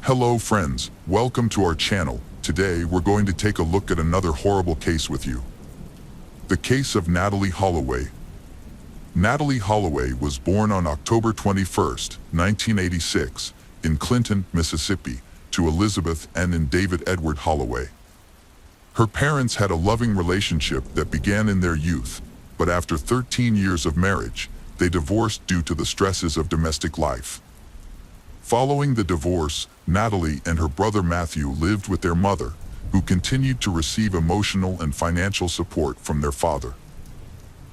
Hello friends, welcome to our channel. Today we're going to take a look at another horrible case with you. The case of Natalee Holloway. Natalee Holloway was born on October 21, 1986, in Clinton, Mississippi, to Elizabeth and David Edward Holloway. Her parents had a loving relationship that began in their youth, but after 13 years of marriage, they divorced due to the stresses of domestic life. Following the divorce, Natalee and her brother Matthew lived with their mother, who continued to receive emotional and financial support from their father.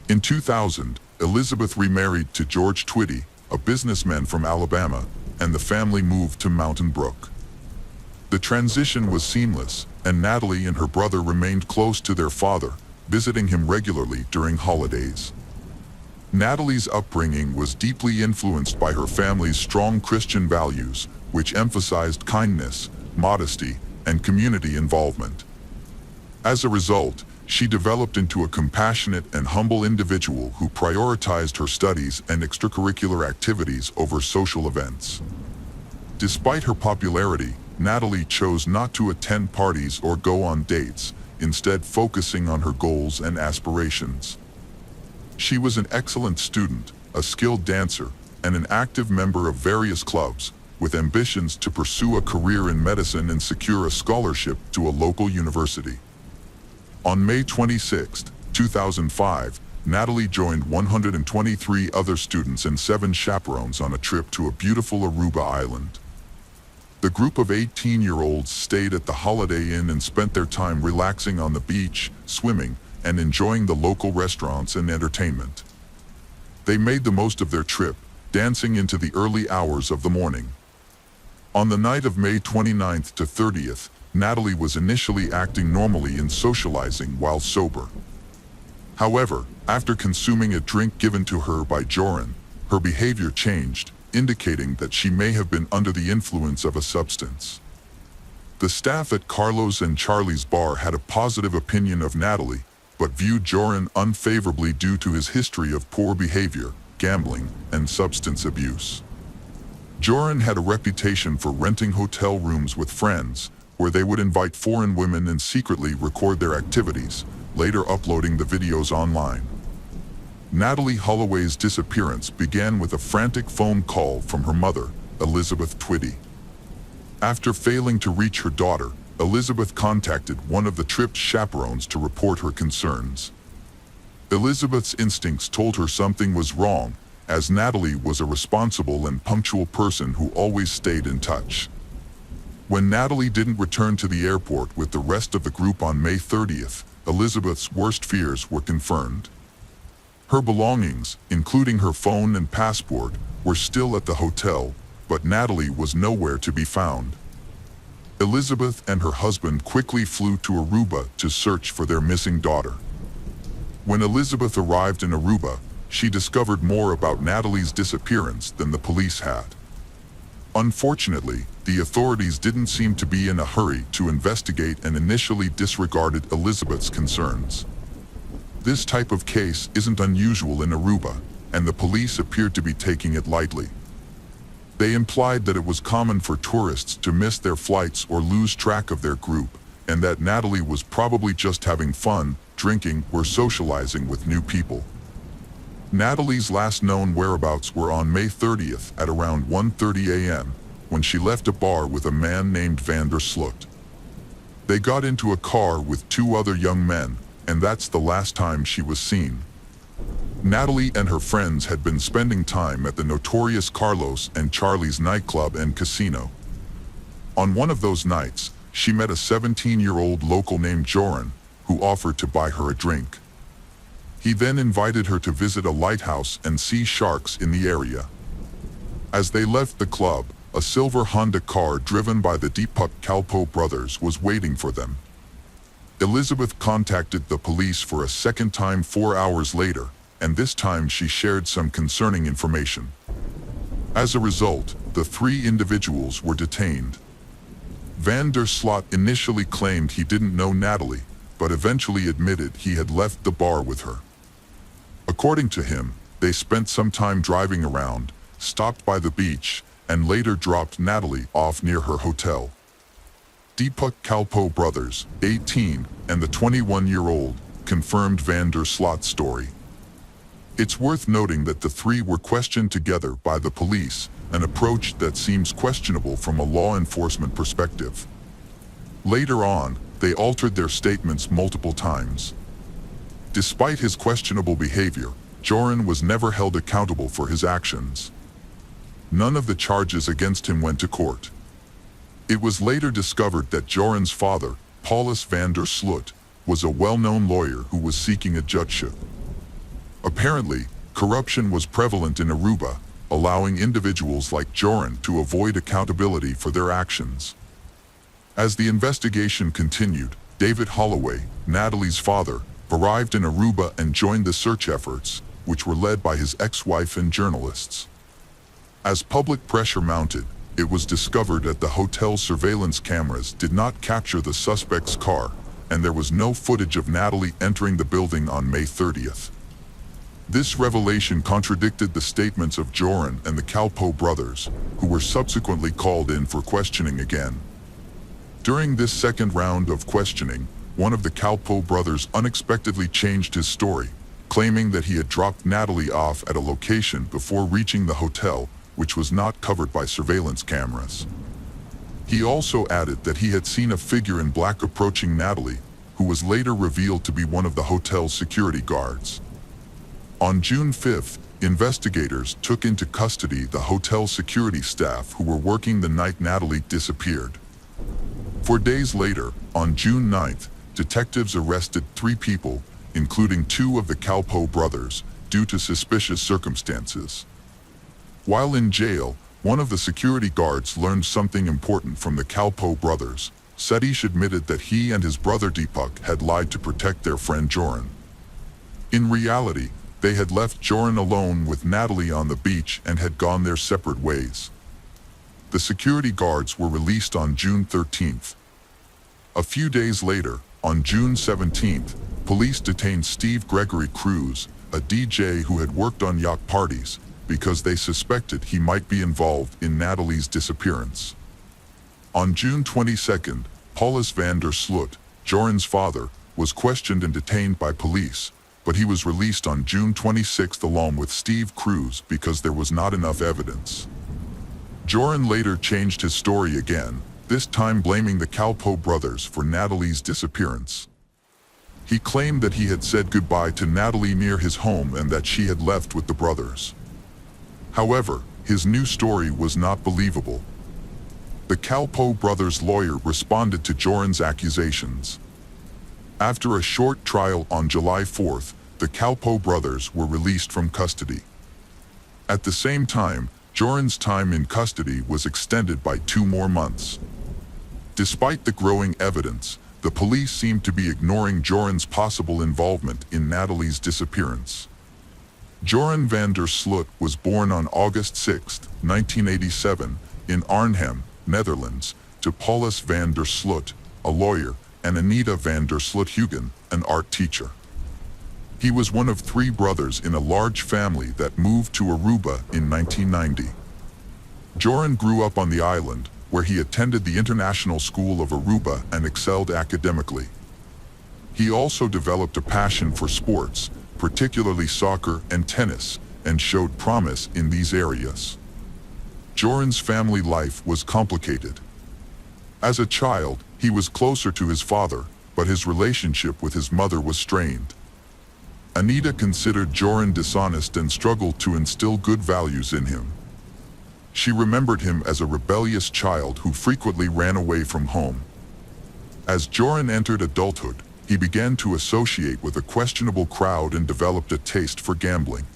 In 2000, Elizabeth remarried to George Twitty, a businessman from Alabama, and the family moved to Mountain Brook. The transition was seamless, and Natalee and her brother remained close to their father, visiting him regularly during holidays. Natalee's upbringing was deeply influenced by her family's strong Christian values, which emphasized kindness, modesty, and community involvement. As a result, she developed into a compassionate and humble individual who prioritized her studies and extracurricular activities over social events. Despite her popularity, Natalee chose not to attend parties or go on dates, instead focusing on her goals and aspirations. She was an excellent student, a skilled dancer, and an active member of various clubs, with ambitions to pursue a career in medicine and secure a scholarship to a local university. On May 26, 2005, Natalee joined 123 other students and 7 chaperones on a trip to a beautiful Aruba island. The group of 18-year-olds stayed at the Holiday Inn and spent their time relaxing on the beach, swimming, and enjoying the local restaurants and entertainment. They made the most of their trip, dancing into the early hours of the morning. On the night of May 29th to 30th, Natalee was initially acting normally and socializing while sober. However, after consuming a drink given to her by Joran, her behavior changed, indicating that she may have been under the influence of a substance. The staff at Carlos and Charlie's bar had a positive opinion of Natalee, but viewed Joran unfavorably due to his history of poor behavior, gambling, and substance abuse. Joran had a reputation for renting hotel rooms with friends, where they would invite foreign women and secretly record their activities, later uploading the videos online. Natalee Holloway's disappearance began with a frantic phone call from her mother, Elizabeth Twitty. After failing to reach her daughter, Elizabeth contacted one of the trip's chaperones to report her concerns. Elizabeth's instincts told her something was wrong, as Natalee was a responsible and punctual person who always stayed in touch. When Natalee didn't return to the airport with the rest of the group on May 30th, Elizabeth's worst fears were confirmed. Her belongings, including her phone and passport, were still at the hotel, but Natalee was nowhere to be found. Elizabeth and her husband quickly flew to Aruba to search for their missing daughter. When Elizabeth arrived in Aruba, she discovered more about Natalee's disappearance than the police had. Unfortunately, the authorities didn't seem to be in a hurry to investigate and initially disregarded Elizabeth's concerns. This type of case isn't unusual in Aruba, and the police appeared to be taking it lightly. They implied that it was common for tourists to miss their flights or lose track of their group, and that Natalee was probably just having fun, drinking, or socializing with new people. Natalee's last known whereabouts were on May 30th at around 1:30 a.m., when she left a bar with a man named Van der Sloot. They got into a car with 2 other young men, and that's the last time she was seen. Natalee and her friends had been spending time at the notorious Carlos and Charlie's nightclub and casino. On one of those nights, she met a 17-year-old local named Joran, who offered to buy her a drink. He then invited her to visit a lighthouse and see sharks in the area. As they left the club, a silver Honda car driven by the Deepak Kalpo brothers was waiting for them. Elizabeth contacted the police for a second time 4 hours later, and this time she shared some concerning information. As a result, the 3 individuals were detained. Van der Sloot initially claimed he didn't know Natalee, but eventually admitted he had left the bar with her. According to him, they spent some time driving around, stopped by the beach, and later dropped Natalie off near her hotel. Deepak Kalpoe brothers, 18, and the 21-year-old, confirmed van der Sloot's story. It's worth noting that the three were questioned together by the police, an approach that seems questionable from a law enforcement perspective. Later on, they altered their statements multiple times. Despite his questionable behavior, Joran was never held accountable for his actions. None of the charges against him went to court. It was later discovered that Joran's father, Paulus van der Sloot, was a well-known lawyer who was seeking a judgeship. Apparently, corruption was prevalent in Aruba, allowing individuals like Joran to avoid accountability for their actions. As the investigation continued, David Holloway, Natalie's father, arrived in Aruba and joined the search efforts, which were led by his ex-wife and journalists. As public pressure mounted, it was discovered that the hotel's surveillance cameras did not capture the suspect's car, and there was no footage of Natalie entering the building on May 30th. This revelation contradicted the statements of Joran and the Kalpoe brothers, who were subsequently called in for questioning again. During this second round of questioning, one of the Kalpoe brothers unexpectedly changed his story, claiming that he had dropped Natalie off at a location before reaching the hotel, which was not covered by surveillance cameras. He also added that he had seen a figure in black approaching Natalie, who was later revealed to be one of the hotel's security guards. On June 5th, investigators took into custody the hotel security staff who were working the night Natalie disappeared. 4 days later, on June 9th, detectives arrested 3 people, including 2 of the Kalpoe brothers, due to suspicious circumstances. While in jail, one of the security guards learned something important from the Kalpoe brothers. Satish admitted that he and his brother Deepak had lied to protect their friend Joran. In reality, they had left Joran alone with Natalie on the beach and had gone their separate ways. The security guards were released on June 13th. A few days later, on June 17th, police detained Steve Gregory Cruz, a DJ who had worked on yacht parties, because they suspected he might be involved in Natalie's disappearance. On June 22nd, Paulus van der Sloot, Joran's father, was questioned and detained by police, but he was released on June 26th along with Steve Cruz because there was not enough evidence. Joran later changed his story again, this time blaming the Kalpoe brothers for Natalie's disappearance. He claimed that he had said goodbye to Natalie near his home and that she had left with the brothers. However, his new story was not believable. The Kalpoe brothers' lawyer responded to Joran's accusations. After a short trial on July 4th, the Kalpoe brothers were released from custody. At the same time, Joran's time in custody was extended by 2 more months. Despite the growing evidence, the police seemed to be ignoring Joran's possible involvement in Natalie's disappearance. Joran van der Sloot was born on August 6, 1987, in Arnhem, Netherlands, to Paulus van der Sloot, a lawyer, and Anita van der Sloot-Hugen, an art teacher. He was one of 3 brothers in a large family that moved to Aruba in 1990. Joran grew up on the island, where he attended the International School of Aruba and excelled academically. He also developed a passion for sports, particularly soccer and tennis, and showed promise in these areas. Joran's family life was complicated. As a child, he was closer to his father, but his relationship with his mother was strained. Anita considered Joran dishonest and struggled to instill good values in him. She remembered him as a rebellious child who frequently ran away from home. As Joran entered adulthood, he began to associate with a questionable crowd and developed a taste for gambling.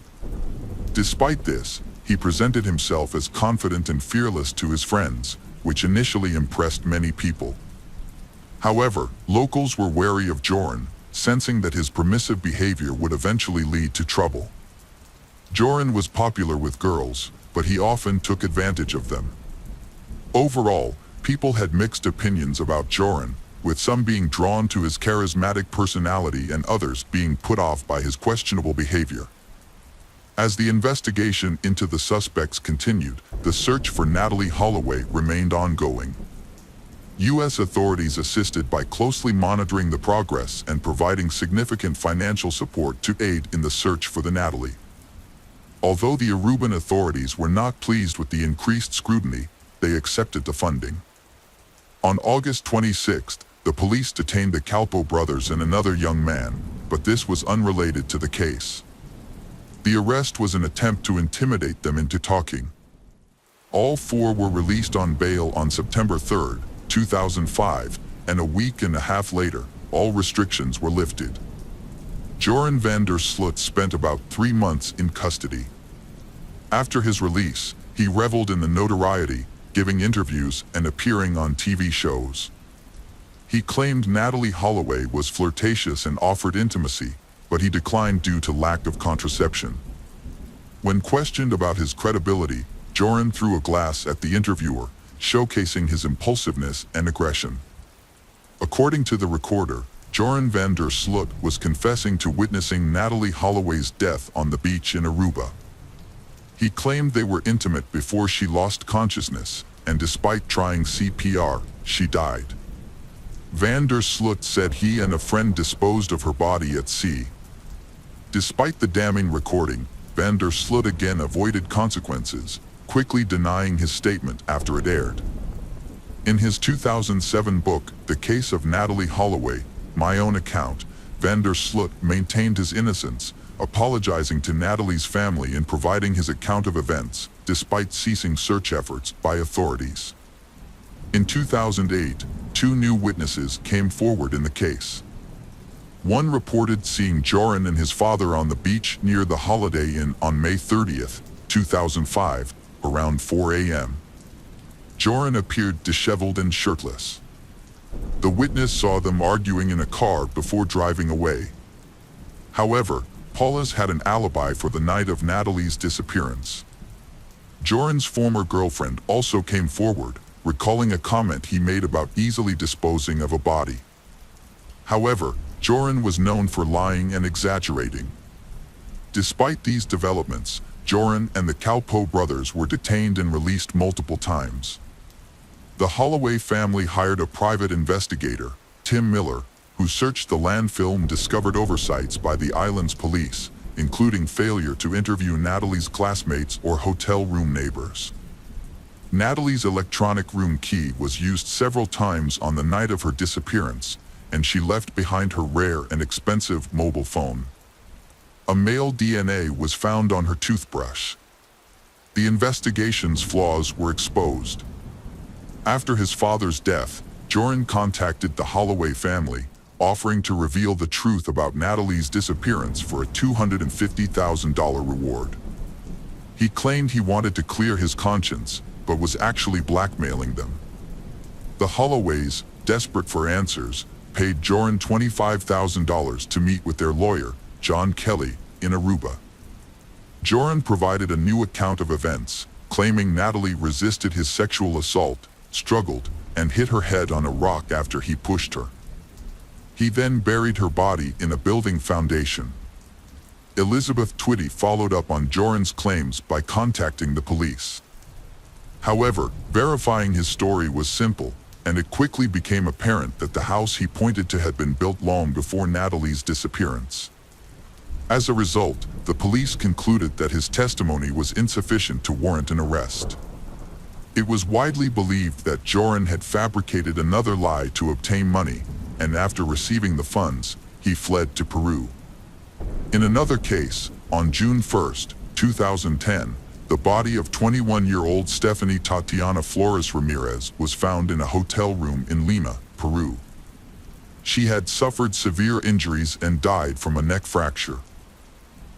Despite this, he presented himself as confident and fearless to his friends, which initially impressed many people. However, locals were wary of Joran, sensing that his permissive behavior would eventually lead to trouble. Joran was popular with girls, but he often took advantage of them. Overall, people had mixed opinions about Joran, with some being drawn to his charismatic personality and others being put off by his questionable behavior. As the investigation into the suspects continued, the search for Natalie Holloway remained ongoing. U.S. authorities assisted by closely monitoring the progress and providing significant financial support to aid in the search for the Natalie. Although the Aruban authorities were not pleased with the increased scrutiny, they accepted the funding. On August 26th, the police detained the Calpo brothers and another young man, but this was unrelated to the case. The arrest was an attempt to intimidate them into talking. All four were released on bail on September 3, 2005, and a week and a half later, all restrictions were lifted. Joran van der Sloot spent about 3 months in custody. After his release, he reveled in the notoriety, giving interviews and appearing on TV shows. He claimed Natalie Holloway was flirtatious and offered intimacy, but he declined due to lack of contraception. When questioned about his credibility, Joran threw a glass at the interviewer, showcasing his impulsiveness and aggression. According to the recorder, Joran van der Sloot was confessing to witnessing Natalie Holloway's death on the beach in Aruba. He claimed they were intimate before she lost consciousness, and despite trying CPR, she died. Van der Sloot said he and a friend disposed of her body at sea. Despite the damning recording, Van der Sloot again avoided consequences, quickly denying his statement after it aired. In his 2007 book, The Case of Natalie Holloway, My Own Account, Van der Sloot maintained his innocence, apologizing to Natalie's family and providing his account of events, despite ceasing search efforts by authorities. In 2008, 2 new witnesses came forward in the case. One reported seeing Joran and his father on the beach near the Holiday Inn on May 30, 2005, around 4 a.m. Joran appeared disheveled and shirtless. The witness saw them arguing in a car before driving away. However, Paula's had an alibi for the night of Natalie's disappearance. Joran's former girlfriend also came forward, recalling a comment he made about easily disposing of a body. However, Joran was known for lying and exaggerating. Despite these developments, Joran and the Calpo brothers were detained and released multiple times. The Holloway family hired a private investigator, Tim Miller, who searched the landfill and discovered oversights by the island's police, including failure to interview Natalie's classmates or hotel room neighbors. Natalie's electronic room key was used several times on the night of her disappearance, and she left behind her rare and expensive mobile phone. A male DNA was found on her toothbrush. The investigation's flaws were exposed. After his father's death, Joran contacted the Holloway family, offering to reveal the truth about Natalie's disappearance for a $250,000 reward. He claimed he wanted to clear his conscience, but was actually blackmailing them. The Holloways, desperate for answers, paid Joran $25,000 to meet with their lawyer, John Kelly, in Aruba. Joran provided a new account of events, claiming Natalie resisted his sexual assault, struggled, and hit her head on a rock after he pushed her. He then buried her body in a building foundation. Elizabeth Twitty followed up on Joran's claims by contacting the police. However, verifying his story was simple, and it quickly became apparent that the house he pointed to had been built long before Natalie's disappearance. As a result, the police concluded that his testimony was insufficient to warrant an arrest. It was widely believed that Joran had fabricated another lie to obtain money, and after receiving the funds, he fled to Peru. In another case, on June 1, 2010, the body of 21-year-old Stephanie Tatiana Flores Ramirez was found in a hotel room in Lima, Peru. She had suffered severe injuries and died from a neck fracture.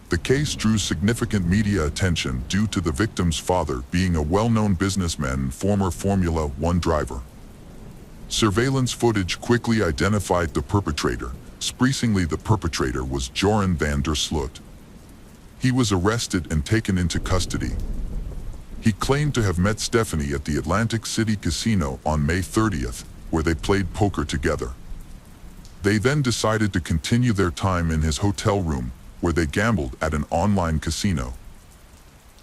The case drew significant media attention due to the victim's father being a well-known businessman and former Formula One driver. Surveillance footage quickly identified the perpetrator. Surprisingly, the perpetrator was Joran van der Sloot. He was arrested and taken into custody. He claimed to have met Stephanie at the Atlantic City Casino on May 30th, where they played poker together. They then decided to continue their time in his hotel room, where they gambled at an online casino.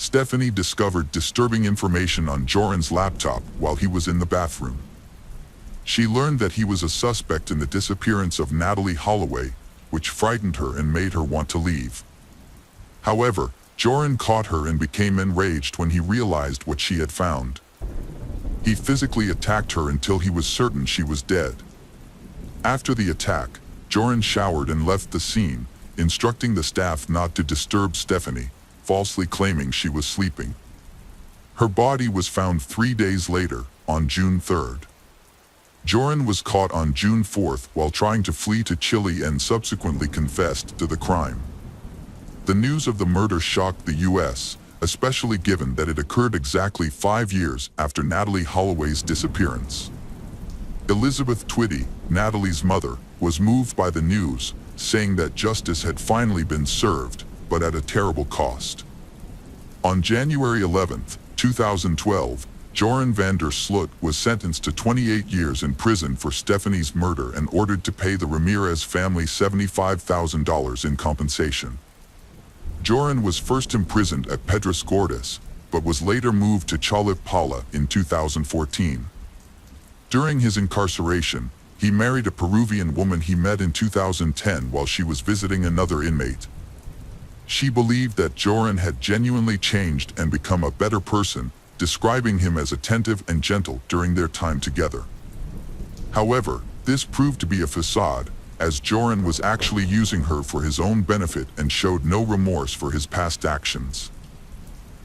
Stephanie discovered disturbing information on Joran's laptop while he was in the bathroom. She learned that he was a suspect in the disappearance of Natalie Holloway, which frightened her and made her want to leave. However, Joran caught her and became enraged when he realized what she had found. He physically attacked her until he was certain she was dead. After the attack, Joran showered and left the scene, instructing the staff not to disturb Stephanie, falsely claiming she was sleeping. Her body was found 3 days later, on June 3rd. Joran was caught on June 4th while trying to flee to Chile and subsequently confessed to the crime. The news of the murder shocked the U.S., especially given that it occurred exactly 5 years after Natalie Holloway's disappearance. Elizabeth Twitty, Natalie's mother, was moved by the news, saying that justice had finally been served, but at a terrible cost. On January 11, 2012, Joran van der Sloot was sentenced to 28 years in prison for Stephanie's murder and ordered to pay the Ramirez family $75,000 in compensation. Joran was first imprisoned at Pedras Gordas, but was later moved to Chalip Pala in 2014. During his incarceration, he married a Peruvian woman he met in 2010 while she was visiting another inmate. She believed that Joran had genuinely changed and become a better person, describing him as attentive and gentle during their time together. However, this proved to be a facade, as Joran was actually using her for his own benefit and showed no remorse for his past actions.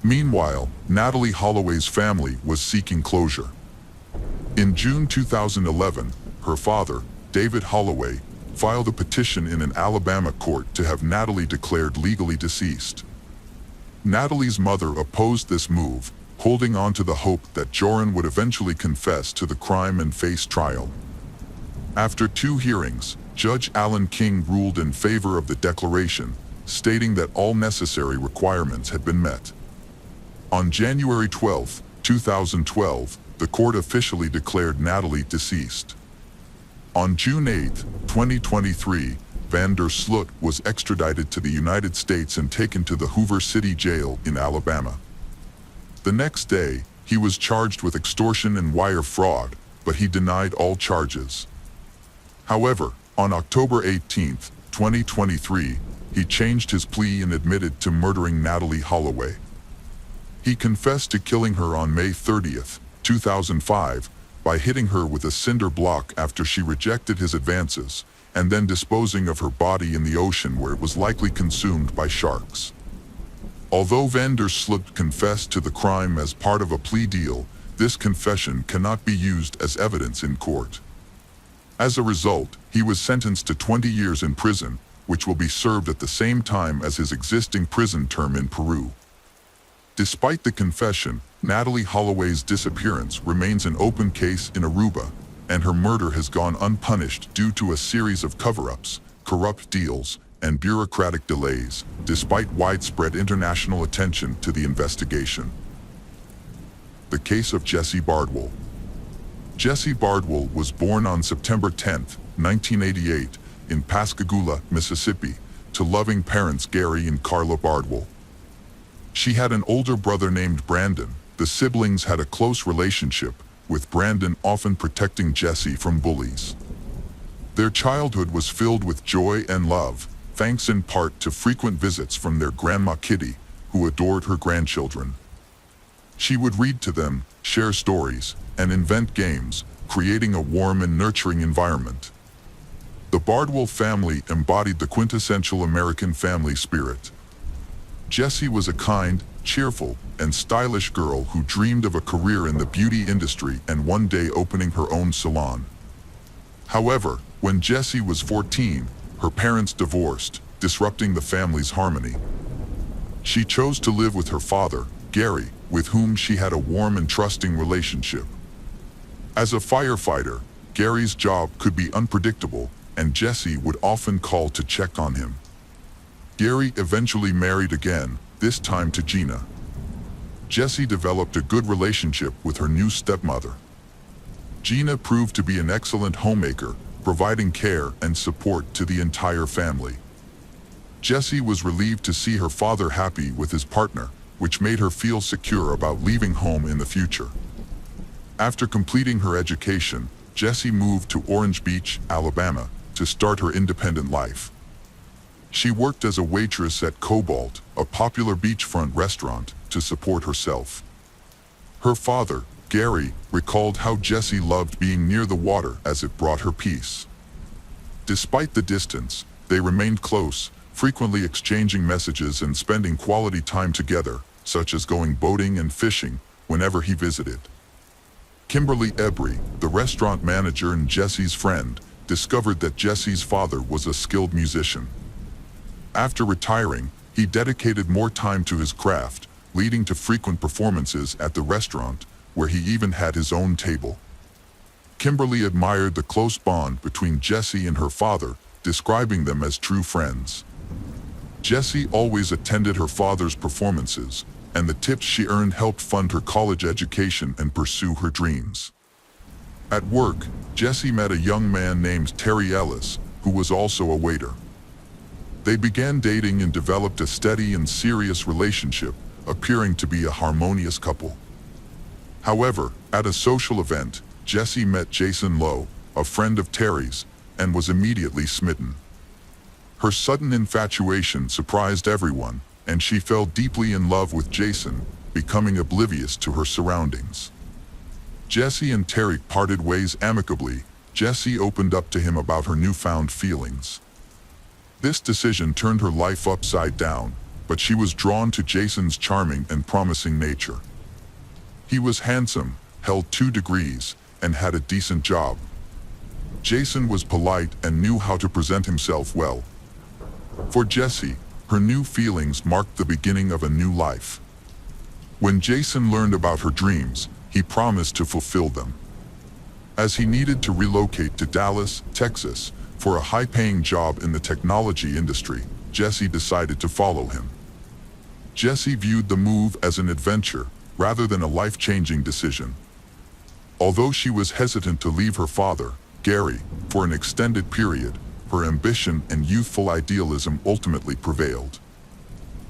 Meanwhile, Natalie Holloway's family was seeking closure. In June 2011, her father, David Holloway, filed a petition in an Alabama court to have Natalie declared legally deceased. Natalie's mother opposed this move, holding on to the hope that Joran would eventually confess to the crime and face trial. After 2 hearings, Judge Alan King ruled in favor of the declaration, stating that all necessary requirements had been met. On January 12, 2012, the court officially declared Natalie deceased. On June 8, 2023, van der Sloot was extradited to the United States and taken to the Hoover City Jail in Alabama. The next day, he was charged with extortion and wire fraud, but he denied all charges. However, on October 18, 2023, he changed his plea and admitted to murdering Natalie Holloway. He confessed to killing her on May 30, 2005, by hitting her with a cinder block after she rejected his advances, and then disposing of her body in the ocean where it was likely consumed by sharks. Although van der Sloot confessed to the crime as part of a plea deal, this confession cannot be used as evidence in court. As a result, he was sentenced to 20 years in prison, which will be served at the same time as his existing prison term in Peru. Despite the confession, Natalie Holloway's disappearance remains an open case in Aruba, and her murder has gone unpunished due to a series of cover-ups, corrupt deals, and bureaucratic delays, despite widespread international attention to the investigation. The case of Jesse Bardwell. Jesse Bardwell was born on September 10, 1988, in Pascagoula, Mississippi, to loving parents Gary and Carla Bardwell. She had an older brother named Brandon. The siblings had a close relationship, with Brandon often protecting Jesse from bullies. Their childhood was filled with joy and love, thanks in part to frequent visits from their grandma Kitty, who adored her grandchildren. She would read to them, share stories, and invent games, creating a warm and nurturing environment. The Bardwell family embodied the quintessential American family spirit. Jessie was a kind, cheerful, and stylish girl who dreamed of a career in the beauty industry and one day opening her own salon. However, when Jessie was 14, her parents divorced, disrupting the family's harmony. She chose to live with her father, Gary, with whom she had a warm and trusting relationship. As a firefighter, Gary's job could be unpredictable, and Jessie would often call to check on him. Gary eventually married again, this time to Gina. Jessie developed a good relationship with her new stepmother. Gina proved to be an excellent homemaker, providing care and support to the entire family. Jessie was relieved to see her father happy with his partner, which made her feel secure about leaving home in the future. After completing her education, Jessie moved to Orange Beach, Alabama, to start her independent life. She worked as a waitress at Cobalt, a popular beachfront restaurant, to support herself. Her father, Gary, recalled how Jessie loved being near the water as it brought her peace. Despite the distance, they remained close, frequently exchanging messages and spending quality time together, such as going boating and fishing, whenever he visited. Kimberly Embry, the restaurant manager and Jessie's friend, discovered that Jessie's father was a skilled musician. After retiring, he dedicated more time to his craft, leading to frequent performances at the restaurant, where he even had his own table. Kimberly admired the close bond between Jessie and her father, describing them as true friends. Jessie always attended her father's performances, and the tips she earned helped fund her college education and pursue her dreams. At work, Jessie met a young man named Terry Ellis, who was also a waiter. They began dating and developed a steady and serious relationship, appearing to be a harmonious couple. However, at a social event, Jessie met Jason Lowe, a friend of Terry's, and was immediately smitten. Her sudden infatuation surprised everyone, and she fell deeply in love with Jason, becoming oblivious to her surroundings. Jessie and Terry parted ways amicably. Jessie opened up to him about her newfound feelings. This decision turned her life upside down, but she was drawn to Jason's charming and promising nature. He was handsome, held 2 degrees, and had a decent job. Jason was polite and knew how to present himself well. For Jessie, her new feelings marked the beginning of a new life. When Jason learned about her dreams, he promised to fulfill them. As he needed to relocate to Dallas, Texas, for a high-paying job in the technology industry, Jessie decided to follow him. Jessie viewed the move as an adventure, rather than a life-changing decision. Although she was hesitant to leave her father, Gary, for an extended period, her ambition and youthful idealism ultimately prevailed.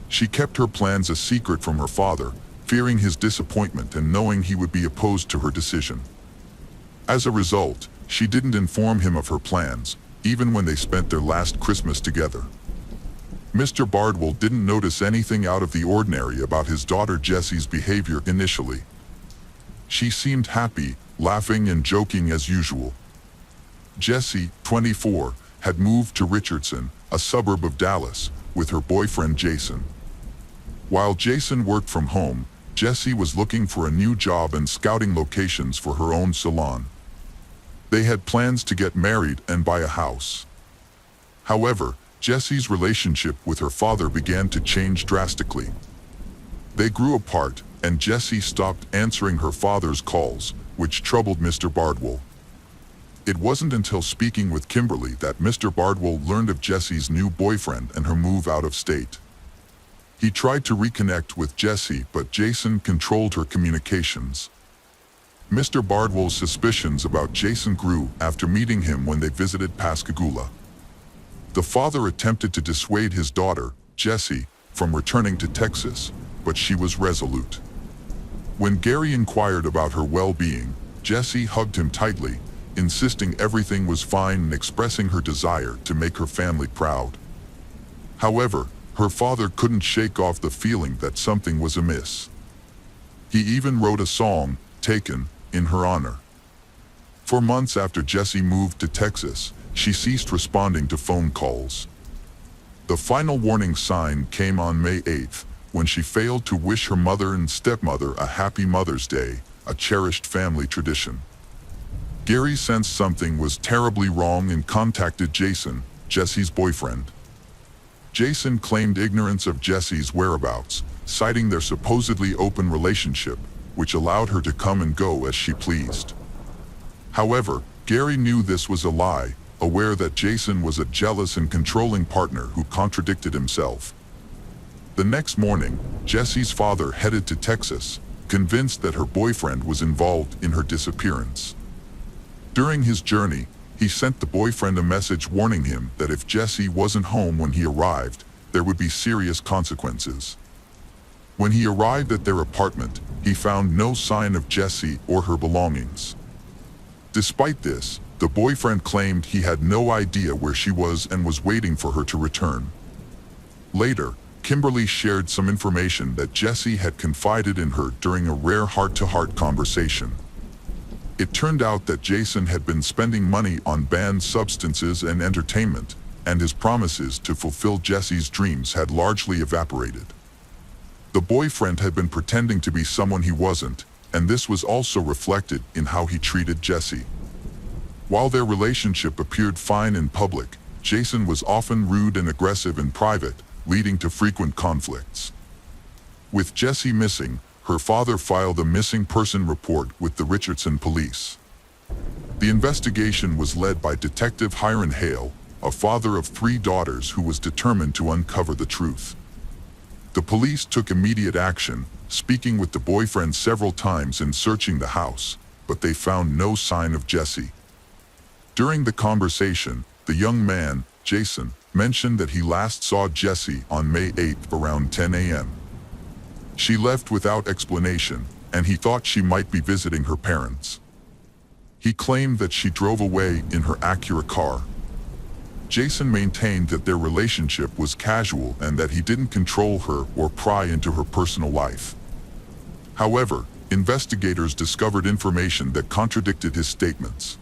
She kept her plans a secret from her father, fearing his disappointment and knowing he would be opposed to her decision. As a result, she didn't inform him of her plans, even when they spent their last Christmas together. Mr. Bardwell didn't notice anything out of the ordinary about his daughter Jessie's behavior initially. She seemed happy, laughing and joking as usual. Jessie, 24, had moved to Richardson, a suburb of Dallas, with her boyfriend Jason. While Jason worked from home, Jessie was looking for a new job and scouting locations for her own salon. They had plans to get married and buy a house. However, Jessie's relationship with her father began to change drastically. They grew apart, and Jessie stopped answering her father's calls, which troubled Mr. Bardwell. It wasn't until speaking with Kimberly that Mr. Bardwell learned of Jessie's new boyfriend and her move out of state. He tried to reconnect with Jessie, but Jason controlled her communications. Mr. Bardwell's suspicions about Jason grew after meeting him when they visited Pascagoula. The father attempted to dissuade his daughter, Jessie, from returning to Texas, but she was resolute. When Gary inquired about her well-being, Jessie hugged him tightly, insisting everything was fine and expressing her desire to make her family proud. However, her father couldn't shake off the feeling that something was amiss. He even wrote a song, Taken, in her honor. For months after Jessie moved to Texas, she ceased responding to phone calls. The final warning sign came on May 8th, when she failed to wish her mother and stepmother a happy Mother's Day, a cherished family tradition. Gary sensed something was terribly wrong and contacted Jason, Jessie's boyfriend. Jason claimed ignorance of Jessie's whereabouts, citing their supposedly open relationship, which allowed her to come and go as she pleased. However, Gary knew this was a lie, aware that Jason was a jealous and controlling partner who contradicted himself. The next morning, Jessie's father headed to Texas, convinced that her boyfriend was involved in her disappearance. During his journey, he sent the boyfriend a message warning him that if Jessie wasn't home when he arrived, there would be serious consequences. When he arrived at their apartment, he found no sign of Jessie or her belongings. Despite this, the boyfriend claimed he had no idea where she was and was waiting for her to return. Later, Kimberly shared some information that Jessie had confided in her during a rare heart-to-heart conversation. It turned out that Jason had been spending money on banned substances and entertainment, and his promises to fulfill Jessie's dreams had largely evaporated. The boyfriend had been pretending to be someone he wasn't, and this was also reflected in how he treated Jessie. While their relationship appeared fine in public, Jason was often rude and aggressive in private, leading to frequent conflicts. With Jessie missing, her father filed a missing person report with the Richardson police. The investigation was led by Detective Hiram Hale, a father of 3 daughters who was determined to uncover the truth. The police took immediate action, speaking with the boyfriend several times and searching the house, but they found no sign of Jessie. During the conversation, the young man, Jason, mentioned that he last saw Jessie on May 8 around 10 a.m. She left without explanation, and he thought she might be visiting her parents. He claimed that she drove away in her Acura car. Jason maintained that their relationship was casual and that he didn't control her or pry into her personal life. However, investigators discovered information that contradicted his statements.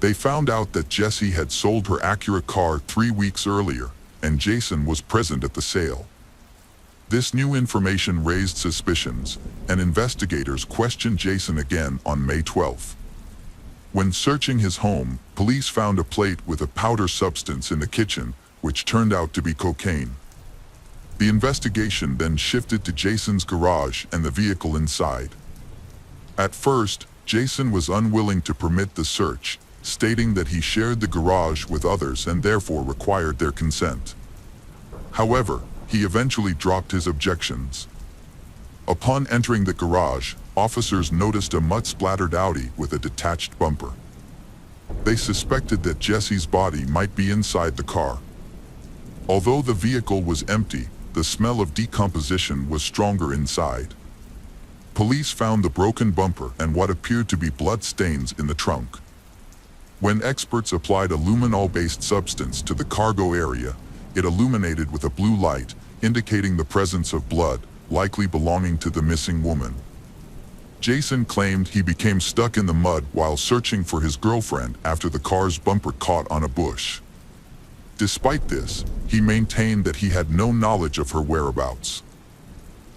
They found out that Jessie had sold her Acura car 3 weeks earlier, and Jason was present at the sale. This new information raised suspicions, and investigators questioned Jason again on May 12. When searching his home, police found a plate with a powder substance in the kitchen, which turned out to be cocaine. The investigation then shifted to Jason's garage and the vehicle inside. At first, Jason was unwilling to permit the search, stating that he shared the garage with others and therefore required their consent. However, he eventually dropped his objections. Upon entering the garage, officers noticed a mud-splattered Audi with a detached bumper. They suspected that Jessie's body might be inside the car. Although the vehicle was empty, the smell of decomposition was stronger inside. Police found the broken bumper and what appeared to be blood stains in the trunk. When experts applied a luminol-based substance to the cargo area, it illuminated with a blue light, indicating the presence of blood, likely belonging to the missing woman. Jason claimed he became stuck in the mud while searching for his girlfriend after the car's bumper caught on a bush. Despite this, he maintained that he had no knowledge of her whereabouts.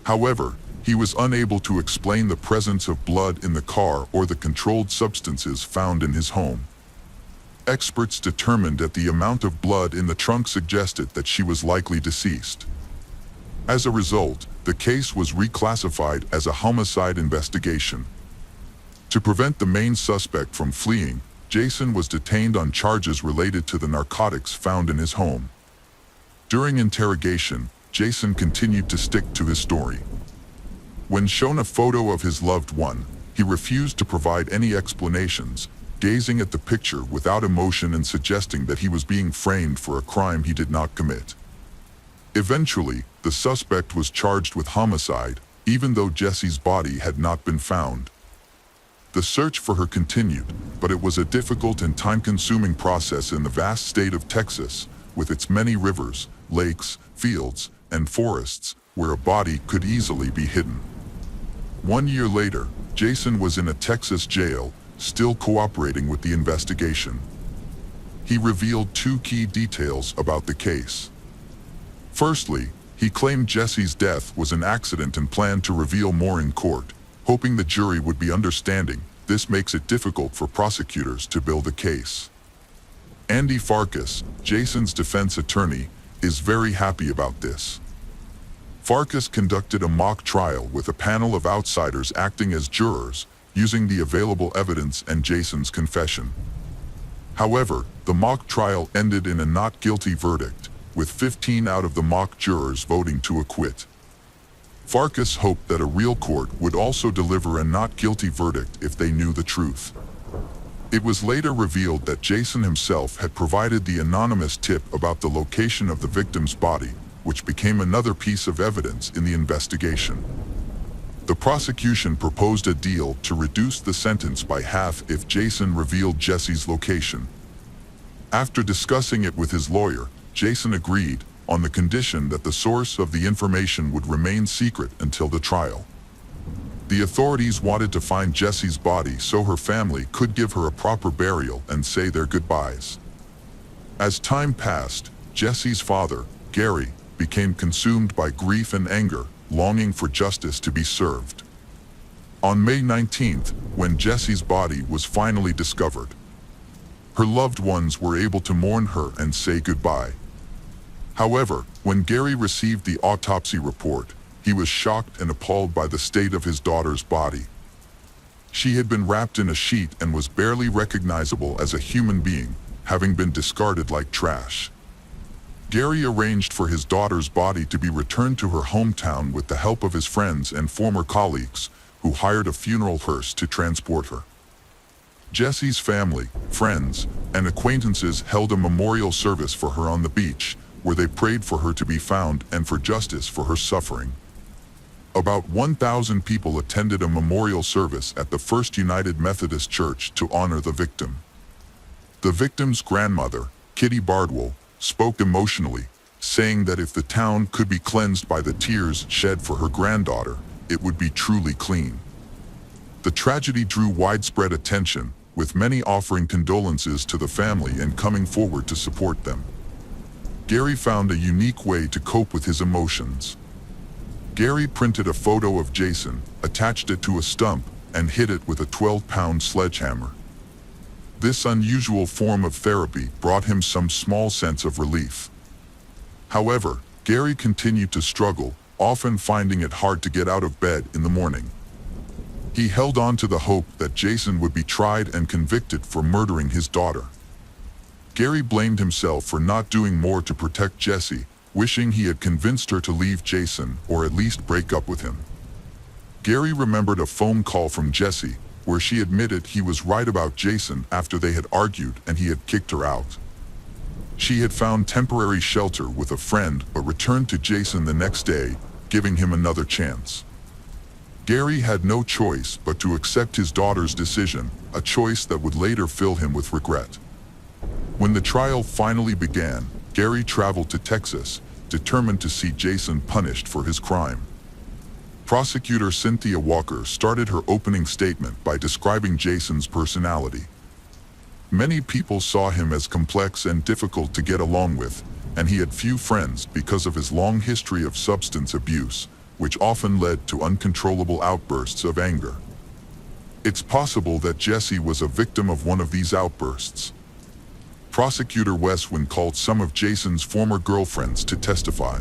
However, he was unable to explain the presence of blood in the car or the controlled substances found in his home. Experts determined that the amount of blood in the trunk suggested that she was likely deceased. As a result, the case was reclassified as a homicide investigation. To prevent the main suspect from fleeing, Jason was detained on charges related to the narcotics found in his home. During interrogation, Jason continued to stick to his story. When shown a photo of his loved one, he refused to provide any explanations, gazing at the picture without emotion and suggesting that he was being framed for a crime he did not commit. Eventually, the suspect was charged with homicide, even though Jessie's body had not been found. The search for her continued, but it was a difficult and time-consuming process in the vast state of Texas, with its many rivers, lakes, fields, and forests, where a body could easily be hidden. 1 year later, Jason was in a Texas jail, still cooperating with the investigation. He revealed 2 key details about the case. Firstly, he claimed Jessie's death was an accident and planned to reveal more in court, hoping the jury would be understanding. This makes it difficult for prosecutors to build a case. Andy Farkas, Jason's defense attorney, is very happy about this. Farkas conducted a mock trial with a panel of outsiders acting as jurors, using the available evidence and Jason's confession. However, the mock trial ended in a not guilty verdict, with 15 out of the mock jurors voting to acquit. Farkas hoped that a real court would also deliver a not guilty verdict if they knew the truth. It was later revealed that Jason himself had provided the anonymous tip about the location of the victim's body, which became another piece of evidence in the investigation. The prosecution proposed a deal to reduce the sentence by half if Jason revealed Jesse's location. After discussing it with his lawyer, Jason agreed, on the condition that the source of the information would remain secret until the trial. The authorities wanted to find Jesse's body so her family could give her a proper burial and say their goodbyes. As time passed, Jesse's father, Gary, became consumed by grief and anger, longing for justice to be served. On May 19th, when Jesse's body was finally discovered, her loved ones were able to mourn her and say goodbye. However, when Gary received the autopsy report, he was shocked and appalled by the state of his daughter's body. She had been wrapped in a sheet and was barely recognizable as a human being, having been discarded like trash. Gary arranged for his daughter's body to be returned to her hometown with the help of his friends and former colleagues, who hired a funeral hearse to transport her. Jesse's family, friends, and acquaintances held a memorial service for her on the beach, where they prayed for her to be found and for justice for her suffering. About 1,000 people attended a memorial service at the First United Methodist Church to honor the victim. The victim's grandmother, Kitty Bardwell, spoke emotionally, saying that if the town could be cleansed by the tears shed for her granddaughter, it would be truly clean. The tragedy drew widespread attention, with many offering condolences to the family and coming forward to support them. Gary found a unique way to cope with his emotions. Gary printed a photo of Jason, attached it to a stump, and hit it with a 12-pound sledgehammer. This unusual form of therapy brought him some small sense of relief. However, Gary continued to struggle, often finding it hard to get out of bed in the morning. He held on to the hope that Jason would be tried and convicted for murdering his daughter. Gary blamed himself for not doing more to protect Jessie, wishing he had convinced her to leave Jason or at least break up with him. Gary remembered a phone call from Jessie, where she admitted he was right about Jason after they had argued and he had kicked her out. She had found temporary shelter with a friend but returned to Jason the next day, giving him another chance. Gary had no choice but to accept his daughter's decision, a choice that would later fill him with regret. When the trial finally began, Gary traveled to Texas, determined to see Jason punished for his crime. Prosecutor Cynthia Walker started her opening statement by describing Jason's personality. Many people saw him as complex and difficult to get along with, and he had few friends because of his long history of substance abuse, which often led to uncontrollable outbursts of anger. It's possible that Jesse was a victim of one of these outbursts. Prosecutor Westwin called some of Jason's former girlfriends to testify.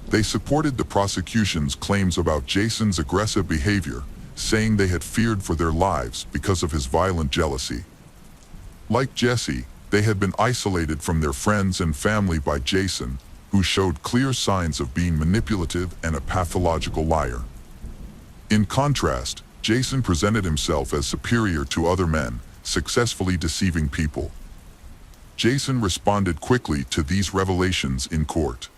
They supported the prosecution's claims about Jason's aggressive behavior, saying they had feared for their lives because of his violent jealousy. Like Jesse, they had been isolated from their friends and family by Jason, who showed clear signs of being manipulative and a pathological liar. In contrast, Jason presented himself as superior to other men, successfully deceiving people. Jason responded quickly to these revelations in court.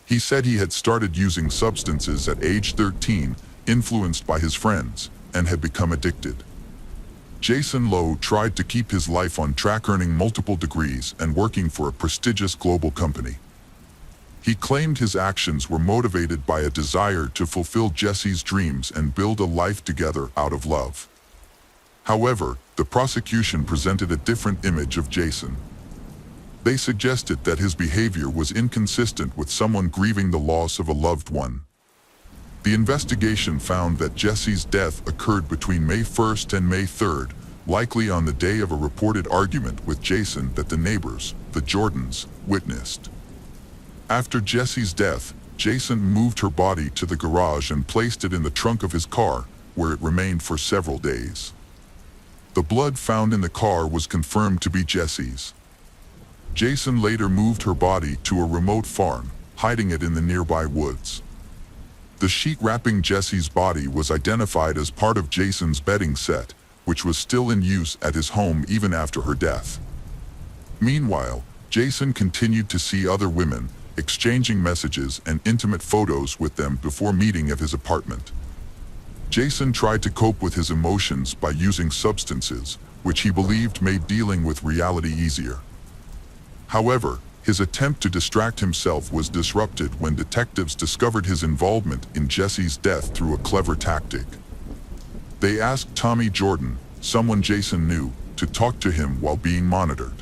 He said he had started using substances at age 13, influenced by his friends, and had become addicted. Jason Lowe tried to keep his life on track, earning multiple degrees and working for a prestigious global company. He claimed his actions were motivated by a desire to fulfill Jesse's dreams and build a life together out of love. However, the prosecution presented a different image of Jason. They suggested that his behavior was inconsistent with someone grieving the loss of a loved one. The investigation found that Jesse's death occurred between May 1st and May 3rd, likely on the day of a reported argument with Jason that the neighbors, the Jordans, witnessed. After Jesse's death, Jason moved her body to the garage and placed it in the trunk of his car, where it remained for several days. The blood found in the car was confirmed to be Jesse's. Jason later moved her body to a remote farm, hiding it in the nearby woods. The sheet wrapping Jesse's body was identified as part of Jason's bedding set, which was still in use at his home even after her death. Meanwhile, Jason continued to see other women, exchanging messages and intimate photos with them before meeting at his apartment. Jason tried to cope with his emotions by using substances, which he believed made dealing with reality easier. However, his attempt to distract himself was disrupted when detectives discovered his involvement in Jesse's death through a clever tactic. They asked Tommy Jordan, someone Jason knew, to talk to him while being monitored.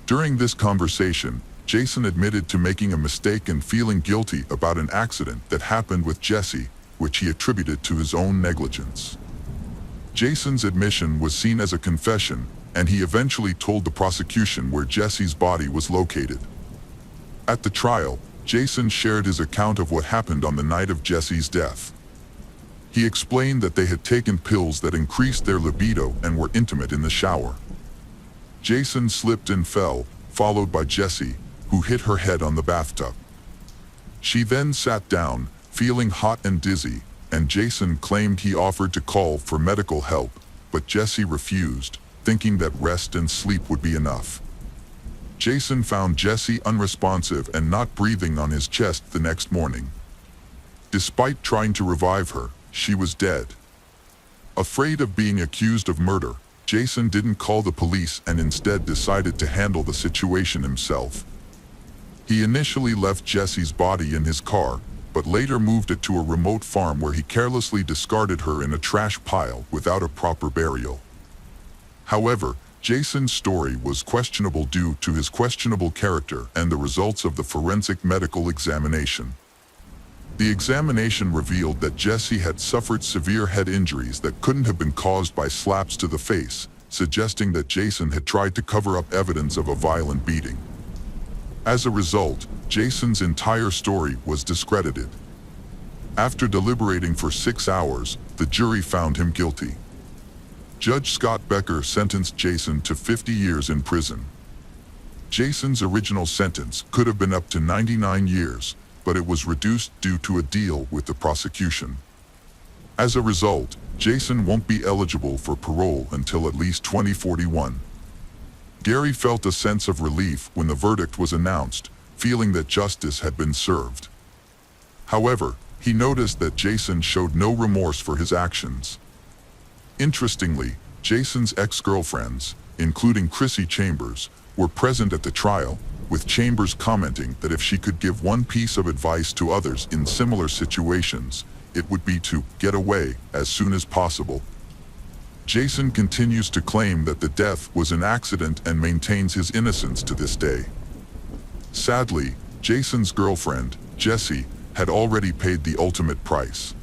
During this conversation, Jason admitted to making a mistake and feeling guilty about an accident that happened with Jesse, which he attributed to his own negligence. Jason's admission was seen as a confession, and he eventually told the prosecution where Jesse's body was located. At the trial, Jason shared his account of what happened on the night of Jesse's death. He explained that they had taken pills that increased their libido and were intimate in the shower. Jason slipped and fell, followed by Jessie, who hit her head on the bathtub. She then sat down, feeling hot and dizzy, and Jason claimed he offered to call for medical help, but Jessie refused, thinking that rest and sleep would be enough. Jason found Jessie unresponsive and not breathing on his chest the next morning. Despite trying to revive her, she was dead. Afraid of being accused of murder, Jason didn't call the police and instead decided to handle the situation himself. He initially left Jessie's body in his car, but later moved it to a remote farm where he carelessly discarded her in a trash pile without a proper burial. However, Jason's story was questionable due to his questionable character and the results of the forensic medical examination. The examination revealed that Jessie had suffered severe head injuries that couldn't have been caused by slaps to the face, suggesting that Jason had tried to cover up evidence of a violent beating. As a result, Jason's entire story was discredited. After deliberating for 6 hours, the jury found him guilty. Judge Scott Becker sentenced Jason to 50 years in prison. Jason's original sentence could have been up to 99 years, but it was reduced due to a deal with the prosecution. As a result, Jason won't be eligible for parole until at least 2041. Gary felt a sense of relief when the verdict was announced, feeling that justice had been served. However, he noticed that Jason showed no remorse for his actions. Interestingly, Jason's ex-girlfriends, including Chrissy Chambers, were present at the trial, with Chambers commenting that if she could give one piece of advice to others in similar situations, it would be to get away as soon as possible. Jason continues to claim that the death was an accident and maintains his innocence to this day. Sadly, Jason's girlfriend, Jessie, had already paid the ultimate price.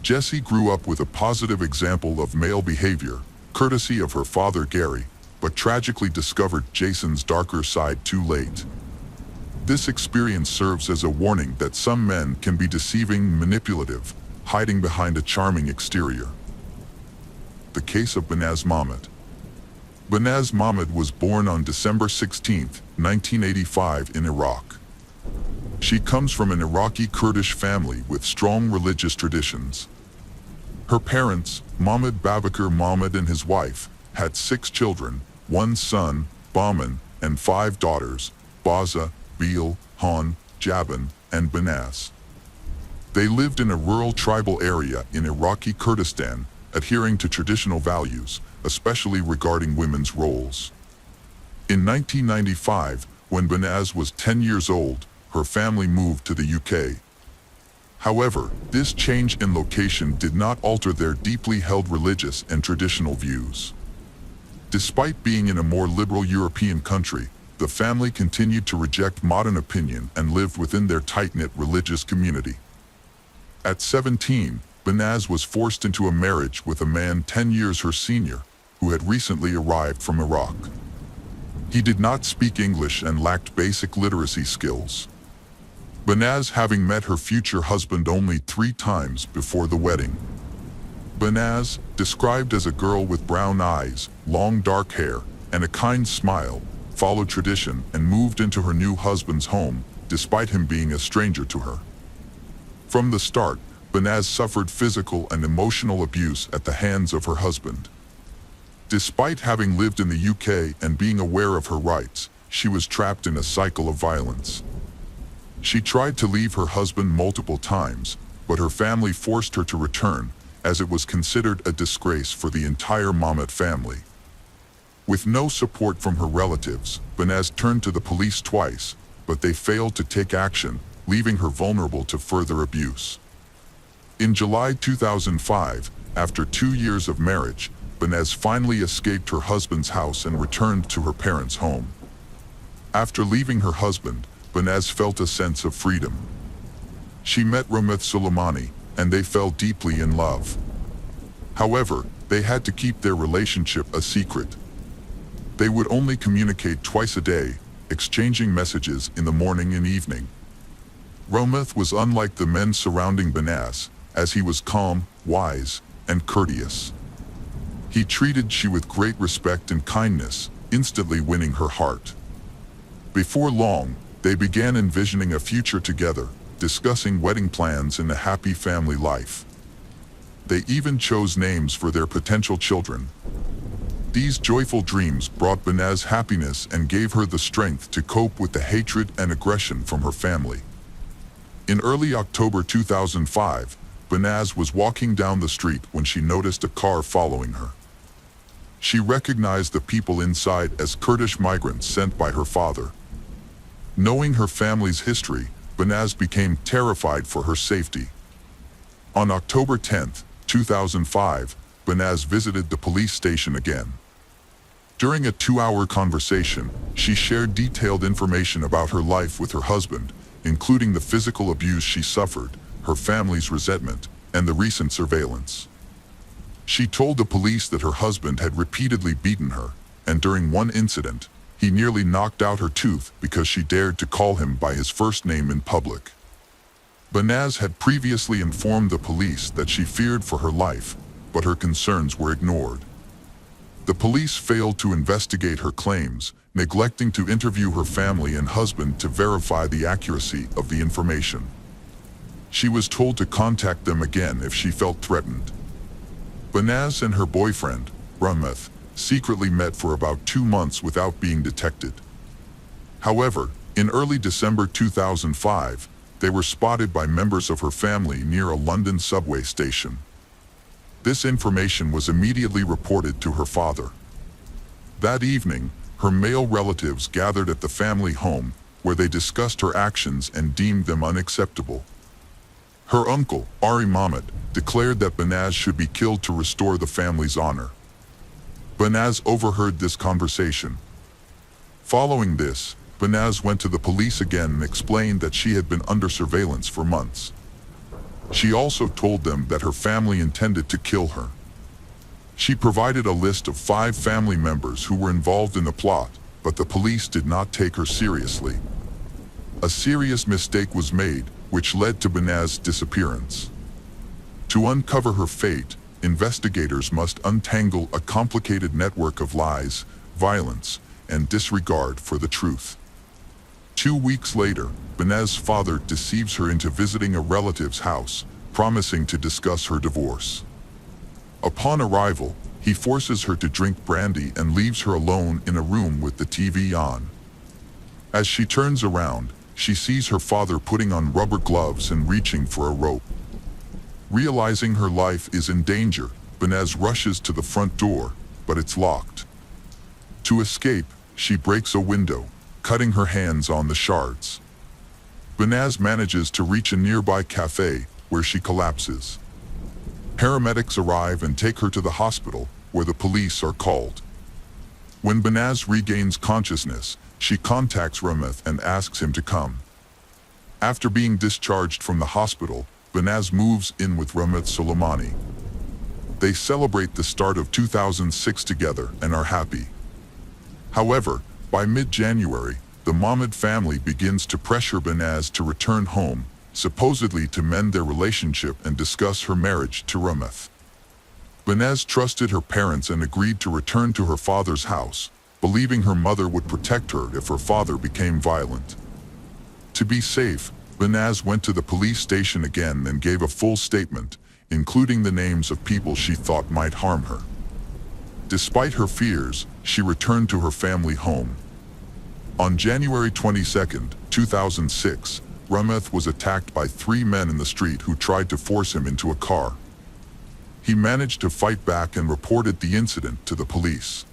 Jessie grew up with a positive example of male behavior, courtesy of her father Gary, but tragically discovered Jason's darker side too late. This experience serves as a warning that some men can be deceiving, manipulative, hiding behind a charming exterior. The case of Banaz Mahmoud. Banaz Mahmoud was born on December 16, 1985 in Iraq. She comes from an Iraqi Kurdish family with strong religious traditions. Her parents, Mahmoud Babakar Mahmoud and his wife, had 6 children, 1 son, Bahman, and 5 daughters, Baza, Beel, Han, Jaban, and Banaz. They lived in a rural tribal area in Iraqi Kurdistan, adhering to traditional values, especially regarding women's roles. In 1995, when Banaz was 10 years old, her family moved to the UK. However, this change in location did not alter their deeply held religious and traditional views. Despite being in a more liberal European country, the family continued to reject modern opinion and lived within their tight-knit religious community. At 17, Banaz was forced into a marriage with a man 10 years her senior, who had recently arrived from Iraq. He did not speak English and lacked basic literacy skills. Banaz having met her future husband only 3 times before the wedding. Banaz, described as a girl with brown eyes, long dark hair, and a kind smile, followed tradition and moved into her new husband's home, despite him being a stranger to her. From the start, Banaz suffered physical and emotional abuse at the hands of her husband. Despite having lived in the UK and being aware of her rights, she was trapped in a cycle of violence. She tried to leave her husband multiple times, but her family forced her to return, as it was considered a disgrace for the entire Mohammed family. With no support from her relatives, Banaz turned to the police twice, but they failed to take action, leaving her vulnerable to further abuse. In July 2005, after 2 years of marriage, Banaz finally escaped her husband's house and returned to her parents' home. After leaving her husband, Banaz felt a sense of freedom. She met Rameth Soleimani, and they fell deeply in love. However, they had to keep their relationship a secret. They would only communicate twice a day, exchanging messages in the morning and evening. Rameth was unlike the men surrounding Banaz, as he was calm, wise, and courteous. He treated she with great respect and kindness, instantly winning her heart. Before long, they began envisioning a future together, discussing wedding plans and a happy family life. They even chose names for their potential children. These joyful dreams brought Banaz happiness and gave her the strength to cope with the hatred and aggression from her family. In early October 2005, Banaz was walking down the street when she noticed a car following her. She recognized the people inside as Kurdish migrants sent by her father. Knowing her family's history, Banaz became terrified for her safety. On October 10, 2005, Banaz visited the police station again. During a 2-hour conversation, she shared detailed information about her life with her husband, including the physical abuse she suffered, her family's resentment, and the recent surveillance. She told the police that her husband had repeatedly beaten her, and during one incident, he nearly knocked out her tooth because she dared to call him by his first name in public. Banaz had previously informed the police that she feared for her life, but her concerns were ignored. The police failed to investigate her claims, neglecting to interview her family and husband to verify the accuracy of the information. She was told to contact them again if she felt threatened. Banaz and her boyfriend, Rameth, secretly met for about 2 months without being detected. However, in early December 2005, they were spotted by members of her family near a London subway station. This information was immediately reported to her father. That evening, her male relatives gathered at the family home, where they discussed her actions and deemed them unacceptable. Her uncle, Ari Mohammed, declared that Banaz should be killed to restore the family's honor. Banaz overheard this conversation. Following this, Banaz went to the police again and explained that she had been under surveillance for months. She also told them that her family intended to kill her. She provided a list of 5 family members who were involved in the plot, but the police did not take her seriously. A serious mistake was made, which led to Banaz's disappearance. To uncover her fate, investigators must untangle a complicated network of lies, violence, and disregard for the truth. 2 weeks later, Banaz's father deceives her into visiting a relative's house, promising to discuss her divorce. Upon arrival, he forces her to drink brandy and leaves her alone in a room with the TV on. As she turns around, she sees her father putting on rubber gloves and reaching for a rope. Realizing her life is in danger, Banaz rushes to the front door, but it's locked. To escape, she breaks a window, cutting her hands on the shards. Banaz manages to reach a nearby cafe, where she collapses. Paramedics arrive and take her to the hospital, where the police are called. When Banaz regains consciousness, she contacts Rameth and asks him to come. After being discharged from the hospital, Banaz moves in with Rameth Soleimani. They celebrate the start of 2006 together and are happy. However, by mid-January, the Mohammed family begins to pressure Banaz to return home, supposedly to mend their relationship and discuss her marriage to Rameth. Banaz trusted her parents and agreed to return to her father's house, believing her mother would protect her if her father became violent. To be safe, Banaz went to the police station again and gave a full statement, including the names of people she thought might harm her. Despite her fears, she returned to her family home. On January 22, 2006, Rumeth was attacked by 3 men in the street who tried to force him into a car. He managed to fight back and reported the incident to the police.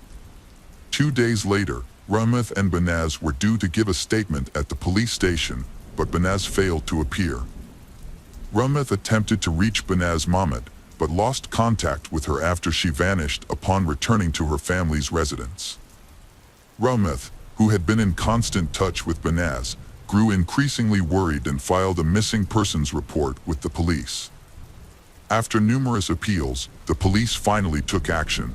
2 days later, Rumeth and Banaz were due to give a statement at the police station, but Banaz failed to appear. Rumeth attempted to reach Banaz Mahmud, but lost contact with her after she vanished upon returning to her family's residence. Rumeth, who had been in constant touch with Banaz, grew increasingly worried and filed a missing persons report with the police. After numerous appeals, the police finally took action.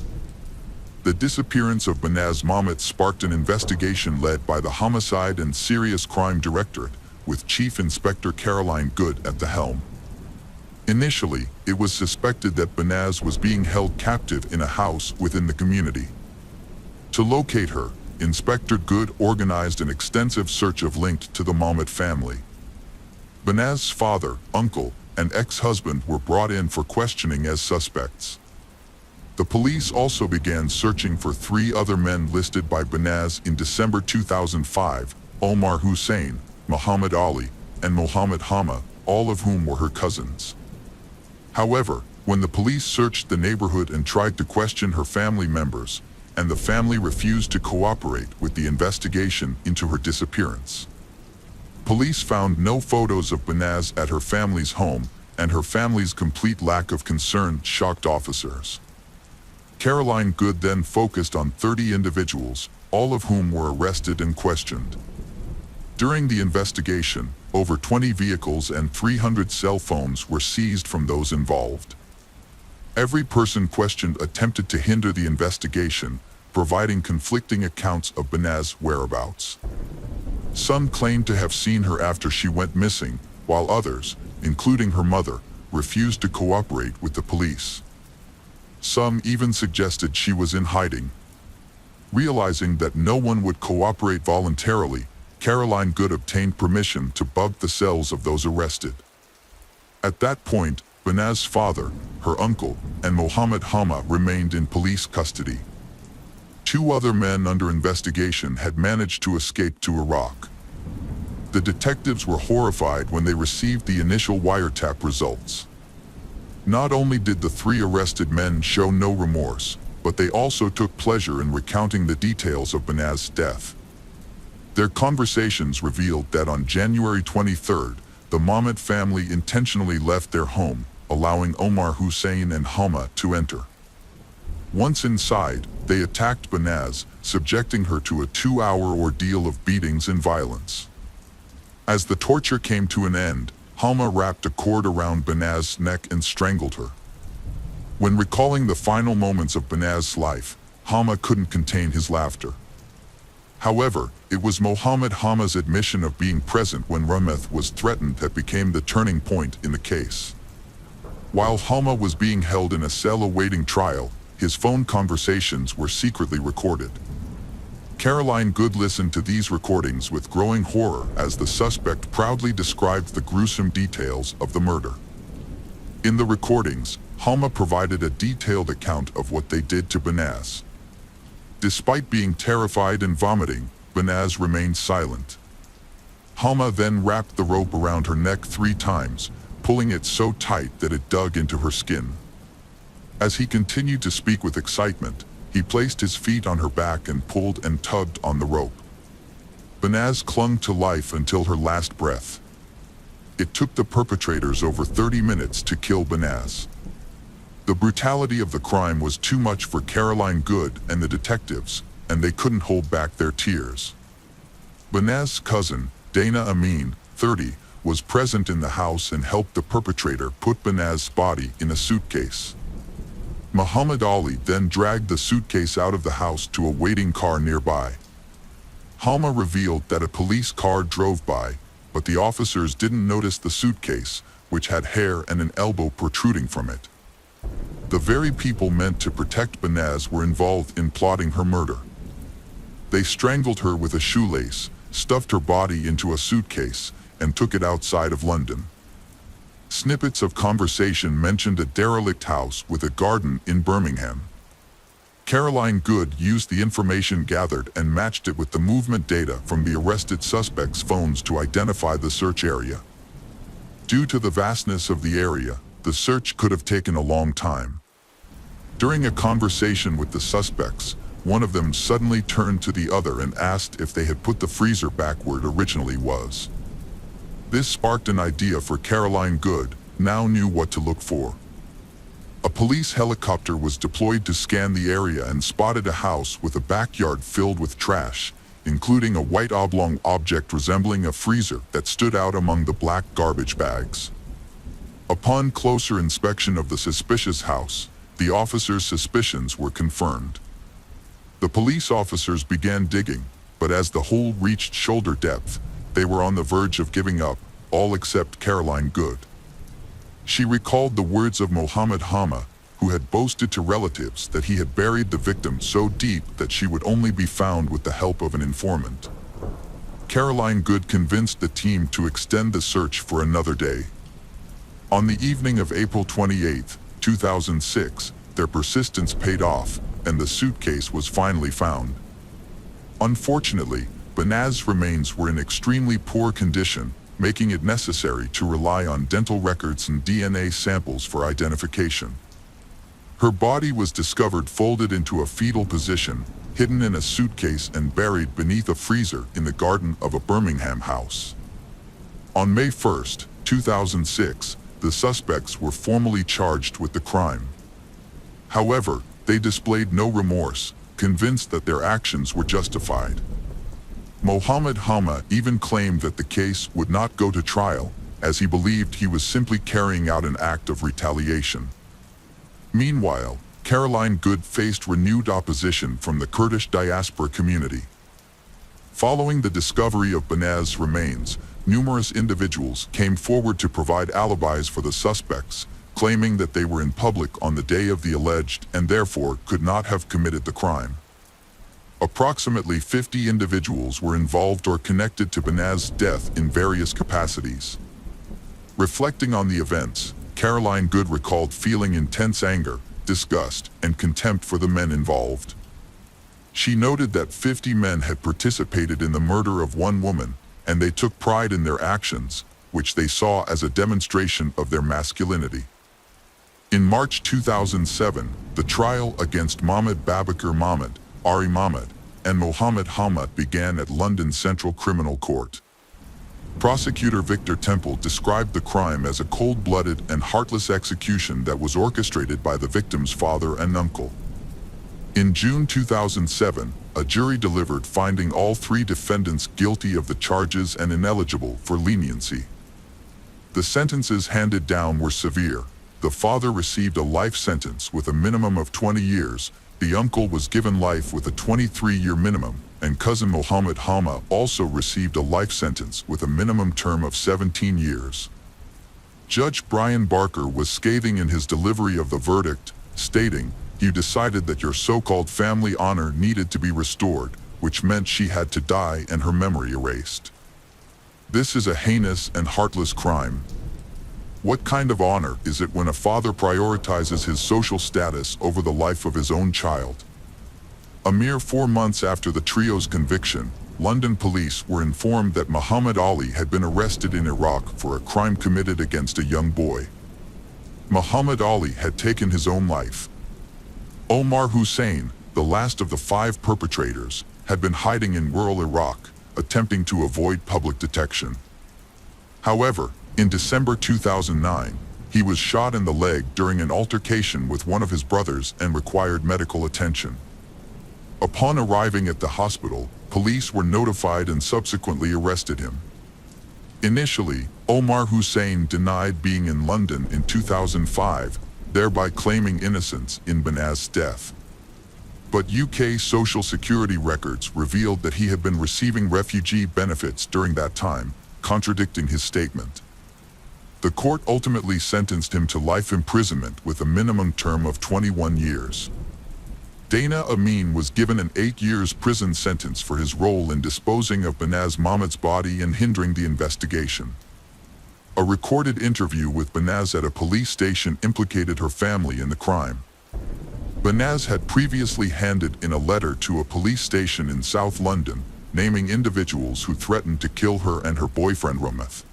The disappearance of Banaz Mahmud sparked an investigation led by the Homicide and Serious Crime Directorate, with Chief Inspector Caroline Good at the helm. Initially, it was suspected that Banaz was being held captive in a house within the community. To locate her, Inspector Good organized an extensive search of linked to the Mahmud family. Banaz's father, uncle, and ex-husband were brought in for questioning as suspects. The police also began searching for 3 other men listed by Banaz in December 2005, Omar Hussein, Muhammad Ali, and Mohammed Hama, all of whom were her cousins. However, when the police searched the neighborhood and tried to question her family members, and the family refused to cooperate with the investigation into her disappearance. Police found no photos of Banaz at her family's home, and her family's complete lack of concern shocked officers. Caroline Good then focused on 30 individuals, all of whom were arrested and questioned. During the investigation, over 20 vehicles and 300 cell phones were seized from those involved. Every person questioned attempted to hinder the investigation, providing conflicting accounts of Banaz's whereabouts. Some claimed to have seen her after she went missing, while others, including her mother, refused to cooperate with the police. Some even suggested she was in hiding. Realizing that no one would cooperate voluntarily, Caroline Good obtained permission to bug the cells of those arrested. At that point, Banaz's father, her uncle, and Mohammed Hama remained in police custody. 2 other men under investigation had managed to escape to Iraq. The detectives were horrified when they received the initial wiretap results. Not only did the 3 arrested men show no remorse, but they also took pleasure in recounting the details of Banaz's death. Their conversations revealed that on January 23rd, the Mahmud family intentionally left their home, allowing Omar Hussein and Hama to enter. Once inside, they attacked Banaz, subjecting her to a 2-hour ordeal of beatings and violence. As the torture came to an end, Hama wrapped a cord around Banaz's neck and strangled her. When recalling the final moments of Banaz's life, Hama couldn't contain his laughter. However, it was Mohammed Hama's admission of being present when Rumeth was threatened that became the turning point in the case. While Hama was being held in a cell awaiting trial, his phone conversations were secretly recorded. Caroline Good listened to these recordings with growing horror as the suspect proudly described the gruesome details of the murder. In the recordings, Hama provided a detailed account of what they did to Banaz. Despite being terrified and vomiting, Banaz remained silent. Hama then wrapped the rope around her neck 3 times, pulling it so tight that it dug into her skin. As he continued to speak with excitement, he placed his feet on her back and pulled and tugged on the rope. Banaz clung to life until her last breath. It took the perpetrators over 30 minutes to kill Banaz. The brutality of the crime was too much for Caroline Good and the detectives, and they couldn't hold back their tears. Banaz's cousin, Dana Amin, 30, was present in the house and helped the perpetrator put Banaz's body in a suitcase. Muhammad Ali then dragged the suitcase out of the house to a waiting car nearby. Hama revealed that a police car drove by, but the officers didn't notice the suitcase, which had hair and an elbow protruding from it. The very people meant to protect Banaz were involved in plotting her murder. They strangled her with a shoelace, stuffed her body into a suitcase, and took it outside of London. Snippets of conversation mentioned a derelict house with a garden in Birmingham. Caroline Good used the information gathered and matched it with the movement data from the arrested suspects' phones to identify the search area. Due to the vastness of the area, the search could have taken a long time. During a conversation with the suspects, one of them suddenly turned to the other and asked if they had put the freezer back where it originally was. This sparked an idea for Caroline Good, now knew what to look for. A police helicopter was deployed to scan the area and spotted a house with a backyard filled with trash, including a white oblong object resembling a freezer that stood out among the black garbage bags. Upon closer inspection of the suspicious house, the officers' suspicions were confirmed. The police officers began digging, but as the hole reached shoulder depth, they were on the verge of giving up, all except Caroline Good. She recalled the words of Mohammed Hama, who had boasted to relatives that he had buried the victim so deep that she would only be found with the help of an informant. Caroline Good convinced the team to extend the search for another day. On the evening of April 28, 2006, their persistence paid off, and the suitcase was finally found. Unfortunately, Banaz's remains were in extremely poor condition, making it necessary to rely on dental records and DNA samples for identification. Her body was discovered folded into a fetal position, hidden in a suitcase and buried beneath a freezer in the garden of a Birmingham house. On May 1, 2006, the suspects were formally charged with the crime. However, they displayed no remorse, convinced that their actions were justified. Mohammed Hama even claimed that the case would not go to trial, as he believed he was simply carrying out an act of retaliation. Meanwhile, Caroline Good faced renewed opposition from the Kurdish diaspora community. Following the discovery of Banaz's remains, numerous individuals came forward to provide alibis for the suspects, claiming that they were in public on the day of the alleged and therefore could not have committed the crime. Approximately 50 individuals were involved or connected to Banaz's death in various capacities. Reflecting on the events, Caroline Good recalled feeling intense anger, disgust, and contempt for the men involved. She noted that 50 men had participated in the murder of one woman, and they took pride in their actions, which they saw as a demonstration of their masculinity. In March 2007, the trial against Mahmoud Babakar Mahmoud, Ari Mahmoud, and Mohammed Hama began at London Central Criminal Court. Prosecutor Victor Temple described the crime as a cold-blooded and heartless execution that was orchestrated by the victim's father and uncle. In June 2007, a jury delivered finding all three defendants guilty of the charges and ineligible for leniency. The sentences handed down were severe. The father received a life sentence with a minimum of 20 years, the uncle was given life with a 23-year minimum, and cousin Mohammed Hama also received a life sentence with a minimum term of 17 years. Judge Brian Barker was scathing in his delivery of the verdict, stating, "You decided that your so-called family honor needed to be restored, which meant she had to die and her memory erased. This is a heinous and heartless crime. What kind of honor is it when a father prioritizes his social status over the life of his own child?" A mere 4 months after the trio's conviction, London police were informed that Muhammad Ali had been arrested in Iraq for a crime committed against a young boy. Muhammad Ali had taken his own life. Omar Hussein, the last of the 5 perpetrators, had been hiding in rural Iraq, attempting to avoid public detection. However, in December 2009, he was shot in the leg during an altercation with one of his brothers and required medical attention. Upon arriving at the hospital, police were notified and subsequently arrested him. Initially, Omar Hussein denied being in London in 2005, thereby claiming innocence in Banaz's death. But UK Social Security records revealed that he had been receiving refugee benefits during that time, contradicting his statement. The court ultimately sentenced him to life imprisonment with a minimum term of 21 years. Dana Amin was given an 8 years prison sentence for his role in disposing of Banaz Mahmoud's body and hindering the investigation. A recorded interview with Banaz at a police station implicated her family in the crime. Banaz had previously handed in a letter to a police station in South London, naming individuals who threatened to kill her and her boyfriend Rometh.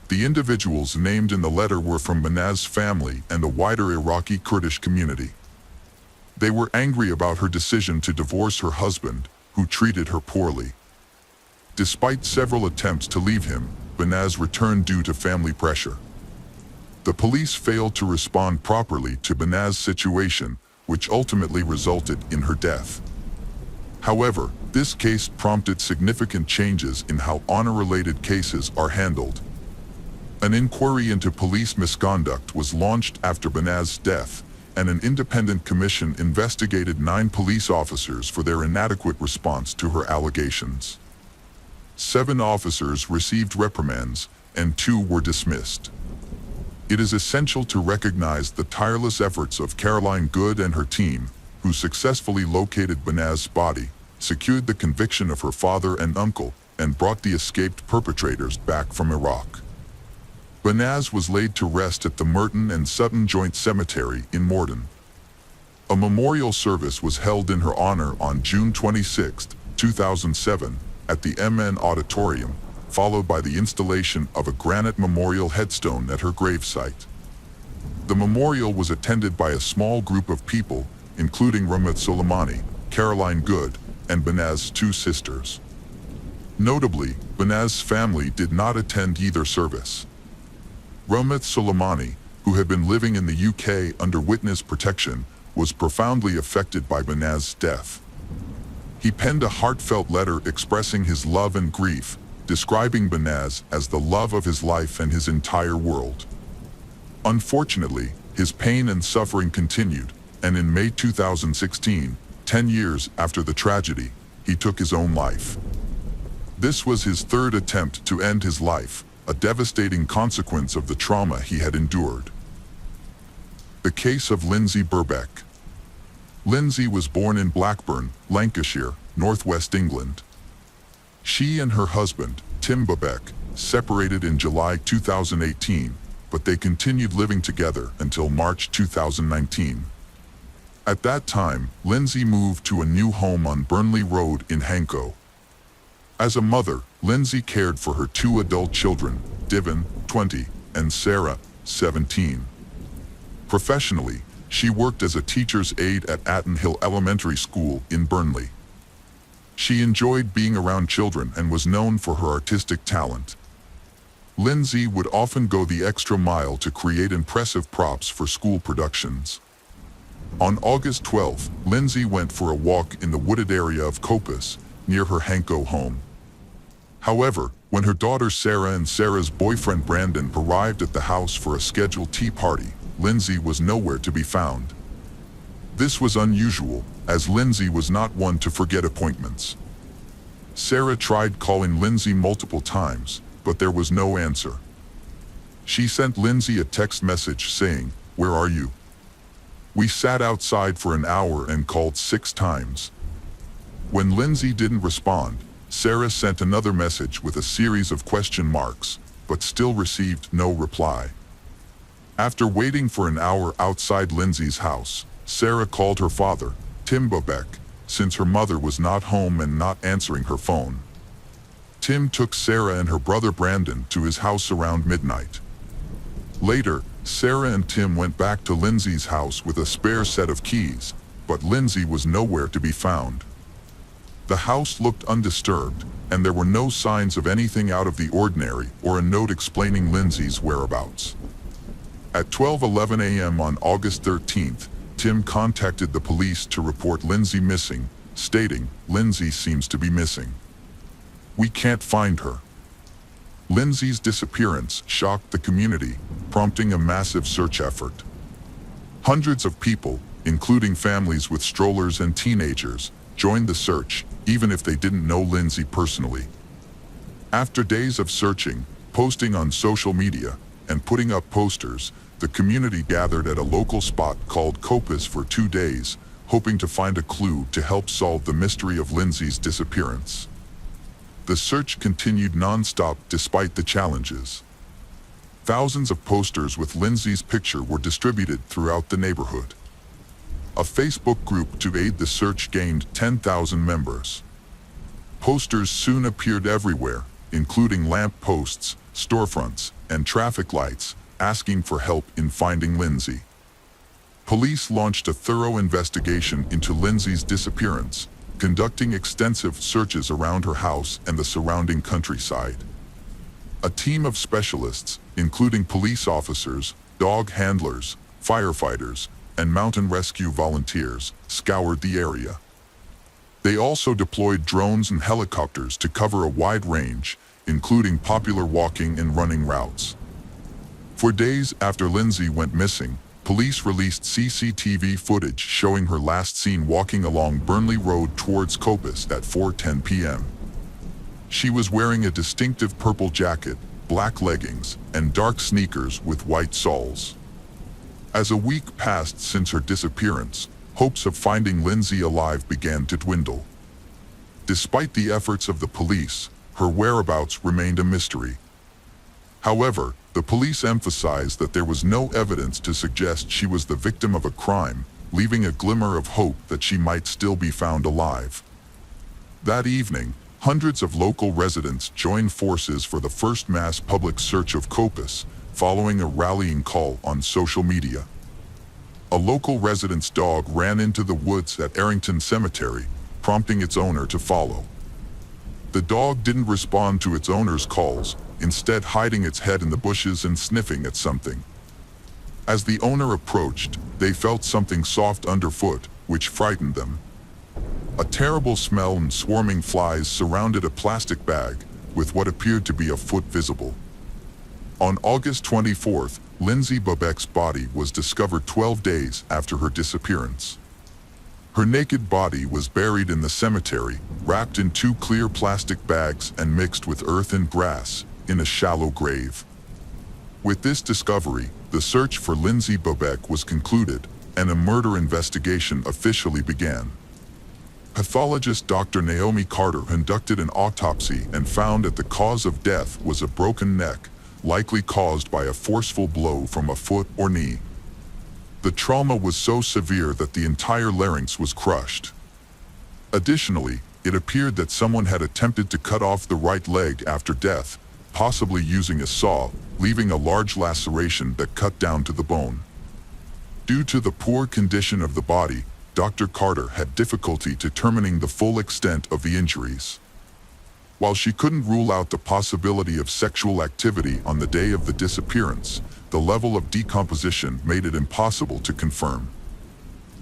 The individuals named in the letter were from Banaz's family and the wider Iraqi Kurdish community. They were angry about her decision to divorce her husband, who treated her poorly. Despite several attempts to leave him, Banaz returned due to family pressure. The police failed to respond properly to Banaz's situation, which ultimately resulted in her death. However, this case prompted significant changes in how honor-related cases are handled. An inquiry into police misconduct was launched after Banaz's death, and an independent commission investigated 9 police officers for their inadequate response to her allegations. 7 officers received reprimands, and 2 were dismissed. It is essential to recognize the tireless efforts of Caroline Good and her team, who successfully located Banaz's body, secured the conviction of her father and uncle, and brought the escaped perpetrators back from Iraq. Banaz was laid to rest at the Merton and Sutton Joint Cemetery in Morden. A memorial service was held in her honor on June 26, 2007, at the MN Auditorium, followed by the installation of a granite memorial headstone at her gravesite. The memorial was attended by a small group of people, including Rometh Soleimani, Caroline Good, and Banaz's 2 sisters. Notably, Banaz's family did not attend either service. Rometh Soleimani, who had been living in the UK under witness protection, was profoundly affected by Banaz's death. He penned a heartfelt letter expressing his love and grief, describing Banaz as the love of his life and his entire world. Unfortunately, his pain and suffering continued, and in May 2016, 10 years after the tragedy, he took his own life. This was his 3rd attempt to end his life, a devastating consequence of the trauma he had endured. The case of Lindsay Birbeck. Lindsay was born in Blackburn, Lancashire, northwest England. She and her husband, Tim Birbeck, separated in July 2018, but they continued living together until March 2019. At that time, Lindsay moved to a new home on Burnley Road in Hanko. As a mother, Lindsay cared for her 2 adult children, Divin, 20, and Sarah, 17. Professionally, she worked as a teacher's aide at Atton Hill Elementary School in Burnley. She enjoyed being around children and was known for her artistic talent. Lindsay would often go the extra mile to create impressive props for school productions. On August 12, Lindsay went for a walk in the wooded area of Coppice, near her Hanko home. However, when her daughter Sarah and Sarah's boyfriend Brandon arrived at the house for a scheduled tea party, Lindsay was nowhere to be found. This was unusual, as Lindsay was not one to forget appointments. Sarah tried calling Lindsay multiple times, but there was no answer. She sent Lindsay a text message saying, "Where are you? We sat outside for an hour and called 6 times." When Lindsay didn't respond, Sarah sent another message with a series of question marks, but still received no reply. After waiting for an hour outside Lindsay's house, Sarah called her father, Tim Birbeck, since her mother was not home and not answering her phone. Tim took Sarah and her brother Brandon to his house around midnight. Later, Sarah and Tim went back to Lindsay's house with a spare set of keys, but Lindsay was nowhere to be found. The house looked undisturbed, and there were no signs of anything out of the ordinary or a note explaining Lindsay's whereabouts. At 12:11 a.m. on August 13th, Tim contacted the police to report Lindsay missing, stating, "Lindsay seems to be missing. We can't find her." Lindsay's disappearance shocked the community, prompting a massive search effort. Hundreds of people, including families with strollers and teenagers, joined the search, even if they didn't know Lindsay personally. After days of searching, posting on social media, and putting up posters, the community gathered at a local spot called Coppice for 2 days, hoping to find a clue to help solve the mystery of Lindsay's disappearance. The search continued non-stop despite the challenges. Thousands of posters with Lindsay's picture were distributed throughout the neighborhood. A Facebook group to aid the search gained 10,000 members. Posters soon appeared everywhere, including lamp posts, storefronts, and traffic lights, asking for help in finding Lindsay. Police launched a thorough investigation into Lindsay's disappearance, conducting extensive searches around her house and the surrounding countryside. A team of specialists, including police officers, dog handlers, firefighters, and mountain rescue volunteers, scoured the area. They also deployed drones and helicopters to cover a wide range, including popular walking and running routes. For days after Lindsay went missing, police released CCTV footage showing her last seen walking along Burnley Road towards Coppice at 4:10 p.m. She was wearing a distinctive purple jacket, black leggings, and dark sneakers with white soles. As a week passed since her disappearance, hopes of finding Lindsay alive began to dwindle. Despite the efforts of the police, her whereabouts remained a mystery. However, the police emphasized that there was no evidence to suggest she was the victim of a crime, leaving a glimmer of hope that she might still be found alive. That evening, hundreds of local residents joined forces for the first mass public search of Coppice, following a rallying call on social media. A local resident's dog ran into the woods at Errington Cemetery, prompting its owner to follow. The dog didn't respond to its owner's calls, instead hiding its head in the bushes and sniffing at something. As the owner approached, they felt something soft underfoot, which frightened them. A terrible smell and swarming flies surrounded a plastic bag, with what appeared to be a foot visible. On August 24th, Lindsay Bobek's body was discovered 12 days after her disappearance. Her naked body was buried in the cemetery, wrapped in 2 clear plastic bags and mixed with earth and grass, in a shallow grave. With this discovery, the search for Lindsay Bobek was concluded, and a murder investigation officially began. Pathologist Dr. Naomi Carter conducted an autopsy and found that the cause of death was a broken neck, likely caused by a forceful blow from a foot or knee. The trauma was so severe that the entire larynx was crushed. Additionally, it appeared that someone had attempted to cut off the right leg after death, possibly using a saw, leaving a large laceration that cut down to the bone. Due to the poor condition of the body, Dr. Carter had difficulty determining the full extent of the injuries. While she couldn't rule out the possibility of sexual activity on the day of the disappearance, the level of decomposition made it impossible to confirm.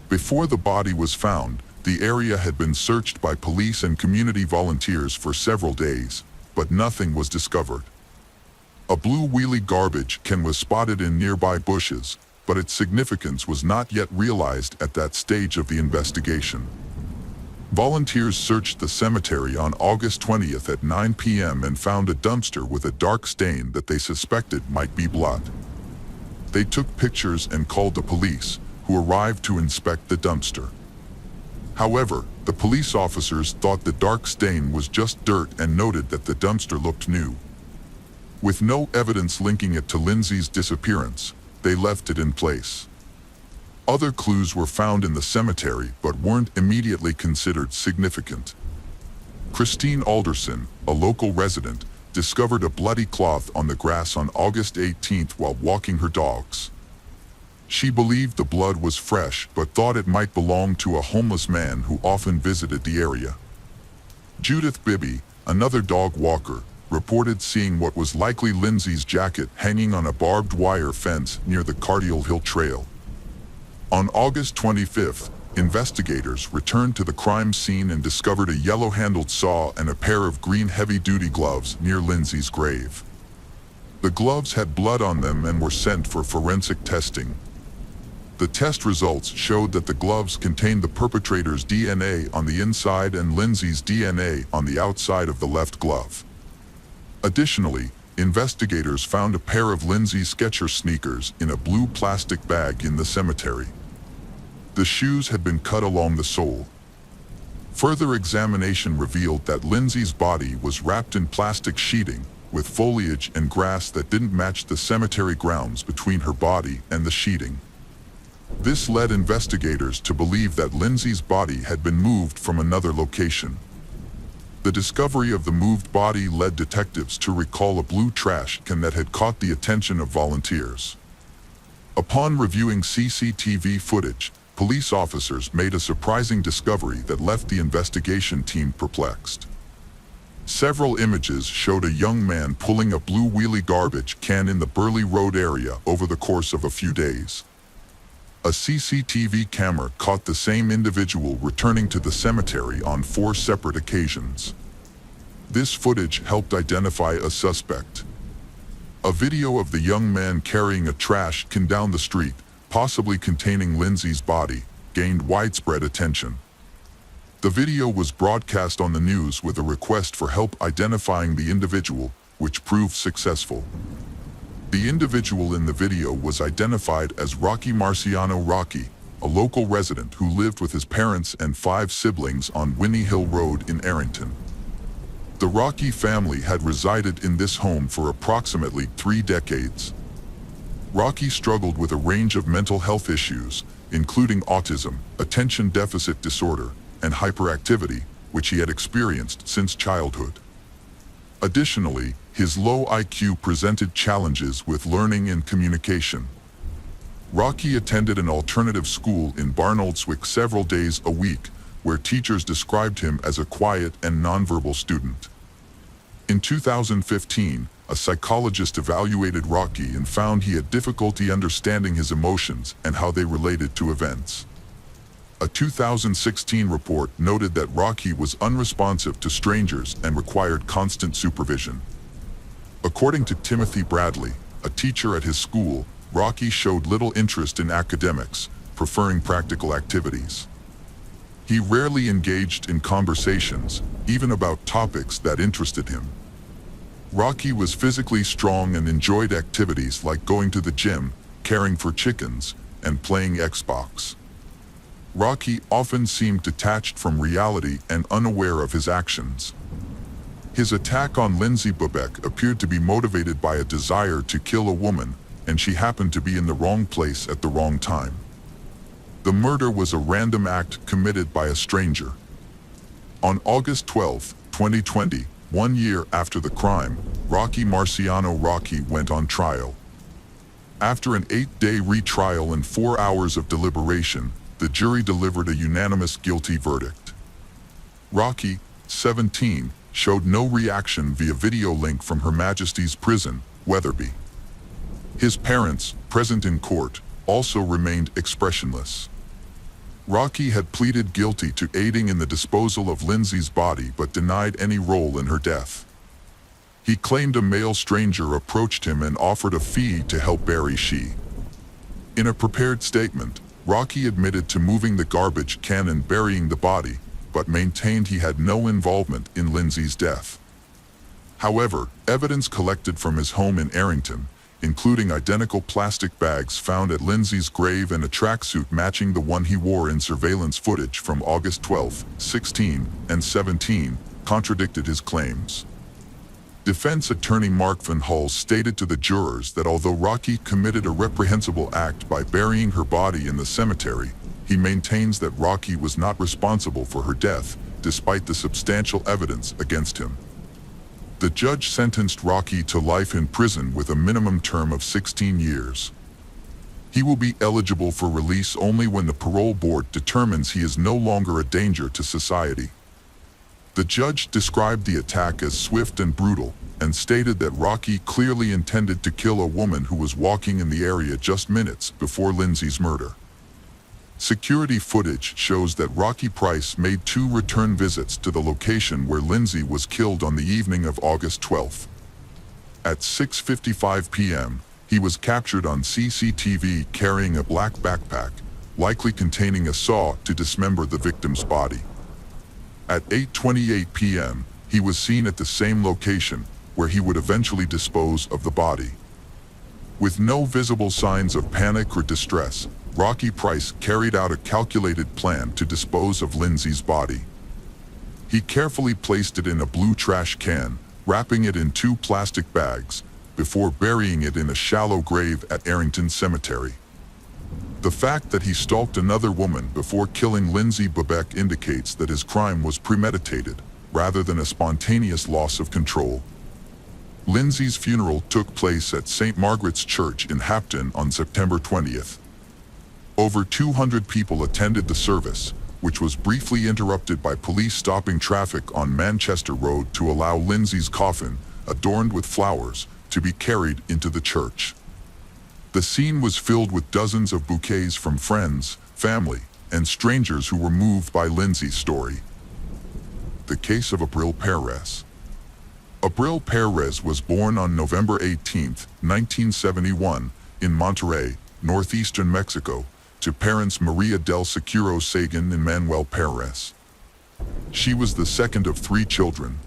Before the body was found, the area had been searched by police and community volunteers for several days, but nothing was discovered. A blue wheelie garbage can was spotted in nearby bushes, but its significance was not yet realized at that stage of the investigation. Volunteers searched the cemetery on August 20th at 9 p.m. and found a dumpster with a dark stain that they suspected might be blood. They took pictures and called the police, who arrived to inspect the dumpster. However, the police officers thought the dark stain was just dirt and noted that the dumpster looked new. With no evidence linking it to Lindsay's disappearance, they left it in place. Other clues were found in the cemetery but weren't immediately considered significant. Christine Alderson, a local resident, discovered a bloody cloth on the grass on August 18th while walking her dogs. She believed the blood was fresh but thought it might belong to a homeless man who often visited the area. Judith Bibby, another dog walker, reported seeing what was likely Lindsay's jacket hanging on a barbed wire fence near the Cardiel Hill Trail. On August 25th, investigators returned to the crime scene and discovered a yellow-handled saw and a pair of green heavy-duty gloves near Lindsay's grave. The gloves had blood on them and were sent for forensic testing. The test results showed that the gloves contained the perpetrator's DNA on the inside and Lindsay's DNA on the outside of the left glove. Additionally, investigators found a pair of Lindsay's Skechers sneakers in a blue plastic bag in the cemetery. The shoes had been cut along the sole. Further examination revealed that Lindsay's body was wrapped in plastic sheeting, with foliage and grass that didn't match the cemetery grounds between her body and the sheeting. This led investigators to believe that Lindsay's body had been moved from another location. The discovery of the moved body led detectives to recall a blue trash can that had caught the attention of volunteers. Upon reviewing CCTV footage, police officers made a surprising discovery that left the investigation team perplexed. Several images showed a young man pulling a blue wheelie garbage can in the Burley Road area over the course of a few days. A CCTV camera caught the same individual returning to the cemetery on 4 separate occasions. This footage helped identify a suspect. A video of the young man carrying a trash can down the street, possibly containing Lindsay's body, gained widespread attention. The video was broadcast on the news with a request for help identifying the individual, which proved successful. The individual in the video was identified as Rocky Marciano Rocky, a local resident who lived with his parents and 5 siblings on Winnie Hill Road in Arrington. The Rocky family had resided in this home for approximately 3 decades. Rocky struggled with a range of mental health issues, including autism, attention deficit disorder, and hyperactivity, which he had experienced since childhood. Additionally, his low IQ presented challenges with learning and communication. Rocky attended an alternative school in Barnoldswick several days a week, where teachers described him as a quiet and nonverbal student. In 2015, a psychologist evaluated Rocky and found he had difficulty understanding his emotions and how they related to events. A 2016 report noted that Rocky was unresponsive to strangers and required constant supervision. According to Timothy Bradley, a teacher at his school, Rocky showed little interest in academics, preferring practical activities. He rarely engaged in conversations, even about topics that interested him. Rocky was physically strong and enjoyed activities like going to the gym, caring for chickens, and playing Xbox. Rocky often seemed detached from reality and unaware of his actions. His attack on Lindsay Bubek appeared to be motivated by a desire to kill a woman, and she happened to be in the wrong place at the wrong time. The murder was a random act committed by a stranger. On August 12, 2020, 1 year after the crime, Rocky Marciano Rocky went on trial. After an 8-day retrial and 4 hours of deliberation, the jury delivered a unanimous guilty verdict. Rocky, 17, showed no reaction via video link from Her Majesty's Prison, Wetherby. His parents, present in court, also remained expressionless. Rocky had pleaded guilty to aiding in the disposal of Lindsay's body but denied any role in her death. He claimed a male stranger approached him and offered a fee to help bury she. In a prepared statement, Rocky admitted to moving the garbage can and burying the body, but maintained he had no involvement in Lindsay's death. However, evidence collected from his home in Arrington, including identical plastic bags found at Lindsay's grave and a tracksuit matching the one he wore in surveillance footage from August 12, 16, and 17, contradicted his claims. Defense attorney Mark Van Hull stated to the jurors that although Rocky committed a reprehensible act by burying her body in the cemetery, he maintains that Rocky was not responsible for her death, despite the substantial evidence against him. The judge sentenced Rocky to life in prison with a minimum term of 16 years. He will be eligible for release only when the parole board determines he is no longer a danger to society. The judge described the attack as swift and brutal, and stated that Rocky clearly intended to kill a woman who was walking in the area just minutes before Lindsay's murder. Security footage shows that Rocky Price made 2 return visits to the location where Lindsay was killed on the evening of August 12. At 6:55 p.m., he was captured on CCTV carrying a black backpack, likely containing a saw to dismember the victim's body. At 8:28 p.m., he was seen at the same location, where he would eventually dispose of the body. With no visible signs of panic or distress, Rocky Price carried out a calculated plan to dispose of Lindsay's body. He carefully placed it in a blue trash can, wrapping it in 2 plastic bags, before burying it in a shallow grave at Arrington Cemetery. The fact that he stalked another woman before killing Lindsay Bebek indicates that his crime was premeditated, rather than a spontaneous loss of control. Lindsay's funeral took place at St. Margaret's Church in Hapton on September 20th. Over 200 people attended the service, which was briefly interrupted by police stopping traffic on Manchester Road to allow Lindsay's coffin, adorned with flowers, to be carried into the church. The scene was filled with dozens of bouquets from friends, family, and strangers who were moved by Lindsay's story. The case of Abril Perez. Abril Perez was born on November 18, 1971, in Monterrey, northeastern Mexico, to parents Maria del Seguro Sagan and Manuel Perez. She was the second of 3 children.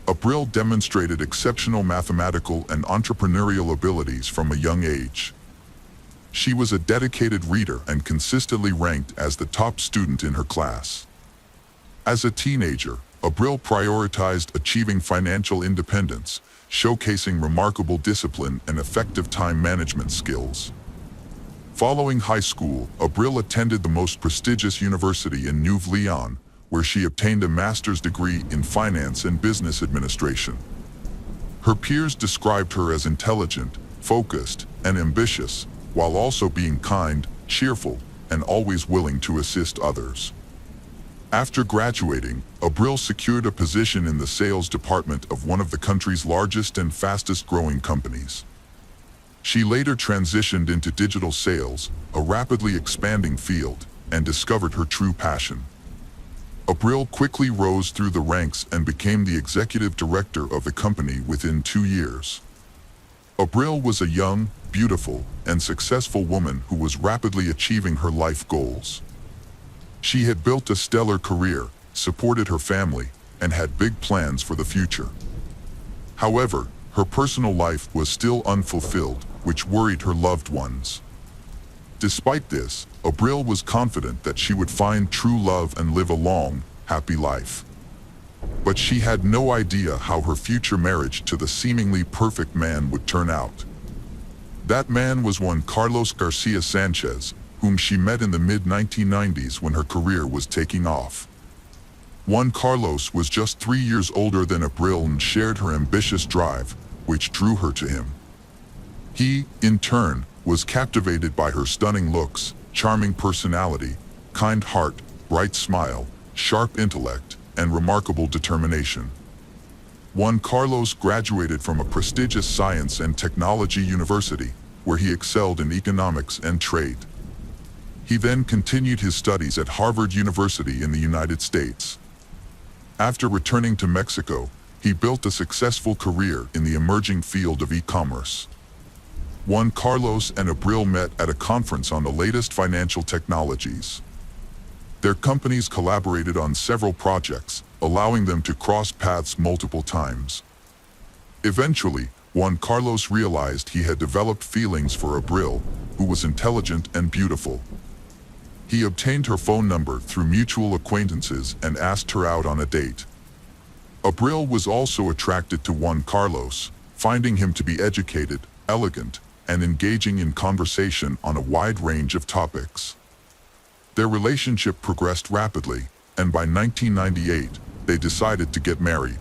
Abril demonstrated exceptional mathematical and entrepreneurial abilities from a young age. She was a dedicated reader and consistently ranked as the top student in her class. As a teenager, Abril prioritized achieving financial independence, showcasing remarkable discipline and effective time management skills. Following high school, Abril attended the most prestigious university in New Leon, where she obtained a master's degree in finance and business administration. Her peers described her as intelligent, focused, and ambitious, while also being kind, cheerful, and always willing to assist others. After graduating, Abril secured a position in the sales department of one of the country's largest and fastest-growing companies. She later transitioned into digital sales, a rapidly expanding field, and discovered her true passion. Abril quickly rose through the ranks and became the executive director of the company within 2 years. Abril was a young, beautiful, and successful woman who was rapidly achieving her life goals. She had built a stellar career, supported her family, and had big plans for the future. However, her personal life was still unfulfilled, which worried her loved ones. Despite this, Abril was confident that she would find true love and live a long, happy life. But she had no idea how her future marriage to the seemingly perfect man would turn out. That man was one Carlos Garcia Sanchez, whom she met in the mid-1990s when her career was taking off. Juan Carlos was just 3 years older than Abril and shared her ambitious drive, which drew her to him. He, in turn, was captivated by her stunning looks, charming personality, kind heart, bright smile, sharp intellect, and remarkable determination. Juan Carlos graduated from a prestigious science and technology university, where he excelled in economics and trade. He then continued his studies at Harvard University in the United States. After returning to Mexico, he built a successful career in the emerging field of e-commerce. Juan Carlos and Abril met at a conference on the latest financial technologies. Their companies collaborated on several projects, allowing them to cross paths multiple times. Eventually, Juan Carlos realized he had developed feelings for Abril, who was intelligent and beautiful. He obtained her phone number through mutual acquaintances and asked her out on a date. Abril was also attracted to Juan Carlos, finding him to be educated, elegant, and engaging in conversation on a wide range of topics. Their relationship progressed rapidly, and by 1998, they decided to get married.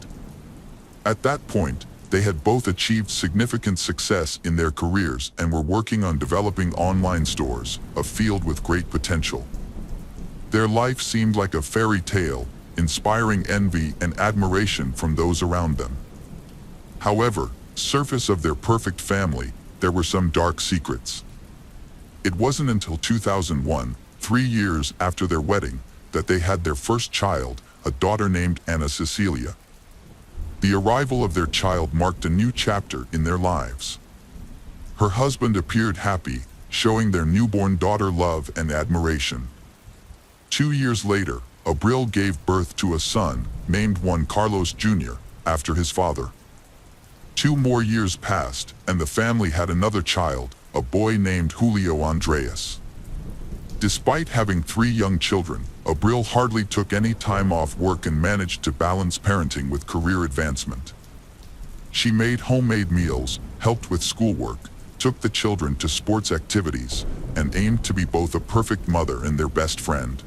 At that point, they had both achieved significant success in their careers and were working on developing online stores, a field with great potential. Their life seemed like a fairy tale, inspiring envy and admiration from those around them. However, surface of their perfect family, there were some dark secrets. It wasn't until 2001, 3 years after their wedding, that they had their first child, a daughter named Ana Cecilia. The arrival of their child marked a new chapter in their lives. Her husband appeared happy, showing their newborn daughter love and admiration. 2 years later, Abril gave birth to a son, named Juan Carlos Jr., after his father. 2 more years passed, and the family had another child, a boy named Julio Andres. Despite having 3 young children, Abril hardly took any time off work and managed to balance parenting with career advancement. She made homemade meals, helped with schoolwork, took the children to sports activities, and aimed to be both a perfect mother and their best friend.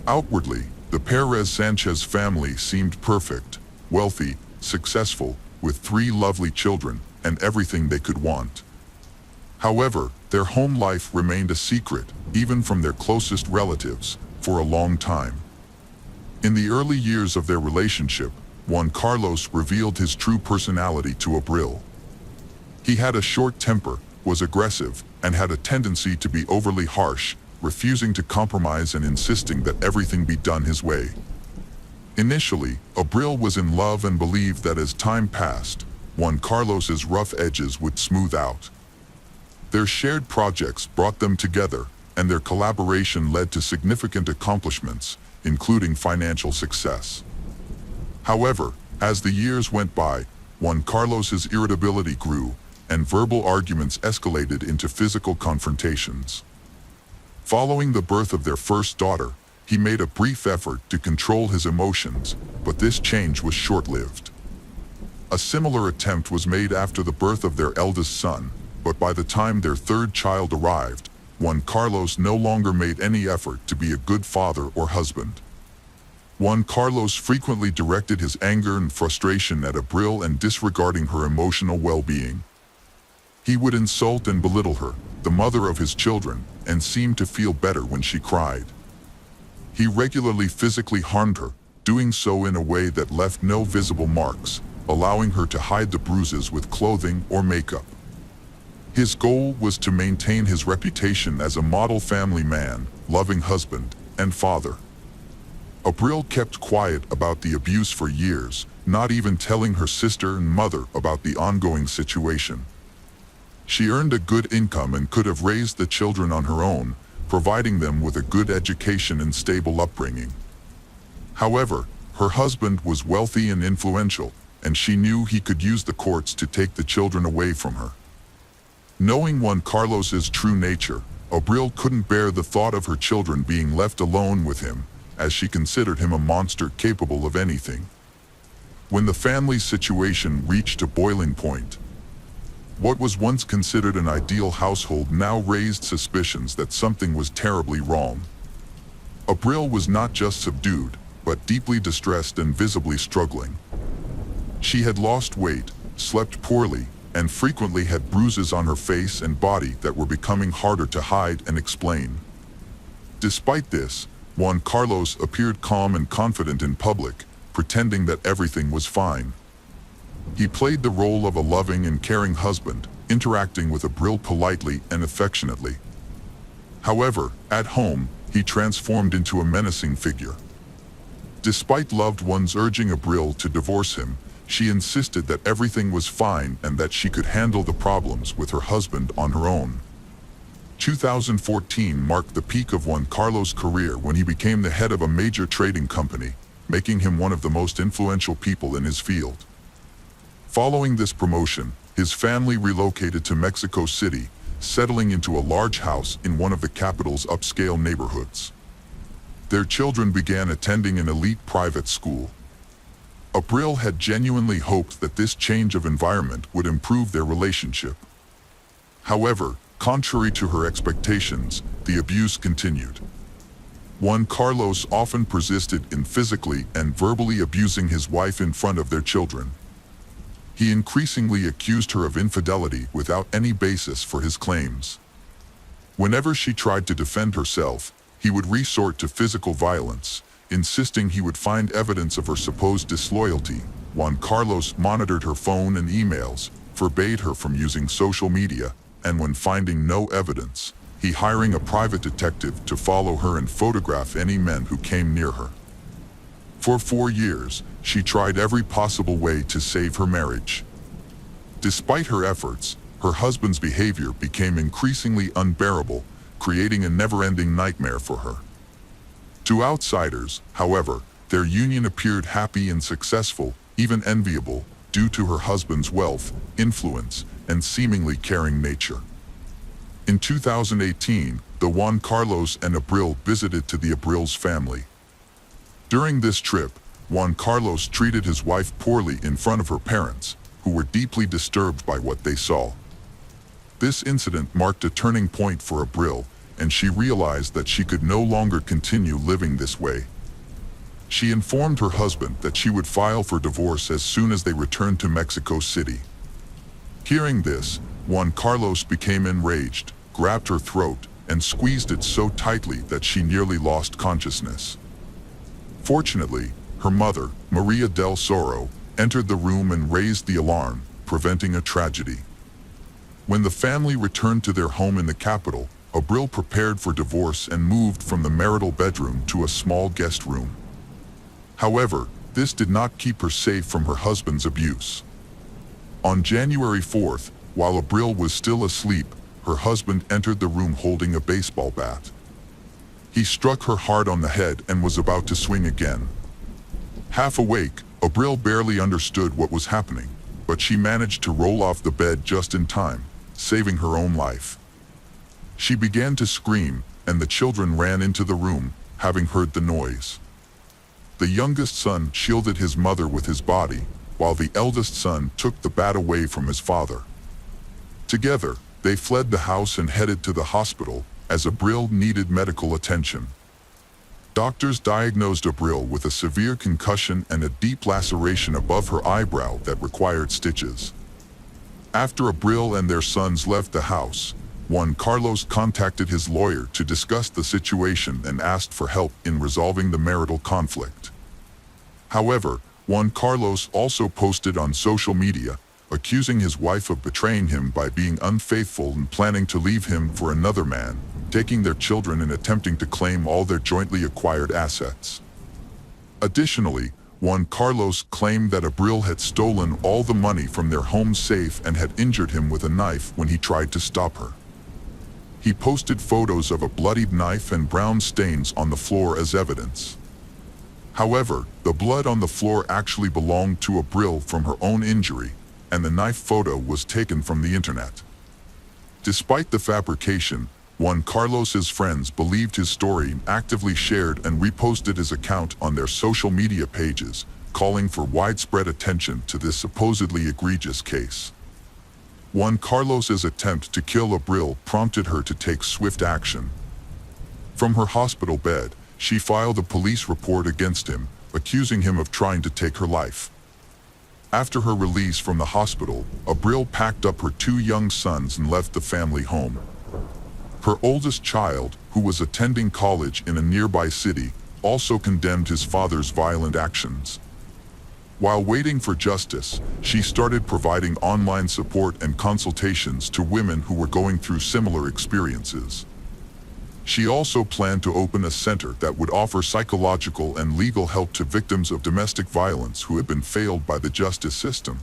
Outwardly, the Perez-Sanchez family seemed perfect, wealthy, successful, with 3 lovely children, and everything they could want. However, their home life remained a secret, even from their closest relatives, for a long time. In the early years of their relationship, Juan Carlos revealed his true personality to Abril. He had a short temper, was aggressive, and had a tendency to be overly harsh, refusing to compromise and insisting that everything be done his way. Initially, Abril was in love and believed that as time passed, Juan Carlos's rough edges would smooth out. Their shared projects brought them together, and their collaboration led to significant accomplishments, including financial success. However, as the years went by, Juan Carlos's irritability grew, and verbal arguments escalated into physical confrontations. Following the birth of their first daughter, he made a brief effort to control his emotions, but this change was short-lived. A similar attempt was made after the birth of their eldest son, but by the time their third child arrived, Juan Carlos no longer made any effort to be a good father or husband. Juan Carlos frequently directed his anger and frustration at Abril and disregarding her emotional well-being. He would insult and belittle her, the mother of his children, and seemed to feel better when she cried. He regularly physically harmed her, doing so in a way that left no visible marks, allowing her to hide the bruises with clothing or makeup. His goal was to maintain his reputation as a model family man, loving husband, and father. Abril kept quiet about the abuse for years, not even telling her sister and mother about the ongoing situation. She earned a good income and could have raised the children on her own, providing them with a good education and stable upbringing. However, her husband was wealthy and influential, and she knew he could use the courts to take the children away from her. Knowing Juan Carlos's true nature, Abril couldn't bear the thought of her children being left alone with him, as she considered him a monster capable of anything. When the family's situation reached a boiling point, what was once considered an ideal household now raised suspicions that something was terribly wrong. Abril was not just subdued, but deeply distressed and visibly struggling. She had lost weight, slept poorly, and frequently had bruises on her face and body that were becoming harder to hide and explain. Despite this, Juan Carlos appeared calm and confident in public, pretending that everything was fine. He played the role of a loving and caring husband, interacting with Abril politely and affectionately. However, at home, he transformed into a menacing figure. Despite loved ones urging Abril to divorce him, she insisted that everything was fine and that she could handle the problems with her husband on her own. 2014 marked the peak of Juan Carlos' career when he became the head of a major trading company, making him one of the most influential people in his field. Following this promotion, his family relocated to Mexico City, settling into a large house in one of the capital's upscale neighborhoods. Their children began attending an elite private school. Abril had genuinely hoped that this change of environment would improve their relationship. However, contrary to her expectations, the abuse continued. Juan Carlos often persisted in physically and verbally abusing his wife in front of their children. He increasingly accused her of infidelity without any basis for his claims. Whenever she tried to defend herself, he would resort to physical violence, insisting he would find evidence of her supposed disloyalty. Juan Carlos monitored her phone and emails, forbade her from using social media, and when finding no evidence, he hiring a private detective to follow her and photograph any men who came near her. For 4 years, she tried every possible way to save her marriage. Despite her efforts, her husband's behavior became increasingly unbearable, creating a never-ending nightmare for her. To outsiders, however, their union appeared happy and successful, even enviable, due to her husband's wealth, influence, and seemingly caring nature. In 2018, the Juan Carlos and Abril visited to the Abril's family. During this trip, Juan Carlos treated his wife poorly in front of her parents, who were deeply disturbed by what they saw. This incident marked a turning point for Abril, and she realized that she could no longer continue living this way. She informed her husband that she would file for divorce as soon as they returned to Mexico City. Hearing this, Juan Carlos became enraged, grabbed her throat, and squeezed it so tightly that she nearly lost consciousness. Fortunately, her mother, Maria del Soro, entered the room and raised the alarm, preventing a tragedy. When the family returned to their home in the capital, Abril prepared for divorce and moved from the marital bedroom to a small guest room. However, this did not keep her safe from her husband's abuse. On January 4th, while Abril was still asleep, her husband entered the room holding a baseball bat. He struck her hard on the head and was about to swing again. Half awake, Abril barely understood what was happening, but she managed to roll off the bed just in time, saving her own life. She began to scream, and the children ran into the room, having heard the noise. The youngest son shielded his mother with his body, while the eldest son took the bat away from his father. Together, they fled the house and headed to the hospital, as Abril needed medical attention. Doctors diagnosed Abril with a severe concussion and a deep laceration above her eyebrow that required stitches. After Abril and their sons left the house, Juan Carlos contacted his lawyer to discuss the situation and asked for help in resolving the marital conflict. However, Juan Carlos also posted on social media, accusing his wife of betraying him by being unfaithful and planning to leave him for another man, taking their children and attempting to claim all their jointly acquired assets. Additionally, Juan Carlos claimed that Abril had stolen all the money from their home safe and had injured him with a knife when he tried to stop her. He posted photos of a bloodied knife and brown stains on the floor as evidence. However, the blood on the floor actually belonged to Abril from her own injury, and the knife photo was taken from the internet. Despite the fabrication, Juan Carlos's friends believed his story and actively shared and reposted his account on their social media pages, calling for widespread attention to this supposedly egregious case. Juan Carlos's attempt to kill Abril prompted her to take swift action. From her hospital bed, she filed a police report against him, accusing him of trying to take her life. After her release from the hospital, Abril packed up her two young sons and left the family home. Her oldest child, who was attending college in a nearby city, also condemned his father's violent actions. While waiting for justice, she started providing online support and consultations to women who were going through similar experiences. She also planned to open a center that would offer psychological and legal help to victims of domestic violence who had been failed by the justice system.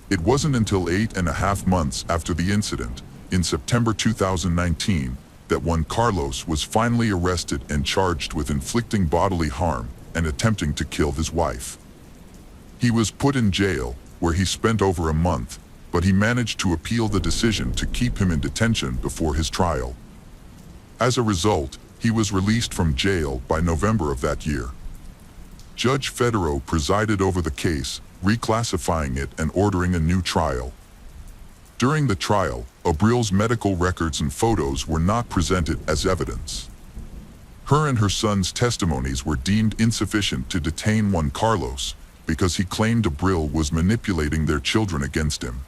It wasn't until 8.5 months after the incident, in September 2019, that Juan Carlos was finally arrested and charged with inflicting bodily harm and attempting to kill his wife. He was put in jail, where he spent over a month, but he managed to appeal the decision to keep him in detention before his trial. As a result, he was released from jail by November of that year. Judge Federo presided over the case, reclassifying it and ordering a new trial. During the trial, Abril's medical records and photos were not presented as evidence. Her and her son's testimonies were deemed insufficient to detain Juan Carlos, because he claimed Abril was manipulating their children against him.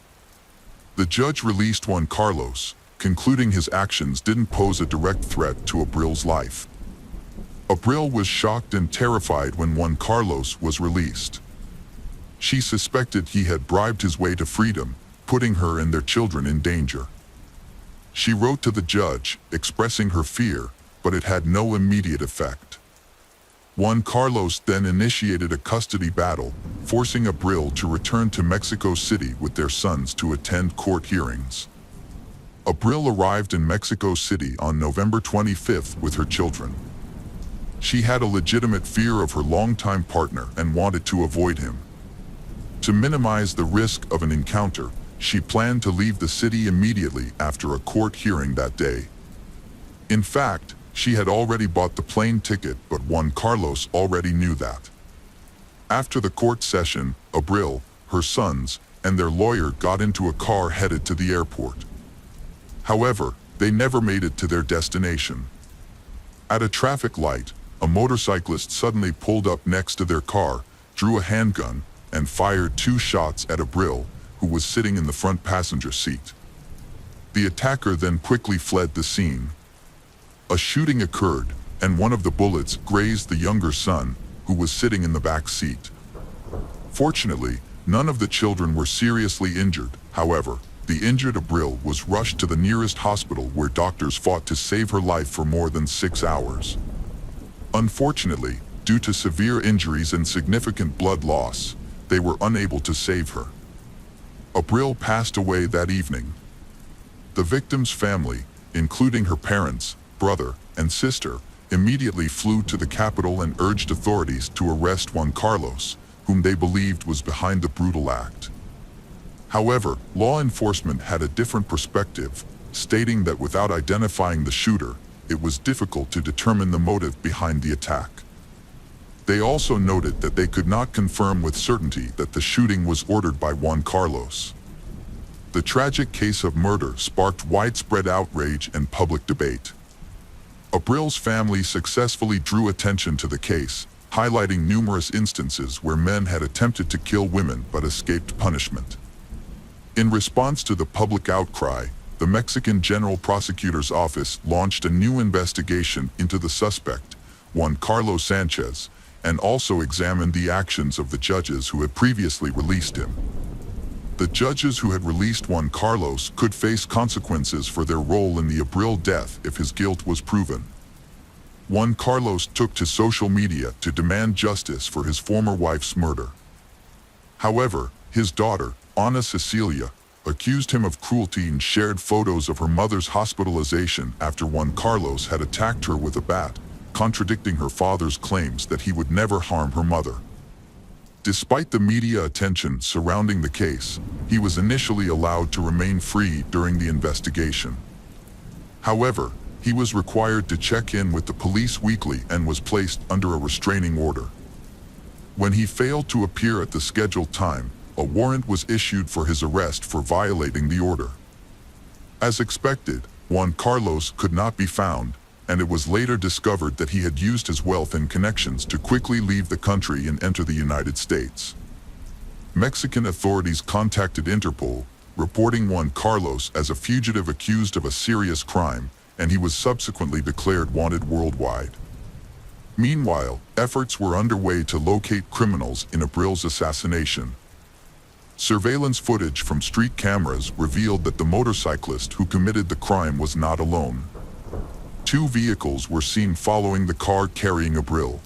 The judge released Juan Carlos, concluding his actions didn't pose a direct threat to Abril's life. Abril was shocked and terrified when Juan Carlos was released. She suspected he had bribed his way to freedom, putting her and their children in danger. She wrote to the judge, expressing her fear, but it had no immediate effect. Juan Carlos then initiated a custody battle, forcing Abril to return to Mexico City with their sons to attend court hearings. Abril arrived in Mexico City on November 25th with her children. She had a legitimate fear of her longtime partner and wanted to avoid him. To minimize the risk of an encounter, she planned to leave the city immediately after a court hearing that day. In fact, she had already bought the plane ticket, but Juan Carlos already knew that. After the court session, Abril, her sons, and their lawyer got into a car headed to the airport. However, they never made it to their destination. At a traffic light, a motorcyclist suddenly pulled up next to their car, drew a handgun, and fired 2 shots at Abril, who was sitting in the front passenger seat. The attacker then quickly fled the scene. A shooting occurred, and one of the bullets grazed the younger son, who was sitting in the back seat. Fortunately, none of the children were seriously injured. However, the injured Abril was rushed to the nearest hospital where doctors fought to save her life for more than 6 hours. Unfortunately, due to severe injuries and significant blood loss, they were unable to save her. Abril passed away that evening. The victim's family, including her parents, brother, and sister, immediately flew to the capital and urged authorities to arrest Juan Carlos, whom they believed was behind the brutal act. However, law enforcement had a different perspective, stating that without identifying the shooter, it was difficult to determine the motive behind the attack. They also noted that they could not confirm with certainty that the shooting was ordered by Juan Carlos. The tragic case of murder sparked widespread outrage and public debate. Abril's family successfully drew attention to the case, highlighting numerous instances where men had attempted to kill women but escaped punishment. In response to the public outcry, the Mexican General Prosecutor's Office launched a new investigation into the suspect, Juan Carlos Sanchez, and also examined the actions of the judges who had previously released him. The judges who had released Juan Carlos could face consequences for their role in the Abril death if his guilt was proven. Juan Carlos took to social media to demand justice for his former wife's murder. However, his daughter, Ana Cecilia, accused him of cruelty and shared photos of her mother's hospitalization after Juan Carlos had attacked her with a bat, contradicting her father's claims that he would never harm her mother. Despite the media attention surrounding the case, he was initially allowed to remain free during the investigation. However, he was required to check in with the police weekly and was placed under a restraining order. When he failed to appear at the scheduled time, a warrant was issued for his arrest for violating the order. As expected, Juan Carlos could not be found, and it was later discovered that he had used his wealth and connections to quickly leave the country and enter the United States. Mexican authorities contacted Interpol, reporting Juan Carlos as a fugitive accused of a serious crime, and he was subsequently declared wanted worldwide. Meanwhile, efforts were underway to locate criminals in Abril's assassination. Surveillance footage from street cameras revealed that the motorcyclist who committed the crime was not alone. 2 vehicles were seen following the car carrying Abril.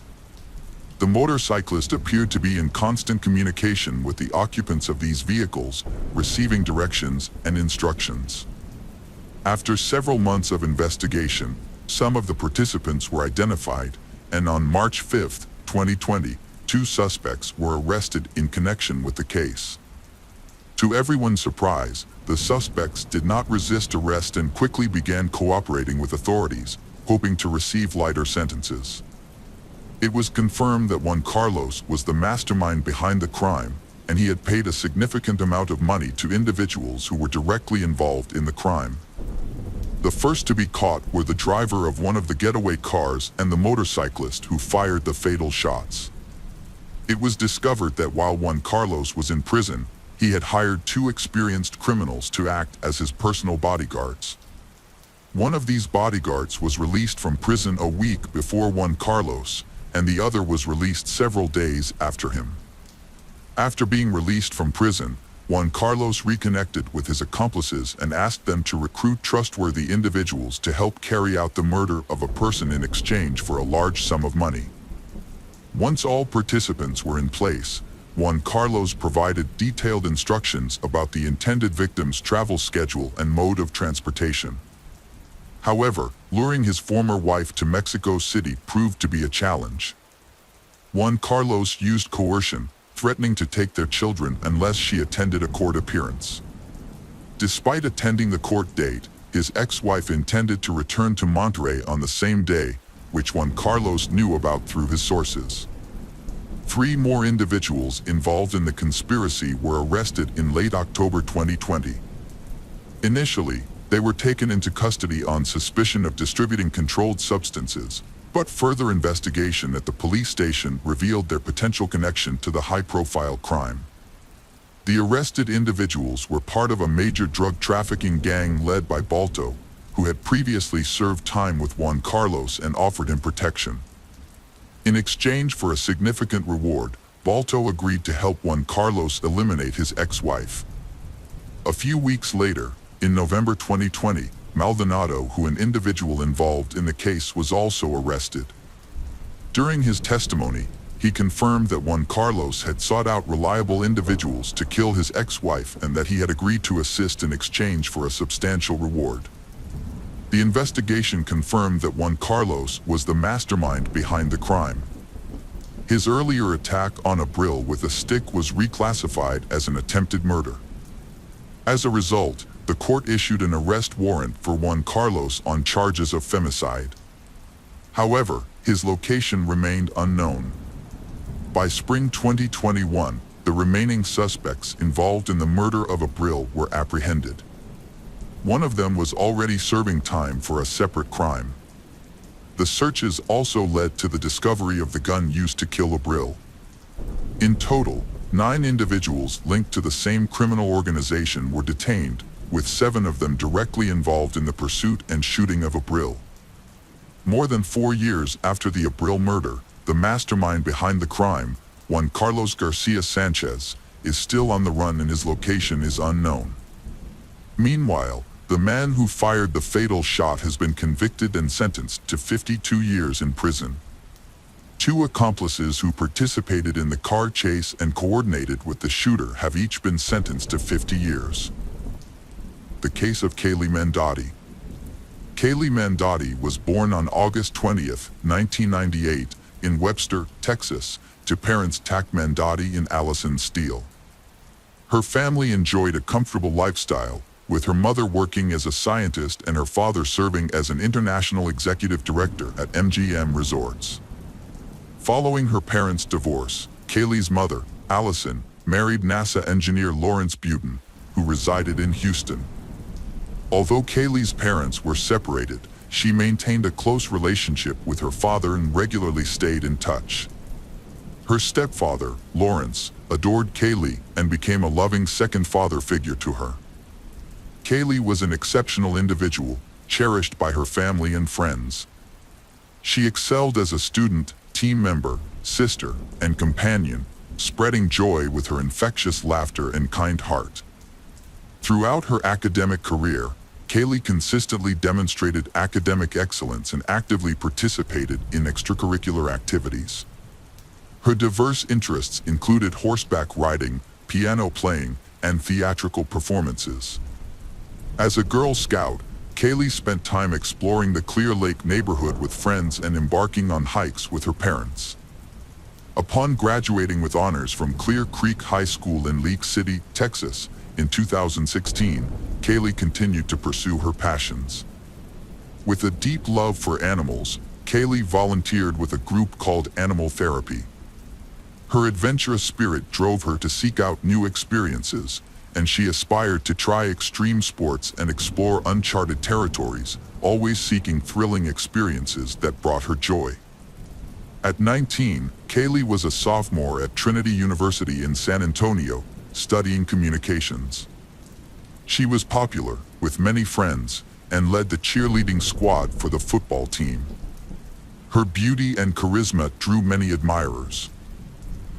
The motorcyclist appeared to be in constant communication with the occupants of these vehicles, receiving directions and instructions. After several months of investigation, some of the participants were identified, and on March 5, 2020, 2 suspects were arrested in connection with the case. To everyone's surprise, the suspects did not resist arrest and quickly began cooperating with authorities, hoping to receive lighter sentences. It was confirmed that Juan Carlos was the mastermind behind the crime, and he had paid a significant amount of money to individuals who were directly involved in the crime. The first to be caught were the driver of one of the getaway cars and the motorcyclist who fired the fatal shots. It was discovered that while Juan Carlos was in prison, he had hired 2 experienced criminals to act as his personal bodyguards. One of these bodyguards was released from prison a week before Juan Carlos, and the other was released several days after him. After being released from prison, Juan Carlos reconnected with his accomplices and asked them to recruit trustworthy individuals to help carry out the murder of a person in exchange for a large sum of money. Once all participants were in place, Juan Carlos provided detailed instructions about the intended victim's travel schedule and mode of transportation. However, luring his former wife to Mexico City proved to be a challenge. Juan Carlos used coercion, threatening to take their children unless she attended a court appearance. Despite attending the court date, his ex-wife intended to return to Monterrey on the same day, which Juan Carlos knew about through his sources. 3 more individuals involved in the conspiracy were arrested in late October 2020. Initially, They were taken into custody on suspicion of distributing controlled substances, but further investigation at the police station revealed their potential connection to the high-profile crime. The arrested individuals were part of a major drug trafficking gang led by Balto, who had previously served time with Juan Carlos and offered him protection. In exchange for a significant reward, Balto agreed to help Juan Carlos eliminate his ex-wife. A few weeks later, in November 2020, Maldonado, an individual involved in the case, was also arrested. During his testimony, he confirmed that Juan Carlos had sought out reliable individuals to kill his ex-wife and that he had agreed to assist in exchange for a substantial reward. The investigation confirmed that Juan Carlos was the mastermind behind the crime. His earlier attack on Abril with a stick was reclassified as an attempted murder. As a result, the court issued an arrest warrant for Juan Carlos on charges of femicide. However, his location remained unknown. By spring 2021, the remaining suspects involved in the murder of Abril were apprehended. One of them was already serving time for a separate crime. The searches also led to the discovery of the gun used to kill Abril. In total, 9 individuals linked to the same criminal organization were detained, with 7 of them directly involved in the pursuit and shooting of Abril. More than 4 years after the Abril murder, the mastermind behind the crime, Juan Carlos Garcia Sanchez, is still on the run and his location is unknown. Meanwhile, the man who fired the fatal shot has been convicted and sentenced to 52 years in prison. 2 accomplices who participated in the car chase and coordinated with the shooter have each been sentenced to 50 years. The case of Kaylee Mandotti. Kaylee Mandotti was born on August 20, 1998, in Webster, Texas, to parents Tack Mandotti and Allison Steele. Her family enjoyed a comfortable lifestyle, with her mother working as a scientist and her father serving as an international executive director at MGM Resorts. Following her parents' divorce, Kaylee's mother, Allison, married NASA engineer Lawrence Butin, who resided in Houston. Although Kaylee's parents were separated, she maintained a close relationship with her father and regularly stayed in touch. Her stepfather, Lawrence, adored Kaylee and became a loving second father figure to her. Kaylee was an exceptional individual, cherished by her family and friends. She excelled as a student, team member, sister, and companion, spreading joy with her infectious laughter and kind heart. Throughout her academic career, Kaylee consistently demonstrated academic excellence and actively participated in extracurricular activities. Her diverse interests included horseback riding, piano playing, and theatrical performances. As a Girl Scout, Kaylee spent time exploring the Clear Lake neighborhood with friends and embarking on hikes with her parents. Upon graduating with honors from Clear Creek High School in League City, Texas, in 2016, Kaylee continued to pursue her passions. With a deep love for animals, Kaylee volunteered with a group called Animal Therapy. Her adventurous spirit drove her to seek out new experiences, and she aspired to try extreme sports and explore uncharted territories, always seeking thrilling experiences that brought her joy. At 19, Kaylee was a sophomore at Trinity University in San Antonio, studying communications. She was popular, with many friends, and led the cheerleading squad for the football team. Her beauty and charisma drew many admirers.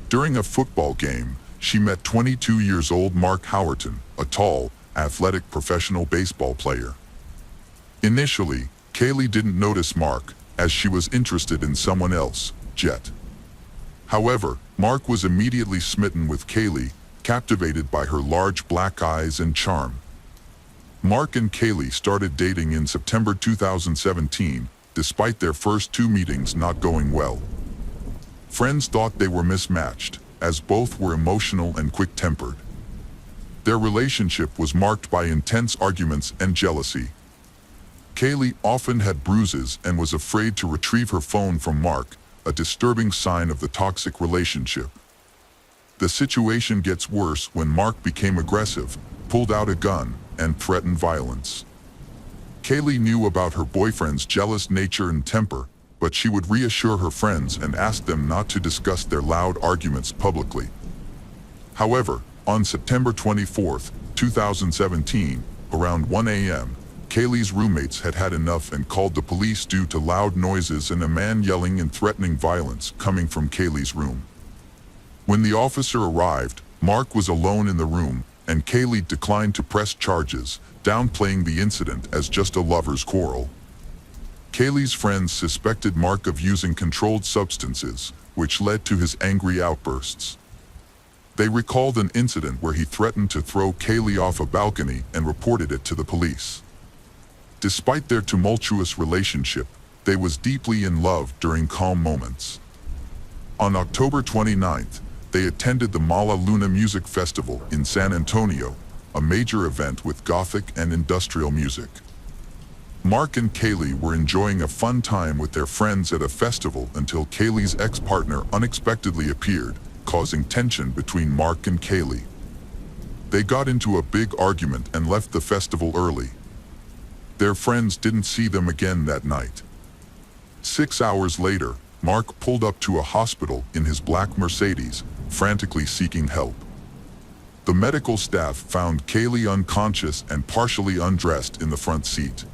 During a football game, she met 22 years old Mark Howerton, a tall, athletic professional baseball player. Initially, Kaylee didn't notice Mark, as she was interested in someone else, Jet. However, Mark was immediately smitten with Kaylee, captivated by her large black eyes and charm. Mark and Kaylee started dating in September 2017, despite their first 2 meetings not going well. Friends thought they were mismatched, as both were emotional and quick-tempered. Their relationship was marked by intense arguments and jealousy. Kaylee often had bruises and was afraid to retrieve her phone from Mark, a disturbing sign of the toxic relationship. The situation gets worse when Mark became aggressive, pulled out a gun, and threatened violence. Kaylee knew about her boyfriend's jealous nature and temper, but she would reassure her friends and ask them not to discuss their loud arguments publicly. However, on September 24, 2017, around 1 a.m., Kaylee's roommates had had enough and called the police due to loud noises and a man yelling and threatening violence coming from Kaylee's room. When the officer arrived, Mark was alone in the room, and Kaylee declined to press charges, downplaying the incident as just a lover's quarrel. Kaylee's friends suspected Mark of using controlled substances, which led to his angry outbursts. They recalled an incident where he threatened to throw Kaylee off a balcony and reported it to the police. Despite their tumultuous relationship, they was deeply in love during calm moments. On October 29th, they attended the Mala Luna Music Festival in San Antonio, a major event with gothic and industrial music. Mark and Kaylee were enjoying a fun time with their friends at a festival until Kaylee's ex-partner unexpectedly appeared, causing tension between Mark and Kaylee. They got into a big argument and left the festival early. Their friends didn't see them again that night. 6 hours later, Mark pulled up to a hospital in his black Mercedes, frantically seeking help. The medical staff found Kaylee unconscious and partially undressed in the front seat.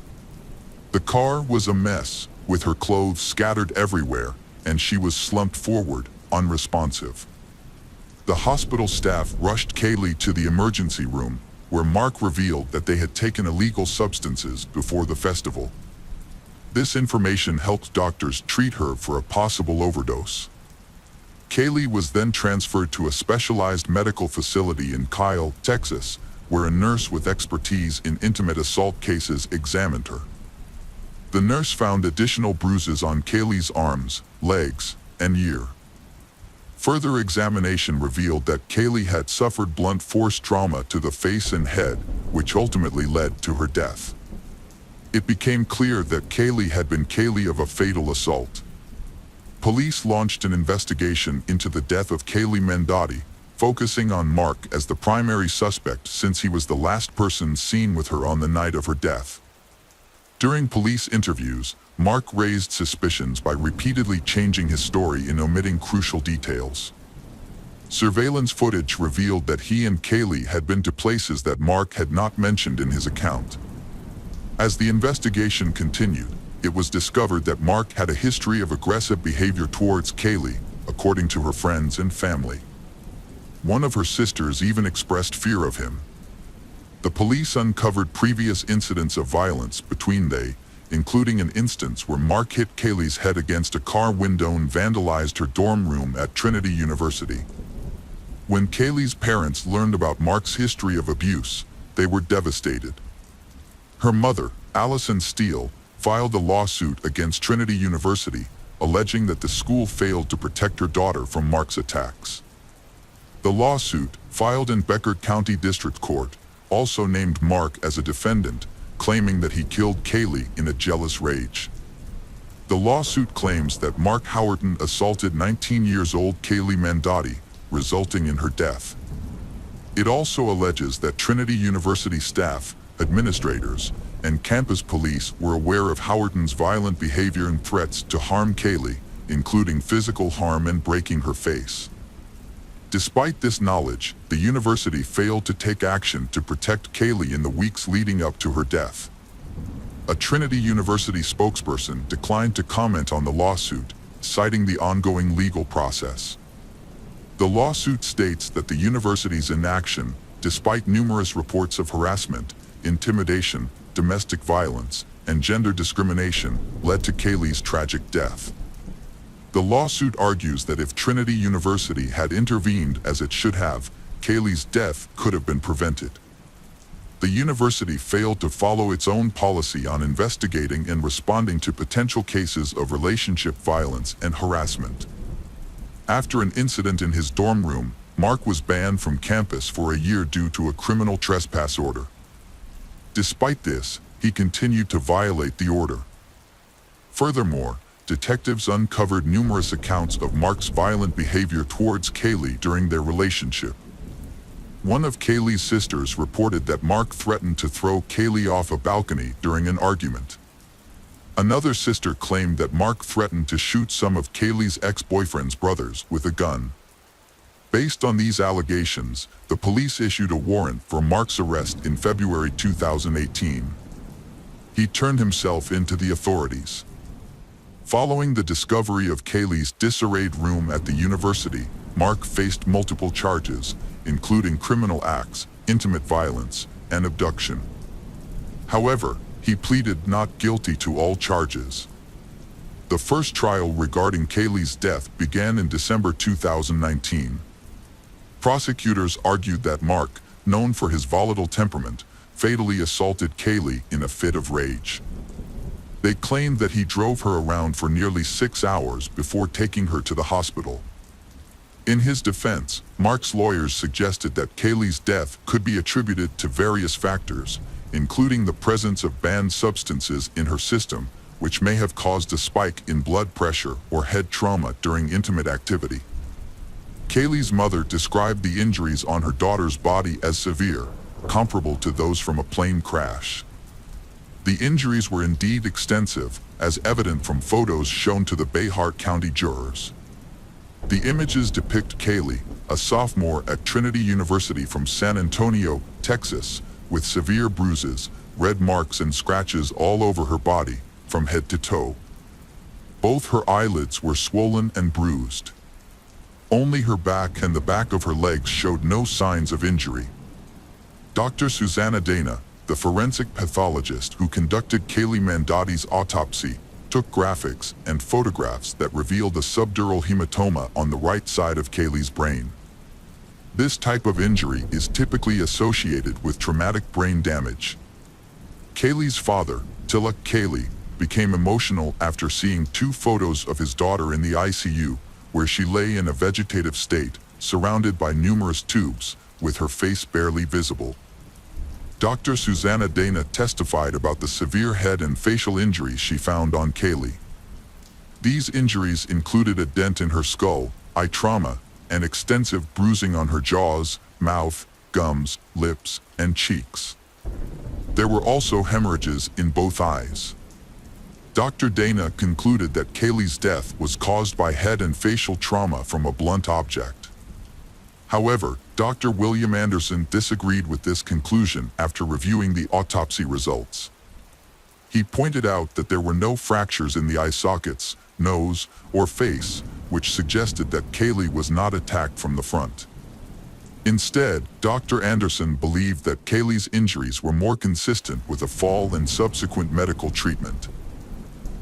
The car was a mess, with her clothes scattered everywhere, and she was slumped forward, unresponsive. The hospital staff rushed Kaylee to the emergency room, where Mark revealed that they had taken illegal substances before the festival. This information helped doctors treat her for a possible overdose. Kaylee was then transferred to a specialized medical facility in Kyle, Texas, where a nurse with expertise in intimate assault cases examined her. The nurse found additional bruises on Kaylee's arms, legs, and ear. Further examination revealed that Kaylee had suffered blunt force trauma to the face and head, which ultimately led to her death. It became clear that Kaylee had been Kaylee of a fatal assault. Police launched an investigation into the death of Kaylee Mendotti, focusing on Mark as the primary suspect since he was the last person seen with her on the night of her death. During police interviews, Mark raised suspicions by repeatedly changing his story and omitting crucial details. Surveillance footage revealed that he and Kaylee had been to places that Mark had not mentioned in his account. As the investigation continued, it was discovered that Mark had a history of aggressive behavior towards Kaylee, according to her friends and family. One of her sisters even expressed fear of him. The police uncovered previous incidents of violence between they, including an instance where Mark hit Kaylee's head against a car window and vandalized her dorm room at Trinity University. When Kaylee's parents learned about Mark's history of abuse, they were devastated. Her mother, Allison Steele, filed a lawsuit against Trinity University, alleging that the school failed to protect her daughter from Mark's attacks. The lawsuit, filed in Becker County District Court, also named Mark as a defendant, claiming that he killed Kaylee in a jealous rage. The lawsuit claims that Mark Howerton assaulted 19-year-old Kaylee Mendotti, resulting in her death. It also alleges that Trinity University staff, administrators, and campus police were aware of Howerton's violent behavior and threats to harm Kaylee, including physical harm and breaking her face. Despite this knowledge, the university failed to take action to protect Kaylee in the weeks leading up to her death. A Trinity University spokesperson declined to comment on the lawsuit, citing the ongoing legal process. The lawsuit states that the university's inaction, despite numerous reports of harassment, intimidation, domestic violence, and gender discrimination, led to Kaylee's tragic death. The lawsuit argues that if Trinity University had intervened as it should have, Kaylee's death could have been prevented. The university failed to follow its own policy on investigating and responding to potential cases of relationship violence and harassment. After an incident in his dorm room, Mark was banned from campus for a year due to a criminal trespass order. Despite this, he continued to violate the order. Furthermore, detectives uncovered numerous accounts of Mark's violent behavior towards Kaylee during their relationship. One of Kaylee's sisters reported that Mark threatened to throw Kaylee off a balcony during an argument. Another sister claimed that Mark threatened to shoot some of Kaylee's ex-boyfriend's brothers with a gun. Based on these allegations, the police issued a warrant for Mark's arrest in February 2018. He turned himself in to the authorities. Following the discovery of Kaylee's disarrayed room at the university, Mark faced multiple charges, including criminal acts, intimate violence, and abduction. However, he pleaded not guilty to all charges. The first trial regarding Kaylee's death began in December 2019. Prosecutors argued that Mark, known for his volatile temperament, fatally assaulted Kaylee in a fit of rage. They claimed that he drove her around for nearly 6 hours before taking her to the hospital. In his defense, Mark's lawyers suggested that Kaylee's death could be attributed to various factors, including the presence of banned substances in her system, which may have caused a spike in blood pressure or head trauma during intimate activity. Kaylee's mother described the injuries on her daughter's body as severe, comparable to those from a plane crash. The injuries were indeed extensive, as evident from photos shown to the Bayhart County jurors. The images depict Kaylee, a sophomore at Trinity University from San Antonio, Texas, with severe bruises, red marks and scratches all over her body, from head to toe. Both her eyelids were swollen and bruised. Only her back and the back of her legs showed no signs of injury. Dr. Susanna Dana, the forensic pathologist who conducted Kaylee Mandotti's autopsy, took graphics and photographs that revealed a subdural hematoma on the right side of Kaylee's brain. This type of injury is typically associated with traumatic brain damage. Kaylee's father, Tilak Kaylee, became emotional after seeing 2 photos of his daughter in the ICU, where she lay in a vegetative state, surrounded by numerous tubes, with her face barely visible. Dr. Susanna Dana testified about the severe head and facial injuries she found on Kaylee. These injuries included a dent in her skull, eye trauma, and extensive bruising on her jaws, mouth, gums, lips, and cheeks. There were also hemorrhages in both eyes. Dr. Dana concluded that Kaylee's death was caused by head and facial trauma from a blunt object. However, Dr. William Anderson disagreed with this conclusion after reviewing the autopsy results. He pointed out that there were no fractures in the eye sockets, nose, or face, which suggested that Kaylee was not attacked from the front. Instead, Dr. Anderson believed that Kaylee's injuries were more consistent with a fall and subsequent medical treatment.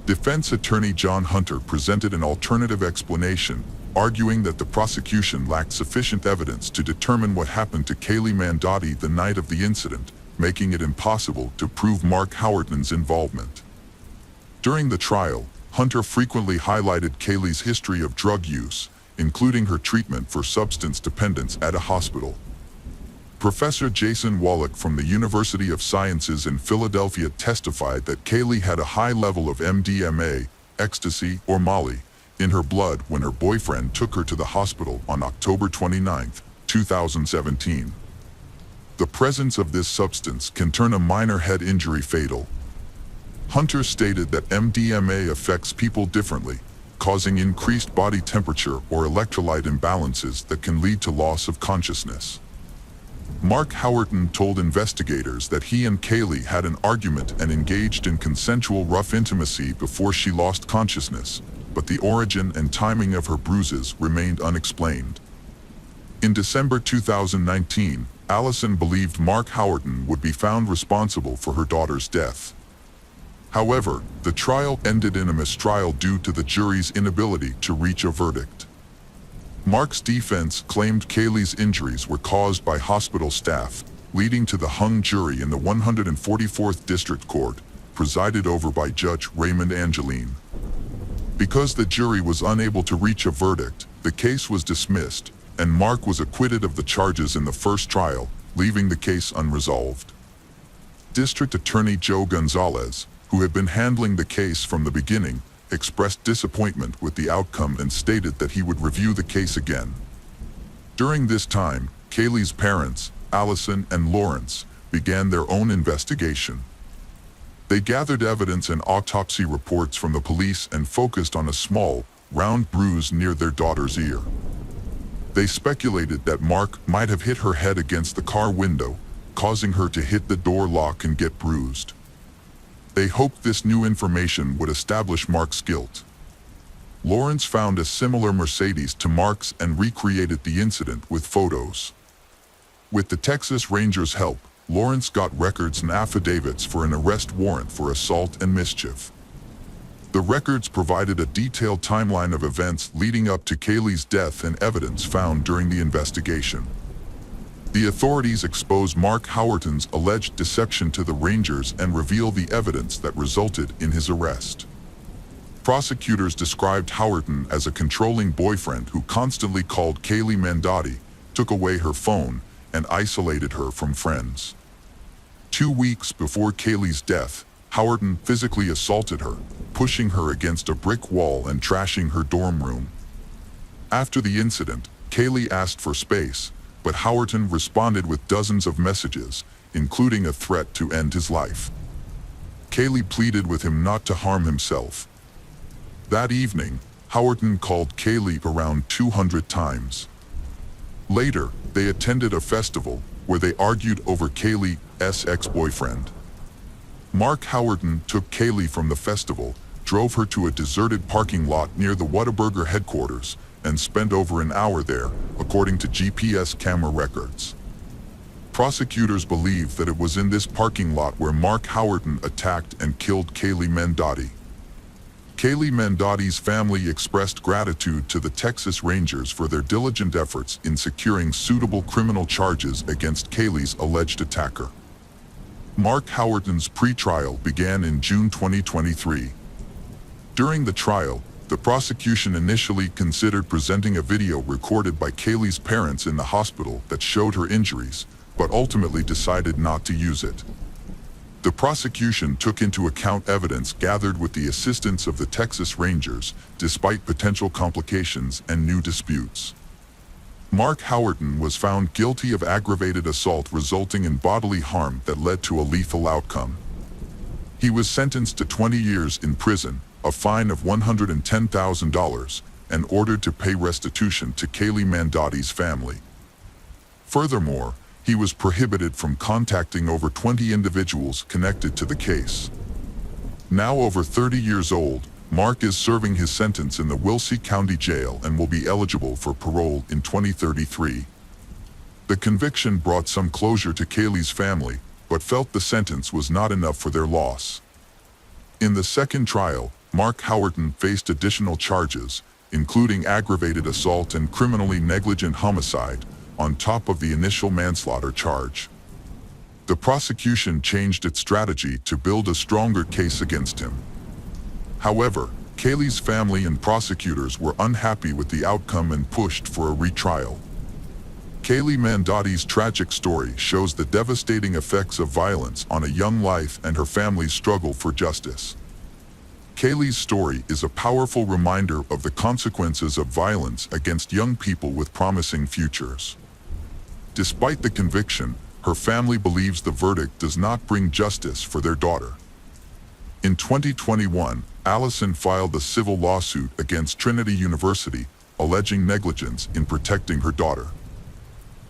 Defense attorney John Hunter presented an alternative explanation, arguing that the prosecution lacked sufficient evidence to determine what happened to Kaylee Mandotti the night of the incident, making it impossible to prove Mark Howerton's involvement. During the trial, Hunter frequently highlighted Kaylee's history of drug use, including her treatment for substance dependence at a hospital. Professor Jason Wallach from the University of Sciences in Philadelphia testified that Kaylee had a high level of MDMA, ecstasy, or Molly, in her blood when her boyfriend took her to the hospital on October 29, 2017. The presence of this substance can turn a minor head injury fatal. Hunter stated that MDMA affects people differently, causing increased body temperature or electrolyte imbalances that can lead to loss of consciousness. Mark Howerton told investigators that he and Kaylee had an argument and engaged in consensual rough intimacy before she lost consciousness, but the origin and timing of her bruises remained unexplained. In December 2019, Allison believed Mark Howerton would be found responsible for her daughter's death. However, the trial ended in a mistrial due to the jury's inability to reach a verdict. Mark's defense claimed Kaylee's injuries were caused by hospital staff, leading to the hung jury in the 144th District Court, presided over by Judge Raymond Angeline. Because the jury was unable to reach a verdict, the case was dismissed, and Mark was acquitted of the charges in the first trial, leaving the case unresolved. District Attorney Joe Gonzalez, who had been handling the case from the beginning, expressed disappointment with the outcome and stated that he would review the case again. During this time, Kaylee's parents, Allison and Lawrence, began their own investigation. They gathered evidence and autopsy reports from the police and focused on a small, round bruise near their daughter's ear. They speculated that Mark might have hit her head against the car window, causing her to hit the door lock and get bruised. They hoped this new information would establish Mark's guilt. Lawrence found a similar Mercedes to Mark's and recreated the incident with photos. With the Texas Rangers' help, Lawrence got records and affidavits for an arrest warrant for assault and mischief. The records provided a detailed timeline of events leading up to Kaylee's death and evidence found during the investigation. The authorities exposed Mark Howerton's alleged deception to the Rangers and revealed the evidence that resulted in his arrest. Prosecutors described Howerton as a controlling boyfriend who constantly called Kaylee Mandotti, took away her phone, and isolated her from friends. 2 weeks before Kaylee's death, Howerton physically assaulted her, pushing her against a brick wall and trashing her dorm room. After the incident, Kaylee asked for space, but Howerton responded with dozens of messages, including a threat to end his life. Kaylee pleaded with him not to harm himself. That evening, Howerton called Kaylee around 200 times. Later, they attended a festival where they argued over Kaylee's ex-boyfriend. Mark Howerton took Kaylee from the festival, drove her to a deserted parking lot near the Whataburger headquarters, and spent over an hour there, according to GPS camera records. Prosecutors believe that it was in this parking lot where Mark Howerton attacked and killed Kaylee Mandotti. Kaylee Mandotti's family expressed gratitude to the Texas Rangers for their diligent efforts in securing suitable criminal charges against Kaylee's alleged attacker. Mark Howerton's pretrial began in June 2023. During the trial, the prosecution initially considered presenting a video recorded by Kaylee's parents in the hospital that showed her injuries, but ultimately decided not to use it. The prosecution took into account evidence gathered with the assistance of the Texas Rangers, despite potential complications and new disputes. Mark Howerton was found guilty of aggravated assault resulting in bodily harm that led to a lethal outcome. He was sentenced to 20 years in prison, a fine of $110,000, and ordered to pay restitution to Kaylee Mandotti's family. Furthermore, he was prohibited from contacting over 20 individuals connected to the case. Now over 30 years old, Mark is serving his sentence in the Wilkes County Jail and will be eligible for parole in 2033. The conviction brought some closure to Kaylee's family, but felt the sentence was not enough for their loss. In the second trial, Mark Howerton faced additional charges, including aggravated assault and criminally negligent homicide, on top of the initial manslaughter charge. The prosecution changed its strategy to build a stronger case against him. However, Kaylee's family and prosecutors were unhappy with the outcome and pushed for a retrial. Kaylee Mandotti's tragic story shows the devastating effects of violence on a young life and her family's struggle for justice. Kaylee's story is a powerful reminder of the consequences of violence against young people with promising futures. Despite the conviction, her family believes the verdict does not bring justice for their daughter. In 2021, Allison filed a civil lawsuit against Trinity University, alleging negligence in protecting her daughter.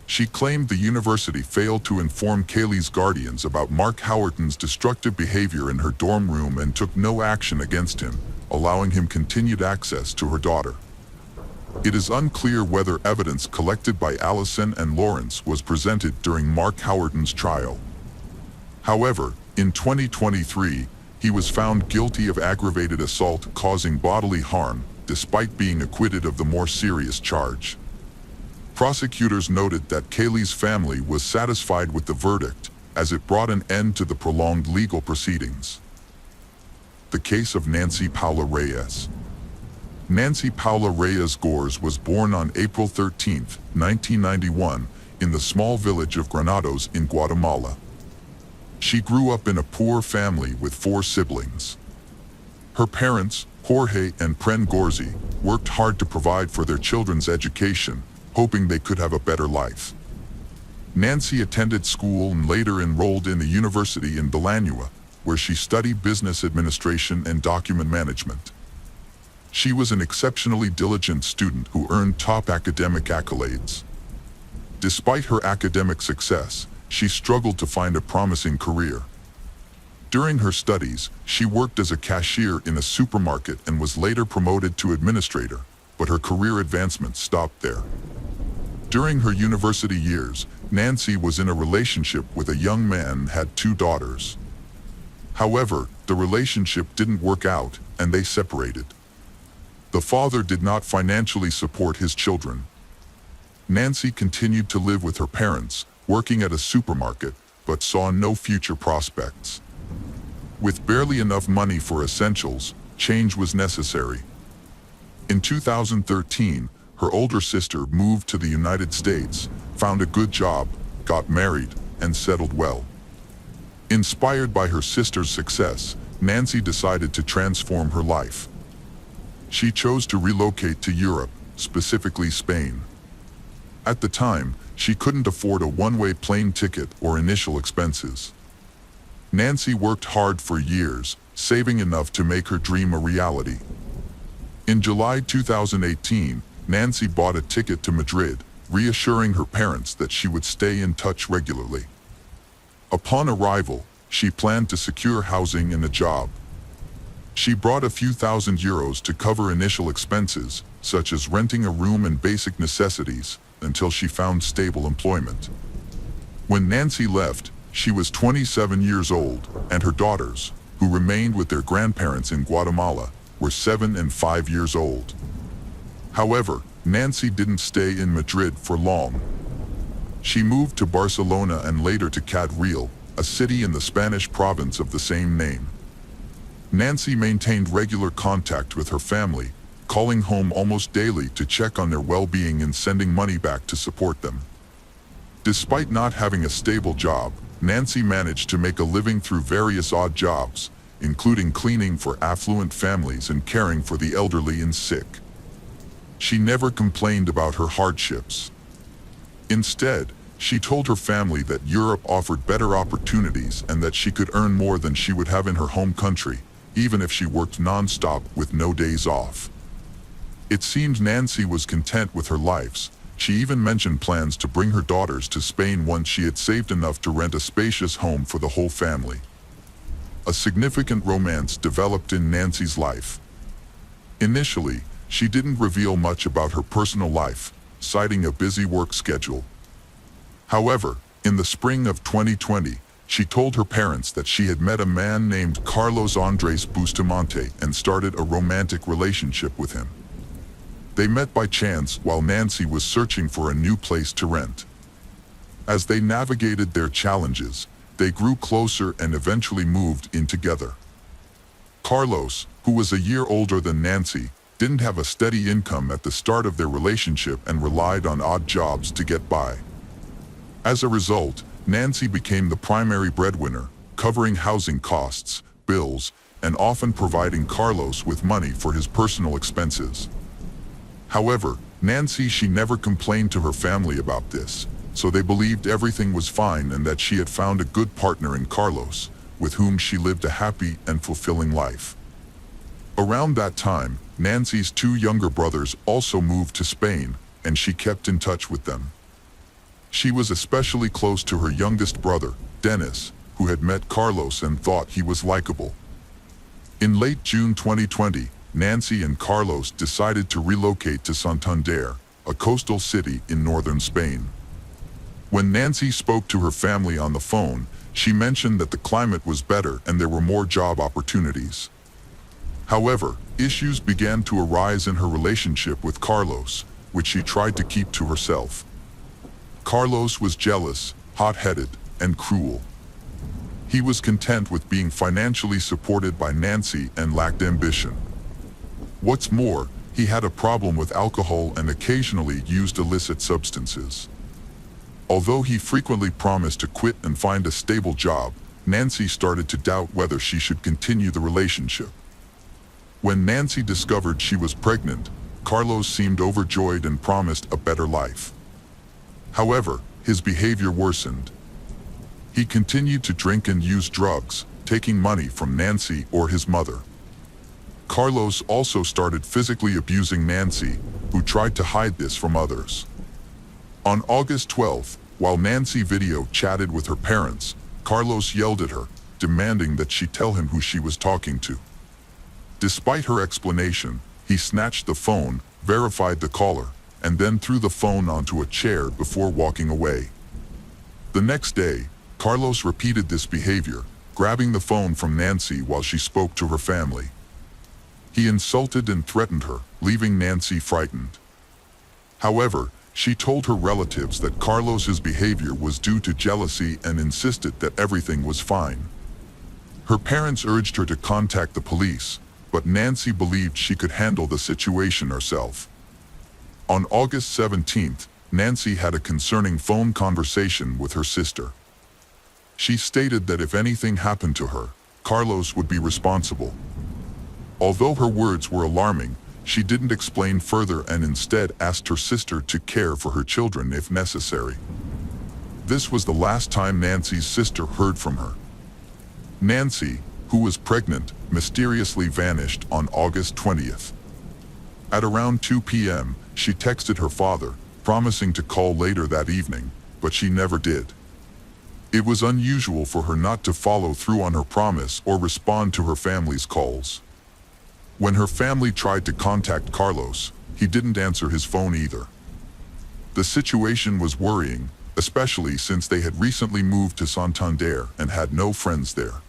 She claimed the university failed to inform Kaylee's guardians about Mark Howerton's destructive behavior in her dorm room and took no action against him, allowing him continued access to her daughter. It is unclear whether evidence collected by Allison and Lawrence was presented during Mark Howerton's trial. However, in 2023, he was found guilty of aggravated assault causing bodily harm, despite being acquitted of the more serious charge. Prosecutors noted that Kaylee's family was satisfied with the verdict, as it brought an end to the prolonged legal proceedings. The case of Nancy Paula Reyes. Nancy Paula Reyes Gores was born on April 13, 1991, in the small village of Granados in Guatemala. She grew up in a poor family with 4 siblings. Her parents, Jorge and Pren Gorzi, worked hard to provide for their children's education, hoping they could have a better life. Nancy attended school and later enrolled in the university in Villanua, where she studied business administration and document management. She was an exceptionally diligent student who earned top academic accolades. Despite her academic success, she struggled to find a promising career. During her studies, she worked as a cashier in a supermarket and was later promoted to administrator, but her career advancement stopped there. During her university years, Nancy was in a relationship with a young man and had 2 daughters. However, the relationship didn't work out, and they separated. The father did not financially support his children. Nancy continued to live with her parents, working at a supermarket, but saw no future prospects. With barely enough money for essentials, change was necessary. In 2013, her older sister moved to the United States, found a good job, got married, and settled well. Inspired by her sister's success, Nancy decided to transform her life. She chose to relocate to Europe, specifically Spain. At the time, she couldn't afford a one-way plane ticket or initial expenses. Nancy worked hard for years, saving enough to make her dream a reality. In July 2018, Nancy bought a ticket to Madrid, reassuring her parents that she would stay in touch regularly. Upon arrival, she planned to secure housing and a job. She brought a few thousand euros to cover initial expenses, such as renting a room and basic necessities, until she found stable employment. When Nancy left, she was 27 years old, and her daughters, who remained with their grandparents in Guatemala, were 7 and 5 years old. However, Nancy didn't stay in Madrid for long. She moved to Barcelona and later to Cadreal, a city in the Spanish province of the same name. Nancy maintained regular contact with her family, calling home almost daily to check on their well-being and sending money back to support them. Despite not having a stable job, Nancy managed to make a living through various odd jobs, including cleaning for affluent families and caring for the elderly and sick. She never complained about her hardships. Instead, she told her family that Europe offered better opportunities and that she could earn more than she would have in her home country, even if she worked non-stop with no days off. It seemed Nancy was content with her life. She even mentioned plans to bring her daughters to Spain once she had saved enough to rent a spacious home for the whole family. A significant romance developed in Nancy's life. Initially, she didn't reveal much about her personal life, citing a busy work schedule. However, in the spring of 2020, she told her parents that she had met a man named Carlos Andres Bustamante and started a romantic relationship with him. They met by chance while Nancy was searching for a new place to rent. As they navigated their challenges, they grew closer and eventually moved in together. Carlos, who was a year older than Nancy, didn't have a steady income at the start of their relationship and relied on odd jobs to get by. As a result, Nancy became the primary breadwinner, covering housing costs, bills, and often providing Carlos with money for his personal expenses. However, she never complained to her family about this, so they believed everything was fine and that she had found a good partner in Carlos, with whom she lived a happy and fulfilling life. Around that time, Nancy's 2 younger brothers also moved to Spain, and she kept in touch with them. She was especially close to her youngest brother, Dennis, who had met Carlos and thought he was likable. In late June 2020, Nancy and Carlos decided to relocate to Santander, a coastal city in northern Spain. When Nancy spoke to her family on the phone, she mentioned that the climate was better and there were more job opportunities. However, issues began to arise in her relationship with Carlos, which she tried to keep to herself. Carlos was jealous, hot-headed, and cruel. He was content with being financially supported by Nancy and lacked ambition. What's more, he had a problem with alcohol and occasionally used illicit substances. Although he frequently promised to quit and find a stable job, Nancy started to doubt whether she should continue the relationship. When Nancy discovered she was pregnant, Carlos seemed overjoyed and promised a better life. However, his behavior worsened. He continued to drink and use drugs, taking money from Nancy or his mother. Carlos also started physically abusing Nancy, who tried to hide this from others. On August 12th, while Nancy video chatted with her parents, Carlos yelled at her, demanding that she tell him who she was talking to. Despite her explanation, he snatched the phone, verified the caller, and then threw the phone onto a chair before walking away. The next day, Carlos repeated this behavior, grabbing the phone from Nancy while she spoke to her family. He insulted and threatened her, leaving Nancy frightened. However, she told her relatives that Carlos's behavior was due to jealousy and insisted that everything was fine. Her parents urged her to contact the police, but Nancy believed she could handle the situation herself. On August 17th, Nancy had a concerning phone conversation with her sister. She stated that if anything happened to her, Carlos would be responsible. Although her words were alarming, she didn't explain further and instead asked her sister to care for her children if necessary. This was the last time Nancy's sister heard from her. Nancy, who was pregnant, mysteriously vanished on August 20th. At around 2 p.m., she texted her father, promising to call later that evening, but she never did. It was unusual for her not to follow through on her promise or respond to her family's calls. When her family tried to contact Carlos, he didn't answer his phone either. The situation was worrying, especially since they had recently moved to Santander and had no friends there.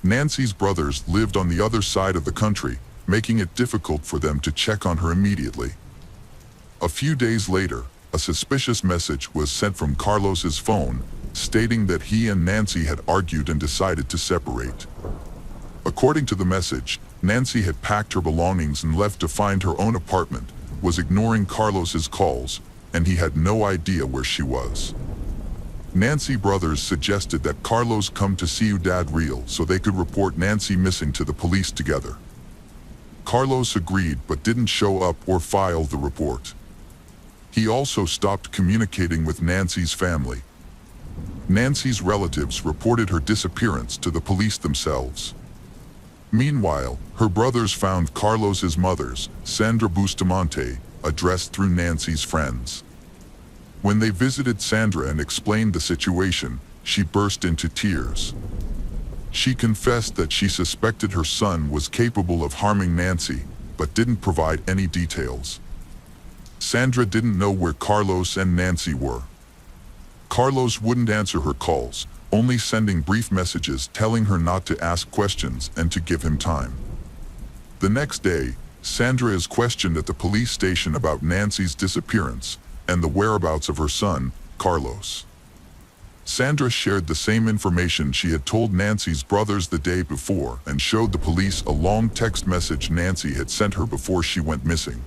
Nancy's brothers lived on the other side of the country, making it difficult for them to check on her immediately. A few days later, a suspicious message was sent from Carlos's phone, stating that he and Nancy had argued and decided to separate. According to the message, Nancy had packed her belongings and left to find her own apartment, was ignoring Carlos's calls, and he had no idea where she was. Nancy brothers suggested that Carlos come to Ciudad Real so they could report Nancy missing to the police together. Carlos agreed but didn't show up or file the report. He also stopped communicating with Nancy's family. Nancy's relatives reported her disappearance to the police themselves. Meanwhile, her brothers found Carlos's mother's, Sandra Bustamante, address through Nancy's friends. When they visited Sandra and explained the situation, she burst into tears. She confessed that she suspected her son was capable of harming Nancy, but didn't provide any details. Sandra didn't know where Carlos and Nancy were. Carlos wouldn't answer her calls, only sending brief messages telling her not to ask questions and to give him time. The next day, Sandra is questioned at the police station about Nancy's disappearance and the whereabouts of her son, Carlos. Sandra shared the same information she had told Nancy's brothers the day before and showed the police a long text message Nancy had sent her before she went missing.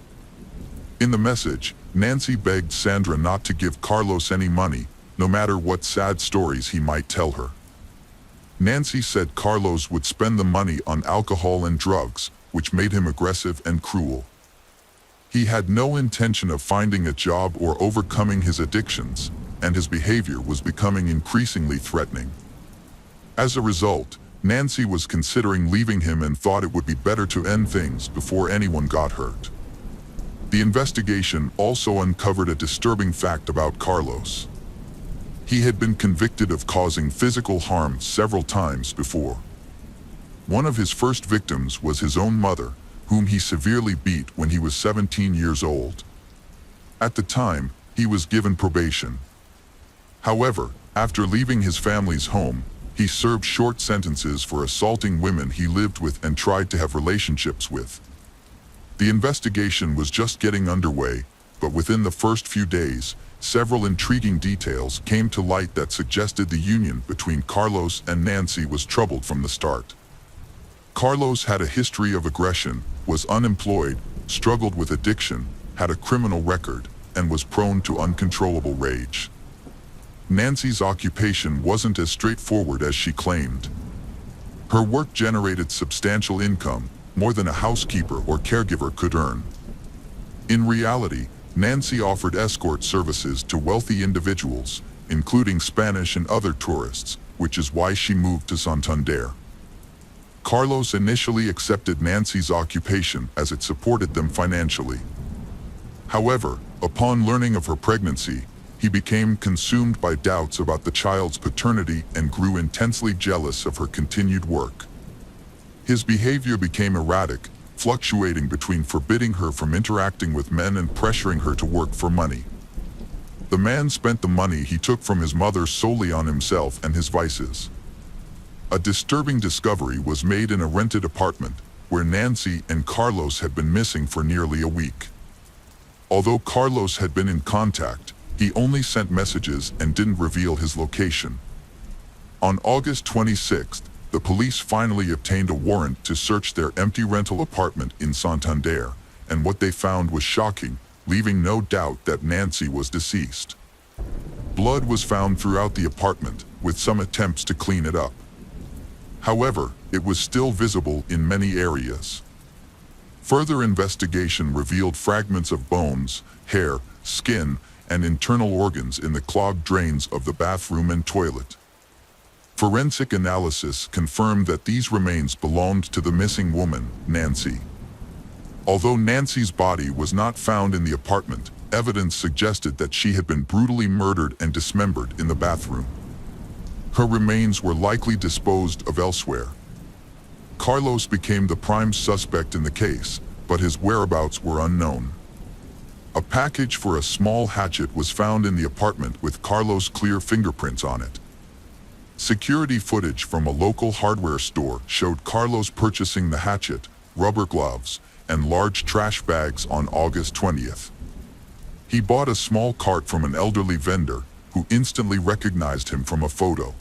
In the message, Nancy begged Sandra not to give Carlos any money, no matter what sad stories he might tell her. Nancy said Carlos would spend the money on alcohol and drugs, which made him aggressive and cruel. He had no intention of finding a job or overcoming his addictions, and his behavior was becoming increasingly threatening. As a result, Nancy was considering leaving him and thought it would be better to end things before anyone got hurt. The investigation also uncovered a disturbing fact about Carlos. He had been convicted of causing physical harm several times before. One of his first victims was his own mother, whom he severely beat when he was 17 years old. At the time, he was given probation. However, after leaving his family's home, he served short sentences for assaulting women he lived with and tried to have relationships with. The investigation was just getting underway, but within the first few days, several intriguing details came to light that suggested the union between Carlos and Nancy was troubled from the start. Carlos had a history of aggression, was unemployed, struggled with addiction, had a criminal record, and was prone to uncontrollable rage. Nancy's occupation wasn't as straightforward as she claimed. Her work generated substantial income, more than a housekeeper or caregiver could earn. In reality, Nancy offered escort services to wealthy individuals, including Spanish and other tourists, which is why she moved to Santander. Carlos initially accepted Nancy's occupation as it supported them financially. However, upon learning of her pregnancy, he became consumed by doubts about the child's paternity and grew intensely jealous of her continued work. His behavior became erratic, fluctuating between forbidding her from interacting with men and pressuring her to work for money. The man spent the money he took from his mother solely on himself and his vices. A disturbing discovery was made in a rented apartment, where Nancy and Carlos had been missing for nearly a week. Although Carlos had been in contact, he only sent messages and didn't reveal his location. On August 26th, the police finally obtained a warrant to search their empty rental apartment in Santander, and what they found was shocking, leaving no doubt that Nancy was deceased. Blood was found throughout the apartment, with some attempts to clean it up. However, it was still visible in many areas. Further investigation revealed fragments of bones, hair, skin, and internal organs in the clogged drains of the bathroom and toilet. Forensic analysis confirmed that these remains belonged to the missing woman, Nancy. Although Nancy's body was not found in the apartment, evidence suggested that she had been brutally murdered and dismembered in the bathroom. Her remains were likely disposed of elsewhere. Carlos became the prime suspect in the case, but his whereabouts were unknown. A package for a small hatchet was found in the apartment with Carlos' clear fingerprints on it. Security footage from a local hardware store showed Carlos purchasing the hatchet, rubber gloves, and large trash bags on August 20th. He bought a small cart from an elderly vendor, who instantly recognized him from a photo.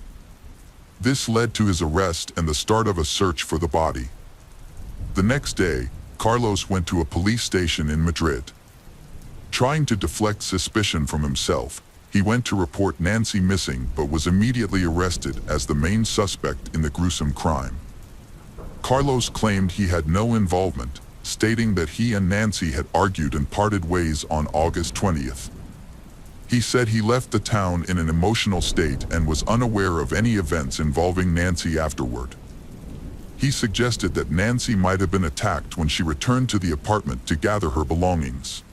This led to his arrest and the start of a search for the body. The next day, Carlos went to a police station in Madrid. Trying to deflect suspicion from himself, he went to report Nancy missing but was immediately arrested as the main suspect in the gruesome crime. Carlos claimed he had no involvement, stating that he and Nancy had argued and parted ways on August 20th. He said he left the town in an emotional state and was unaware of any events involving Nancy afterward. He suggested that Nancy might have been attacked when she returned to the apartment to gather her belongings.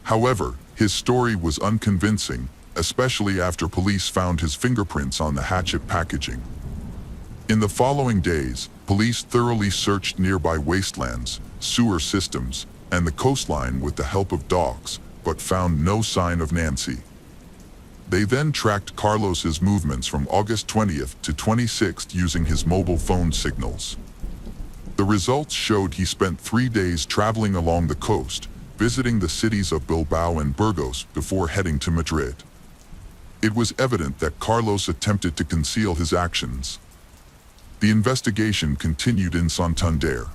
However, his story was unconvincing, especially after police found his fingerprints on the hatchet packaging. In the following days, police thoroughly searched nearby wastelands, sewer systems, and the coastline with the help of dogs, but found no sign of Nancy. They then tracked Carlos's movements from August 20th to 26th using his mobile phone signals. The results showed he spent 3 days traveling along the coast, visiting the cities of Bilbao and Burgos before heading to Madrid. It was evident that Carlos attempted to conceal his actions. The investigation continued in Santander.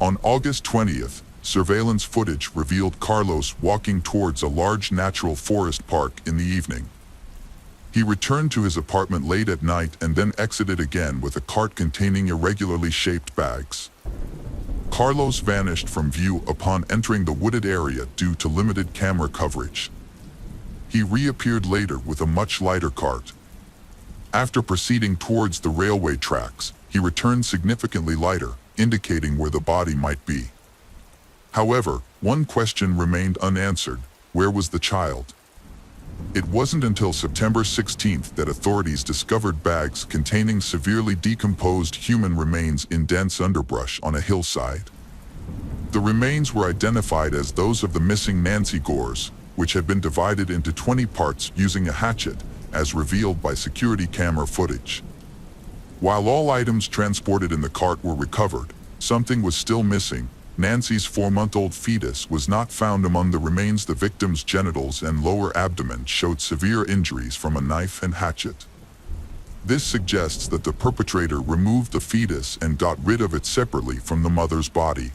On August 20th, surveillance footage revealed Carlos walking towards a large natural forest park in the evening. He returned to his apartment late at night and then exited again with a cart containing irregularly shaped bags. Carlos vanished from view upon entering the wooded area due to limited camera coverage. He reappeared later with a much lighter cart. After proceeding towards the railway tracks, he returned significantly lighter, indicating where the body might be. However, one question remained unanswered: where was the child? It wasn't until September 16th that authorities discovered bags containing severely decomposed human remains in dense underbrush on a hillside. The remains were identified as those of the missing Nancy Gores, which had been divided into 20 parts using a hatchet, as revealed by security camera footage. While all items transported in the cart were recovered, something was still missing. Nancy's 4-month-old fetus was not found among the remains. The victim's genitals and lower abdomen showed severe injuries from a knife and hatchet. This suggests that the perpetrator removed the fetus and got rid of it separately from the mother's body.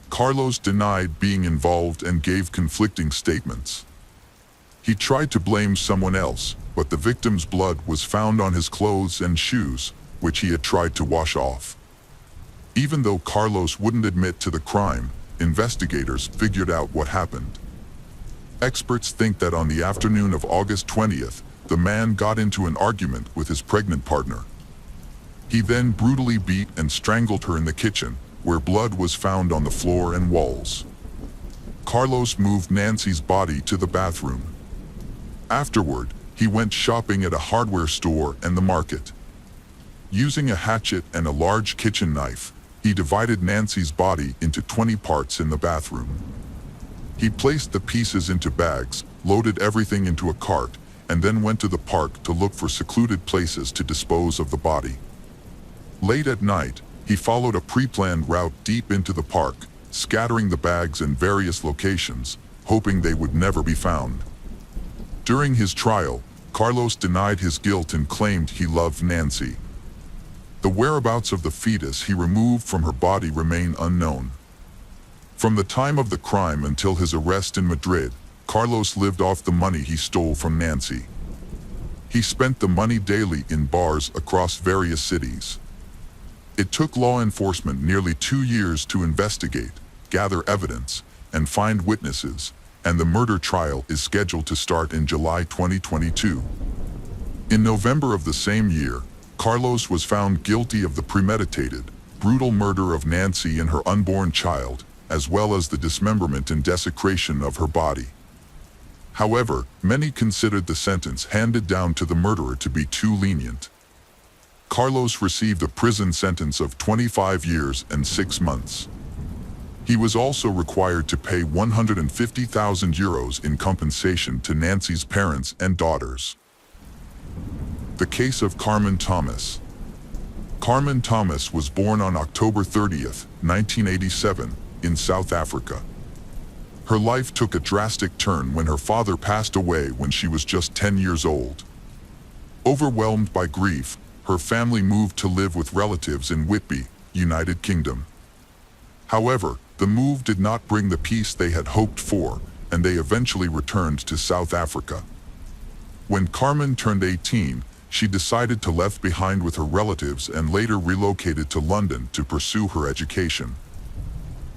Carlos denied being involved and gave conflicting statements. He tried to blame someone else, but the victim's blood was found on his clothes and shoes, which he had tried to wash off. Even though Carlos wouldn't admit to the crime, investigators figured out what happened. Experts think that on the afternoon of August 20th, the man got into an argument with his pregnant partner. He then brutally beat and strangled her in the kitchen, where blood was found on the floor and walls. Carlos moved Nancy's body to the bathroom. Afterward, he went shopping at a hardware store and the market. Using a hatchet and a large kitchen knife, he divided Nancy's body into 20 parts in the bathroom. He placed the pieces into bags, loaded everything into a cart, and then went to the park to look for secluded places to dispose of the body. Late at night, he followed a pre-planned route deep into the park, scattering the bags in various locations, hoping they would never be found. During his trial, Carlos denied his guilt and claimed he loved Nancy. The whereabouts of the fetus he removed from her body remain unknown. From the time of the crime until his arrest in Madrid, Carlos lived off the money he stole from Nancy. He spent the money daily in bars across various cities. It took law enforcement nearly 2 years to investigate, gather evidence, and find witnesses, and the murder trial is scheduled to start in July 2022. In November of the same year, Carlos was found guilty of the premeditated, brutal murder of Nancy and her unborn child, as well as the dismemberment and desecration of her body. However, many considered the sentence handed down to the murderer to be too lenient. Carlos received a prison sentence of 25 years and 6 months. He was also required to pay 150,000 euros in compensation to Nancy's parents and daughters. The case of Carmen Thomas. Carmen Thomas was born on October 30th, 1987, in South Africa. Her life took a drastic turn when her father passed away when she was just 10 years old. Overwhelmed by grief, her family moved to live with relatives in Whitby, United Kingdom. However, the move did not bring the peace they had hoped for, and they eventually returned to South Africa. When Carmen turned 18, she decided to leave behind with her relatives and later relocated to London to pursue her education.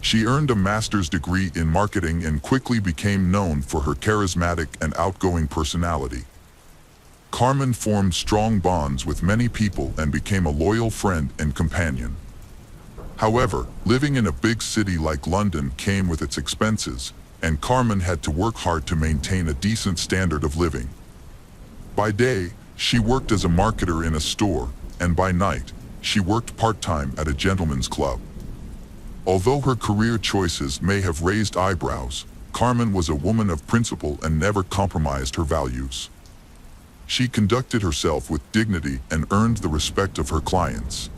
She earned a master's degree in marketing and quickly became known for her charismatic and outgoing personality. Carmen formed strong bonds with many people and became a loyal friend and companion. However, living in a big city like London came with its expenses, and Carmen had to work hard to maintain a decent standard of living. By day, she worked as a marketer in a store, and by night, she worked part-time at a gentleman's club. Although her career choices may have raised eyebrows, Carmen was a woman of principle and never compromised her values. She conducted herself with dignity and earned the respect of her clients.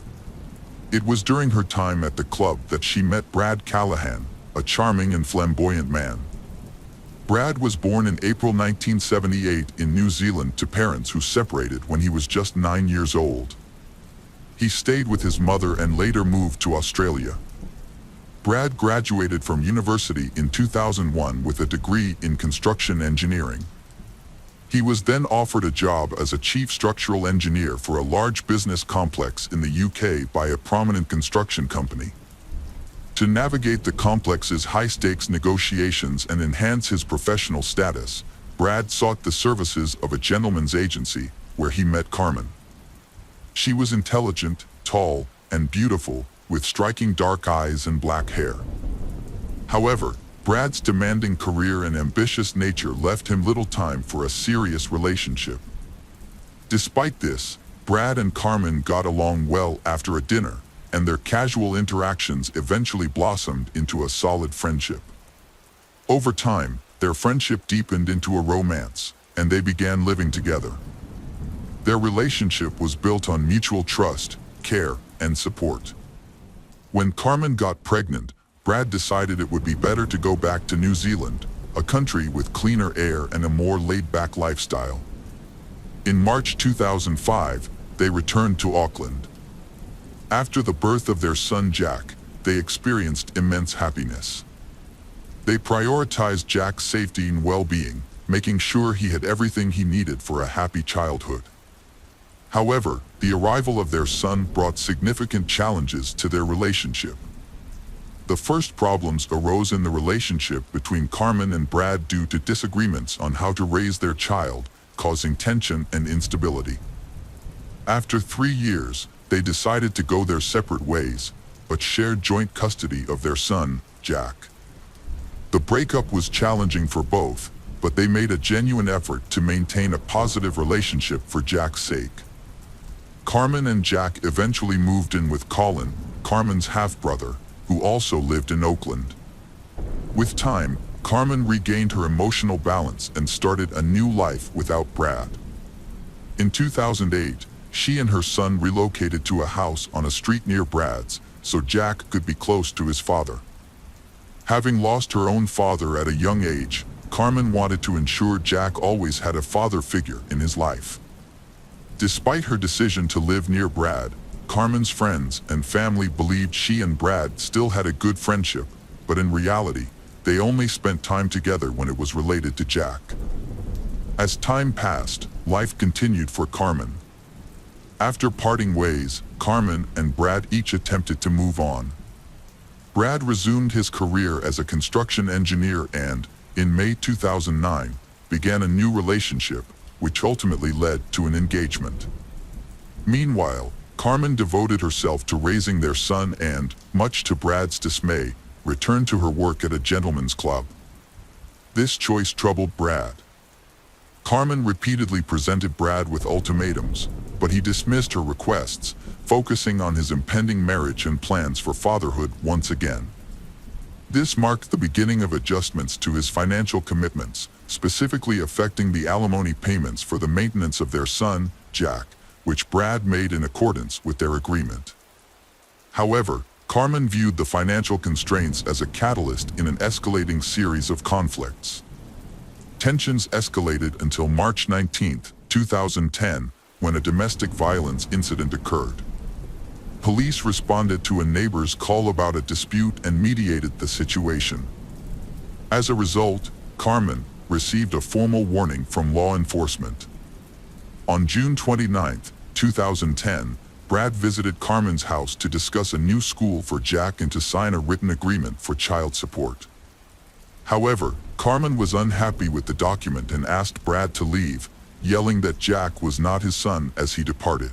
It was during her time at the club that she met Brad Callahan, a charming and flamboyant man. Brad was born in April 1978 in New Zealand to parents who separated when he was just 9 years old. He stayed with his mother and later moved to Australia. Brad graduated from university in 2001 with a degree in construction engineering. He was then offered a job as a chief structural engineer for a large business complex in the UK by a prominent construction company. To navigate the complex's high-stakes negotiations and enhance his professional status, Brad sought the services of a gentleman's agency, where he met Carmen. She was intelligent, tall, and beautiful, with striking dark eyes and black hair. However, Brad's demanding career and ambitious nature left him little time for a serious relationship. Despite this, Brad and Carmen got along well after a dinner, and their casual interactions eventually blossomed into a solid friendship. Over time, their friendship deepened into a romance, and they began living together. Their relationship was built on mutual trust, care, and support. When Carmen got pregnant, Brad decided it would be better to go back to New Zealand, a country with cleaner air and a more laid-back lifestyle. In March 2005, they returned to Auckland. After the birth of their son Jack, they experienced immense happiness. They prioritized Jack's safety and well-being, making sure he had everything he needed for a happy childhood. However, the arrival of their son brought significant challenges to their relationship. The first problems arose in the relationship between Carmen and Brad due to disagreements on how to raise their child, causing tension and instability. After 3 years, they decided to go their separate ways, but shared joint custody of their son, Jack. The breakup was challenging for both, but they made a genuine effort to maintain a positive relationship for Jack's sake. Carmen and Jack eventually moved in with Colin, Carmen's half-brother, who also lived in Oakland. With time, Carmen regained her emotional balance and started a new life without Brad. In 2008, she and her son relocated to a house on a street near Brad's, so Jack could be close to his father. Having lost her own father at a young age, Carmen wanted to ensure Jack always had a father figure in his life. Despite her decision to live near Brad, Carmen's friends and family believed she and Brad still had a good friendship, but in reality, they only spent time together when it was related to Jack. As time passed, life continued for Carmen. After parting ways, Carmen and Brad each attempted to move on. Brad resumed his career as a construction engineer and, in May 2009, began a new relationship, which ultimately led to an engagement. Meanwhile, Carmen devoted herself to raising their son and, much to Brad's dismay, returned to her work at a gentleman's club. This choice troubled Brad. Carmen repeatedly presented Brad with ultimatums, but he dismissed her requests, focusing on his impending marriage and plans for fatherhood once again. This marked the beginning of adjustments to his financial commitments, specifically affecting the alimony payments for the maintenance of their son, Jack, which Brad made in accordance with their agreement. However, Carmen viewed the financial constraints as a catalyst in an escalating series of conflicts. Tensions escalated until March 19, 2010, when a domestic violence incident occurred. Police responded to a neighbor's call about a dispute and mediated the situation. As a result, Carmen received a formal warning from law enforcement. On June 29, 2010, Brad visited Carmen's house to discuss a new school for Jack and to sign a written agreement for child support. However, Carmen was unhappy with the document and asked Brad to leave, yelling that Jack was not his son as he departed.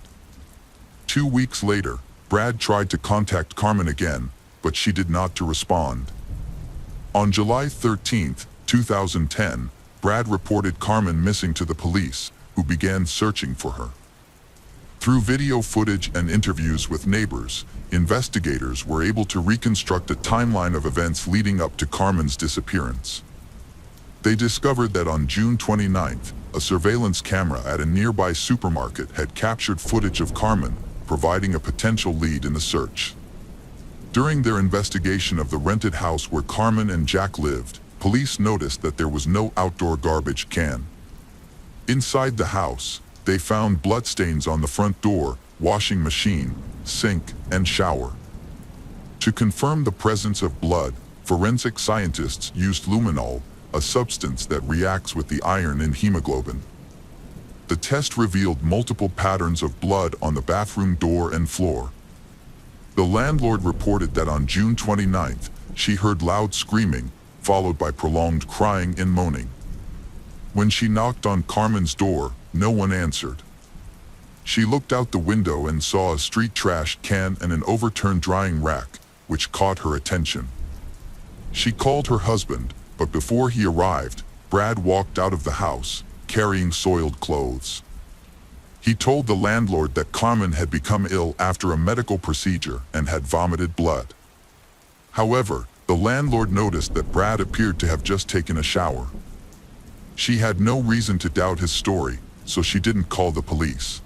2 weeks later, Brad tried to contact Carmen again, but she did not respond. On July 13, 2010, Brad reported Carmen missing to the police, who began searching for her. Through video footage and interviews with neighbors, investigators were able to reconstruct a timeline of events leading up to Carmen's disappearance. They discovered that on June 29th, a surveillance camera at a nearby supermarket had captured footage of Carmen, providing a potential lead in the search. During their investigation of the rented house where Carmen and Jack lived, police noticed that there was no outdoor garbage can. Inside the house, they found bloodstains on the front door, washing machine, sink, and shower. To confirm the presence of blood, forensic scientists used luminol, a substance that reacts with the iron in hemoglobin. The test revealed multiple patterns of blood on the bathroom door and floor. The landlord reported that on June 29th, she heard loud screaming, followed by prolonged crying and moaning. When she knocked on Carmen's door, no one answered. She looked out the window and saw a street trash can and an overturned drying rack, which caught her attention. She called her husband, but before he arrived, Brad walked out of the house, carrying soiled clothes. He told the landlord that Carmen had become ill after a medical procedure and had vomited blood. However, the landlord noticed that Brad appeared to have just taken a shower. She had no reason to doubt his story, so she didn't call the police.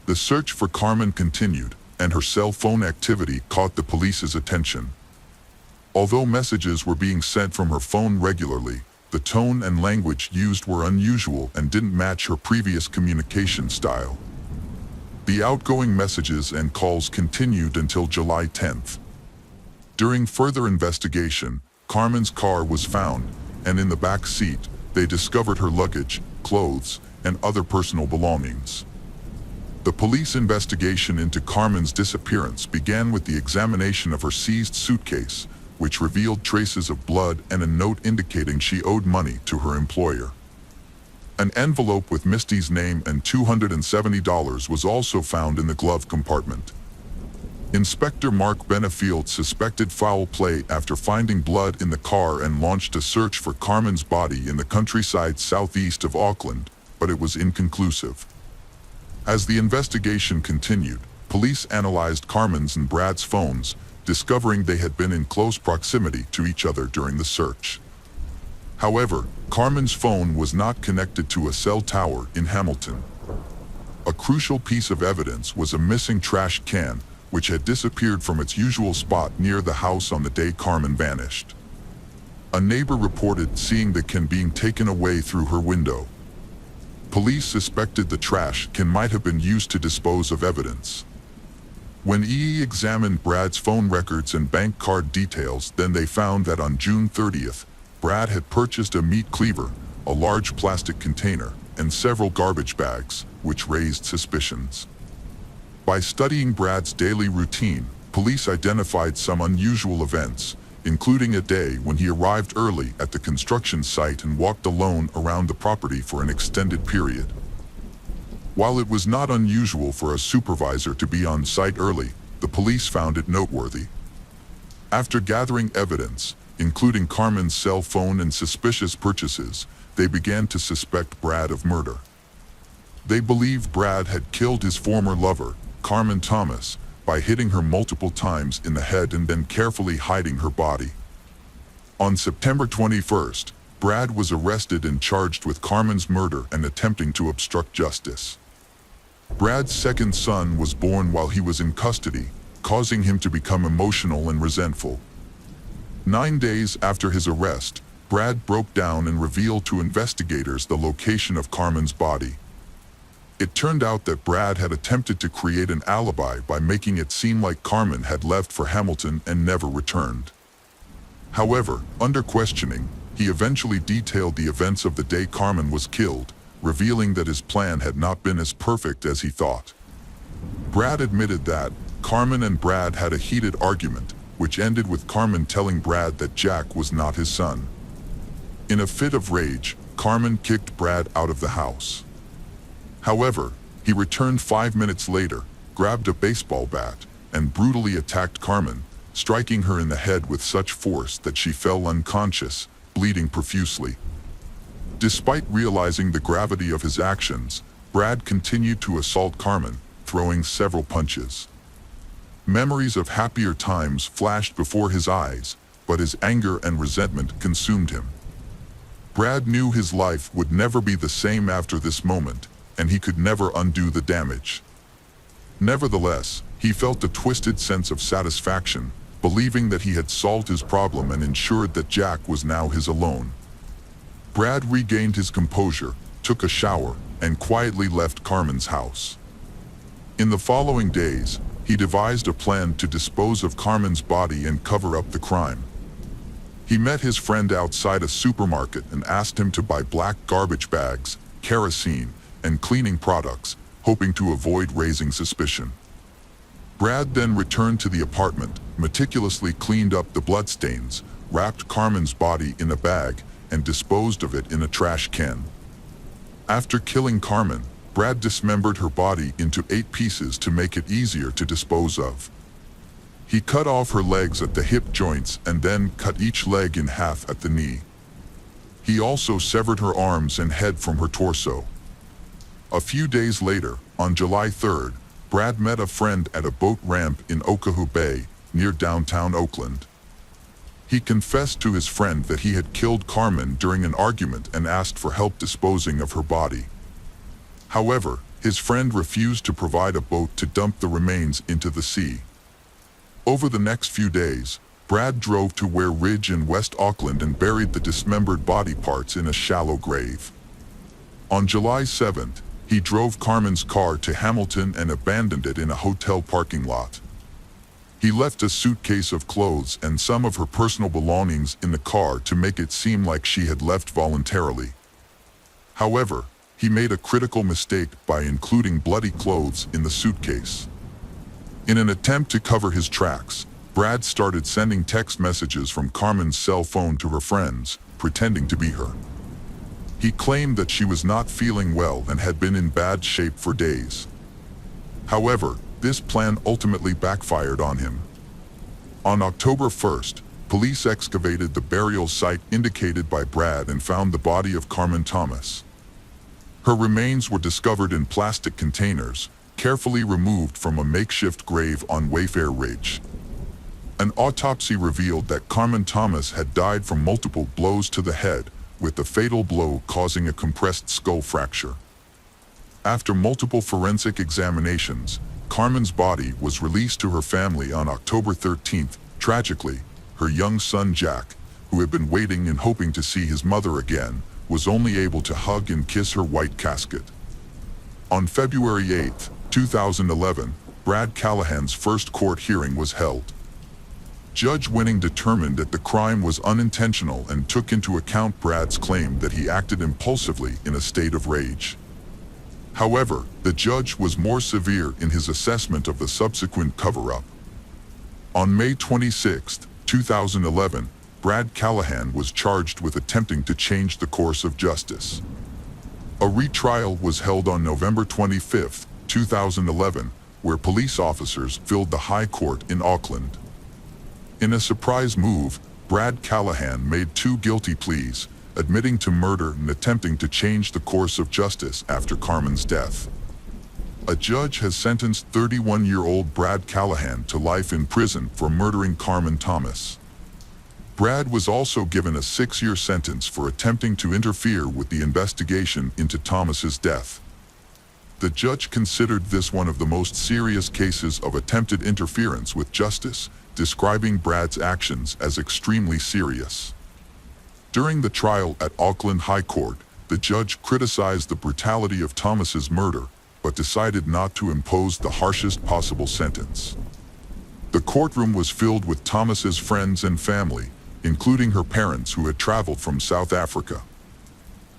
The search for Carmen continued, and her cell phone activity caught the police's attention. Although messages were being sent from her phone regularly, the tone and language used were unusual and didn't match her previous communication style. The outgoing messages and calls continued until July 10th. During further investigation, Carmen's car was found, and in the back seat, they discovered her luggage, clothes, and other personal belongings. The police investigation into Carmen's disappearance began with the examination of her seized suitcase, which revealed traces of blood and a note indicating she owed money to her employer. An envelope with Misty's name and $270 was also found in the glove compartment. Inspector Mark Benefield suspected foul play after finding blood in the car and launched a search for Carmen's body in the countryside southeast of Auckland, but it was inconclusive. As the investigation continued, police analyzed Carmen's and Brad's phones, discovering they had been in close proximity to each other during the search. However, Carmen's phone was not connected to a cell tower in Hamilton. A crucial piece of evidence was a missing trash can, which had disappeared from its usual spot near the house on the day Carmen vanished. A neighbor reported seeing the can being taken away through her window. Police suspected the trash can might have been used to dispose of evidence. When EE examined Brad's phone records and bank card details, then they found that on June 30th, Brad had purchased a meat cleaver, a large plastic container, and several garbage bags, which raised suspicions. By studying Brad's daily routine, police identified some unusual events, including a day when he arrived early at the construction site and walked alone around the property for an extended period. While it was not unusual for a supervisor to be on site early, the police found it noteworthy. After gathering evidence, including Carmen's cell phone and suspicious purchases, they began to suspect Brad of murder. They believed Brad had killed his former lover, Carmen Thomas, by hitting her multiple times in the head and then carefully hiding her body. On September 21st, Brad was arrested and charged with Carmen's murder and attempting to obstruct justice. Brad's second son was born while he was in custody, causing him to become emotional and resentful. 9 days after his arrest, Brad broke down and revealed to investigators the location of Carmen's body. It turned out that Brad had attempted to create an alibi by making it seem like Carmen had left for Hamilton and never returned. However, under questioning, he eventually detailed the events of the day Carmen was killed, revealing that his plan had not been as perfect as he thought. Brad admitted that Carmen and Brad had a heated argument, which ended with Carmen telling Brad that Jack was not his son. In a fit of rage, Carmen kicked Brad out of the house. However, he returned 5 minutes later, grabbed a baseball bat, and brutally attacked Carmen, striking her in the head with such force that she fell unconscious, bleeding profusely. Despite realizing the gravity of his actions, Brad continued to assault Carmen, throwing several punches. Memories of happier times flashed before his eyes, but his anger and resentment consumed him. Brad knew his life would never be the same after this moment, and he could never undo the damage. Nevertheless, he felt a twisted sense of satisfaction, believing that he had solved his problem and ensured that Jack was now his alone. Brad regained his composure, took a shower, and quietly left Carmen's house. In the following days, he devised a plan to dispose of Carmen's body and cover up the crime. He met his friend outside a supermarket and asked him to buy black garbage bags, kerosene, and cleaning products, hoping to avoid raising suspicion. Brad then returned to the apartment, meticulously cleaned up the bloodstains, wrapped Carmen's body in a bag, and disposed of it in a trash can. After killing Carmen, Brad dismembered her body into 8 pieces to make it easier to dispose of. He cut off her legs at the hip joints and then cut each leg in half at the knee. He also severed her arms and head from her torso. A few days later, on July 3rd, Brad met a friend at a boat ramp in Okahu Bay, near downtown Oakland. He confessed to his friend that he had killed Carmen during an argument and asked for help disposing of her body. However, his friend refused to provide a boat to dump the remains into the sea. Over the next few days, Brad drove to Ware Ridge in West Auckland and buried the dismembered body parts in a shallow grave. On July 7th, he drove Carmen's car to Hamilton and abandoned it in a hotel parking lot. He left a suitcase of clothes and some of her personal belongings in the car to make it seem like she had left voluntarily. However, He made a critical mistake by including bloody clothes in the suitcase. In an attempt to cover his tracks, Brad started sending text messages from Carmen's cell phone to her friends, pretending to be her. He claimed that she was not feeling well and had been in bad shape for days. However, this plan ultimately backfired on him. On October 1st, police excavated the burial site indicated by Brad and found the body of Carmen Thomas. Her remains were discovered in plastic containers, carefully removed from a makeshift grave on Wayfair Ridge. An autopsy revealed that Carmen Thomas had died from multiple blows to the head, with the fatal blow causing a compressed skull fracture. After multiple forensic examinations, Carmen's body was released to her family on October 13th. Tragically, her young son Jack, who had been waiting and hoping to see his mother again, was only able to hug and kiss her white casket. On February 8, 2011, Brad Callahan's first court hearing was held. Judge Winning determined that the crime was unintentional and took into account Brad's claim that he acted impulsively in a state of rage. However, the judge was more severe in his assessment of the subsequent cover-up. On May 26, 2011, Brad Callahan was charged with attempting to change the course of justice. A retrial was held on November 25, 2011, where police officers filled the High Court in Auckland. In a surprise move, Brad Callahan made 2 guilty pleas, admitting to murder and attempting to change the course of justice after Carmen's death. A judge has sentenced 31-year-old Brad Callahan to life in prison for murdering Carmen Thomas. Brad was also given a 6-year sentence for attempting to interfere with the investigation into Thomas's death. The judge considered this one of the most serious cases of attempted interference with justice, describing Brad's actions as extremely serious. During the trial at Auckland High Court, the judge criticized the brutality of Thomas's murder, but decided not to impose the harshest possible sentence. The courtroom was filled with Thomas's friends and family, including her parents who had traveled from South Africa.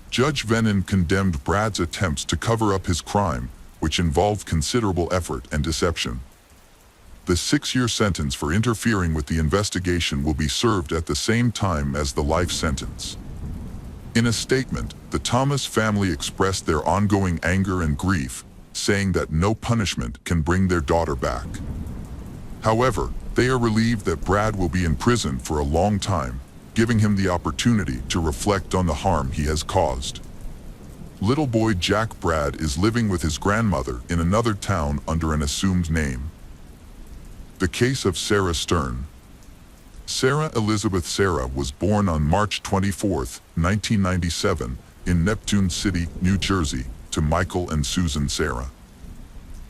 Judge Venin condemned Brad's attempts to cover up his crime, which involved considerable effort and deception. The 6-year sentence for interfering with the investigation will be served at the same time as the life sentence. In a statement, the Thomas family expressed their ongoing anger and grief, saying that no punishment can bring their daughter back. However, they are relieved that Brad will be in prison for a long time, giving him the opportunity to reflect on the harm he has caused. Little boy Jack Brad is living with his grandmother in another town under an assumed name. The case of Sarah Stern. Sarah Elizabeth Sarah was born on March 24, 1997, in Neptune City, New Jersey, to Michael and Susan Sarah.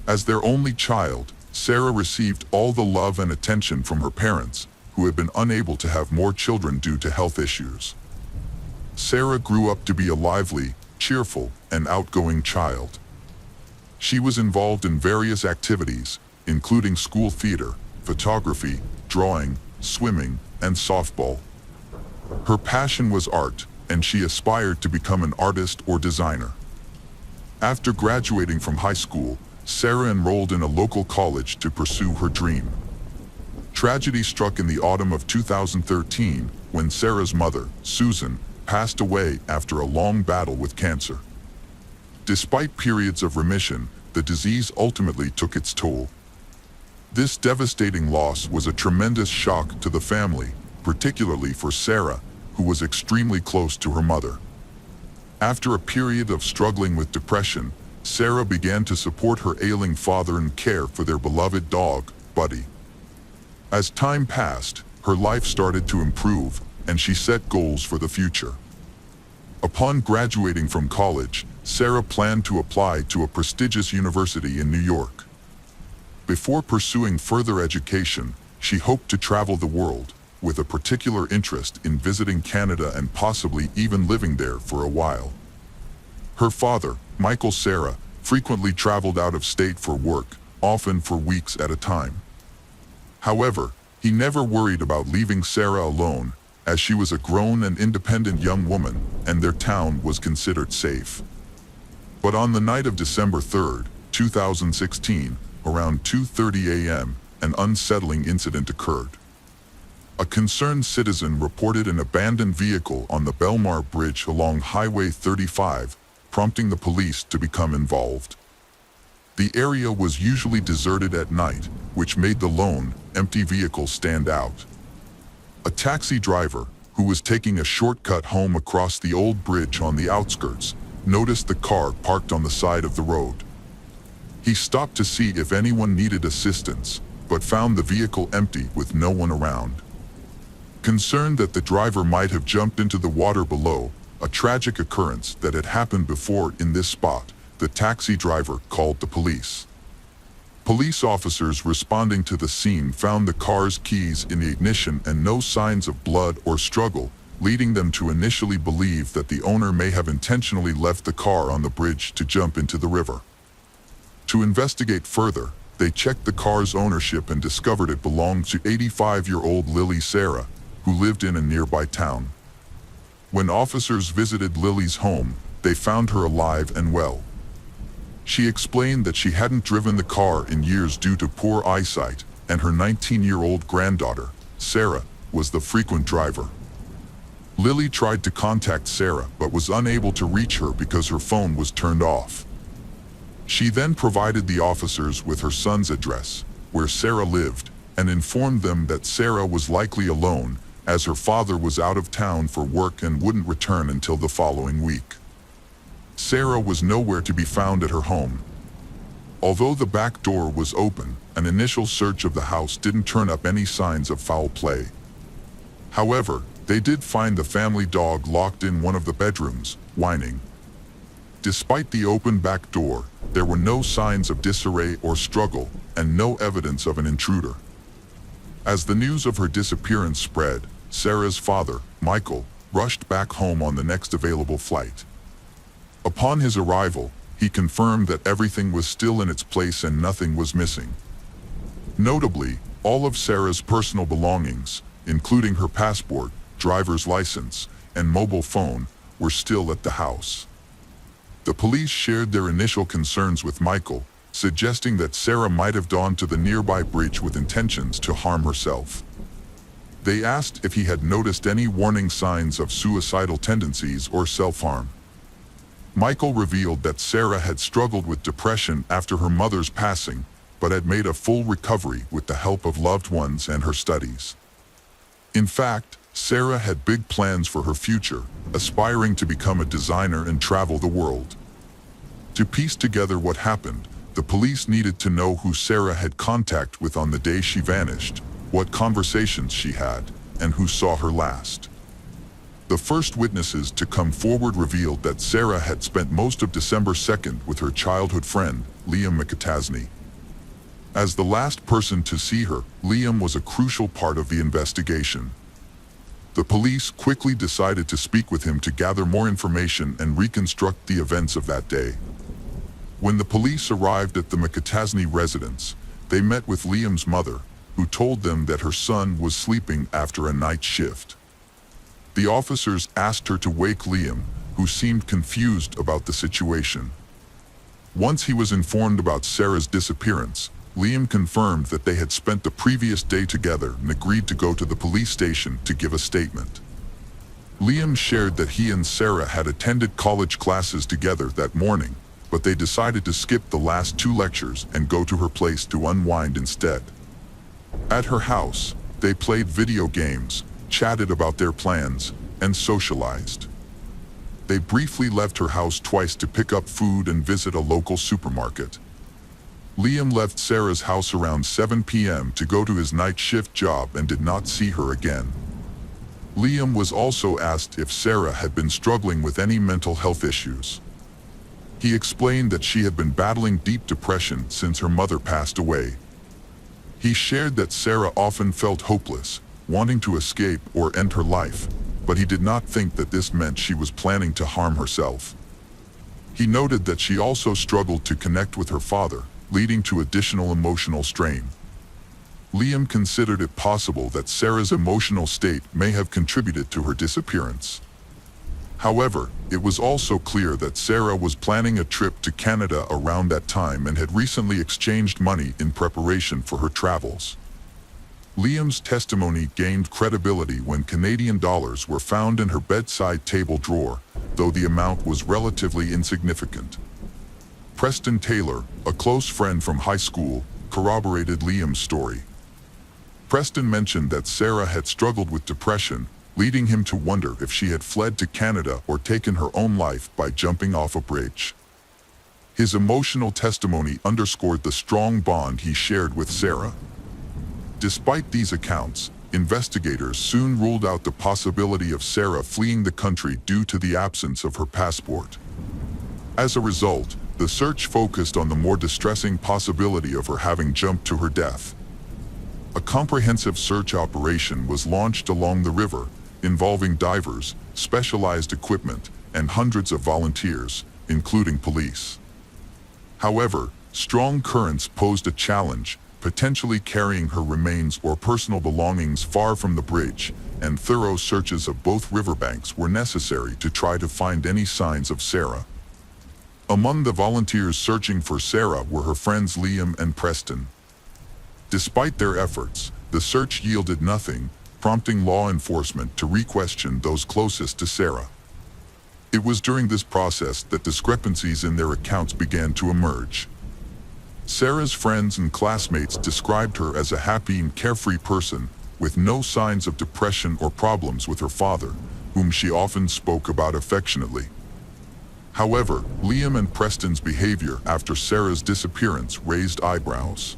As their only child, Sarah received all the love and attention from her parents, who had been unable to have more children due to health issues. Sarah grew up to be a lively, cheerful, and outgoing child. She was involved in various activities, including school theater, photography, drawing, swimming, and softball. Her passion was art, and she aspired to become an artist or designer. After graduating from high school, Sarah enrolled in a local college to pursue her dream. Tragedy struck in the autumn of 2013 when Sarah's mother, Susan, passed away after a long battle with cancer. Despite periods of remission, the disease ultimately took its toll. This devastating loss was a tremendous shock to the family, particularly for Sarah, who was extremely close to her mother. After a period of struggling with depression, Sarah began to support her ailing father and care for their beloved dog, Buddy. As time passed, her life started to improve, and she set goals for the future. Upon graduating from college, Sarah planned to apply to a prestigious university in New York. Before pursuing further education, she hoped to travel the world, with a particular interest in visiting Canada and possibly even living there for a while. Her father, Michael Sarah, frequently traveled out of state for work, often for weeks at a time. However, he never worried about leaving Sarah alone, as she was a grown and independent young woman, and their town was considered safe. But on the night of December 3rd, 2016, around 2:30 a.m., an unsettling incident occurred. A concerned citizen reported an abandoned vehicle on the Belmar Bridge along Highway 35, prompting the police to become involved. The area was usually deserted at night, which made the lone, empty vehicle stand out. A taxi driver, who was taking a shortcut home across the old bridge on the outskirts, noticed the car parked on the side of the road. He stopped to see if anyone needed assistance, but found the vehicle empty with no one around. Concerned that the driver might have jumped into the water below, a tragic occurrence that had happened before in this spot, the taxi driver called the police. Police officers responding to the scene found the car's keys in the ignition and no signs of blood or struggle, leading them to initially believe that the owner may have intentionally left the car on the bridge to jump into the river. To investigate further, they checked the car's ownership and discovered it belonged to 85-year-old Lily Sarah, who lived in a nearby town. When officers visited Lily's home, they found her alive and well. She explained that she hadn't driven the car in years due to poor eyesight, and her 19-year-old granddaughter, Sarah, was the frequent driver. Lily tried to contact Sarah but was unable to reach her because her phone was turned off. She then provided the officers with her son's address, where Sarah lived, and informed them that Sarah was likely alone, as her father was out of town for work and wouldn't return until the following week. Sarah was nowhere to be found at her home. Although the back door was open, an initial search of the house didn't turn up any signs of foul play. However, they did find the family dog locked in one of the bedrooms, whining. Despite the open back door, there were no signs of disarray or struggle, and no evidence of an intruder. As the news of her disappearance spread, Sarah's father, Michael, rushed back home on the next available flight. Upon his arrival, he confirmed that everything was still in its place and nothing was missing. Notably, all of Sarah's personal belongings, including her passport, driver's license, and mobile phone, were still at the house. The police shared their initial concerns with Michael, suggesting that Sarah might have gone to the nearby bridge with intentions to harm herself. They asked if he had noticed any warning signs of suicidal tendencies or self-harm. Michael revealed that Sarah had struggled with depression after her mother's passing, but had made a full recovery with the help of loved ones and her studies. In fact, Sarah had big plans for her future, aspiring to become a designer and travel the world. To piece together what happened, the police needed to know who Sarah had contact with on the day she vanished, what conversations she had, and who saw her last. The first witnesses to come forward revealed that Sarah had spent most of December 2nd with her childhood friend, Liam McCatasney. As the last person to see her, Liam was a crucial part of the investigation. The police quickly decided to speak with him to gather more information and reconstruct the events of that day. When the police arrived at the McCatasney residence, they met with Liam's mother, who told them that her son was sleeping after a night shift. The officers asked her to wake Liam, who seemed confused about the situation. Once he was informed about Sarah's disappearance, Liam confirmed that they had spent the previous day together and agreed to go to the police station to give a statement. Liam shared that he and Sarah had attended college classes together that morning, but they decided to skip the last 2 lectures and go to her place to unwind instead. At her house, they played video games, chatted about their plans, and socialized. They briefly left her house twice to pick up food and visit a local supermarket. Liam left Sarah's house around 7 p.m. to go to his night shift job and did not see her again. Liam was also asked if Sarah had been struggling with any mental health issues. He explained that she had been battling deep depression since her mother passed away. He shared that Sarah often felt hopeless, wanting to escape or end her life, but he did not think that this meant she was planning to harm herself. He noted that she also struggled to connect with her father, leading to additional emotional strain. Liam considered it possible that Sarah's emotional state may have contributed to her disappearance. However, it was also clear that Sarah was planning a trip to Canada around that time and had recently exchanged money in preparation for her travels. Liam's testimony gained credibility when Canadian dollars were found in her bedside table drawer, though the amount was relatively insignificant. Preston Taylor, a close friend from high school, corroborated Liam's story. Preston mentioned that Sarah had struggled with depression, leading him to wonder if she had fled to Canada or taken her own life by jumping off a bridge. His emotional testimony underscored the strong bond he shared with Sarah. Despite these accounts, investigators soon ruled out the possibility of Sarah fleeing the country due to the absence of her passport. As a result, the search focused on the more distressing possibility of her having jumped to her death. A comprehensive search operation was launched along the river, involving divers, specialized equipment, and hundreds of volunteers, including police. However, strong currents posed a challenge, potentially carrying her remains or personal belongings far from the bridge, and thorough searches of both riverbanks were necessary to try to find any signs of Sarah. Among the volunteers searching for Sarah were her friends Liam and Preston. Despite their efforts, the search yielded nothing, prompting law enforcement to re-question those closest to Sarah. It was during this process that discrepancies in their accounts began to emerge. Sarah's friends and classmates described her as a happy and carefree person, with no signs of depression or problems with her father, whom she often spoke about affectionately. However, Liam and Preston's behavior after Sarah's disappearance raised eyebrows.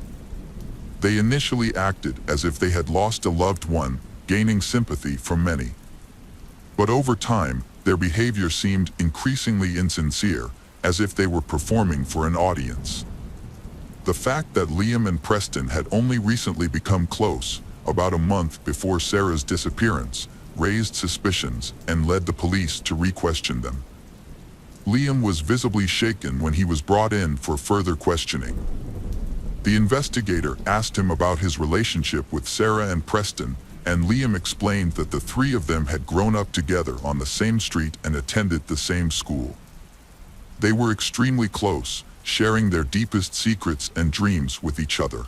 They initially acted as if they had lost a loved one, gaining sympathy from many. But over time, their behavior seemed increasingly insincere, as if they were performing for an audience. The fact that Liam and Preston had only recently become close, about a month before Sarah's disappearance, raised suspicions and led the police to re-question them. Liam was visibly shaken when he was brought in for further questioning. The investigator asked him about his relationship with Sarah and Preston, and Liam explained that the three of them had grown up together on the same street and attended the same school. They were extremely close, sharing their deepest secrets and dreams with each other.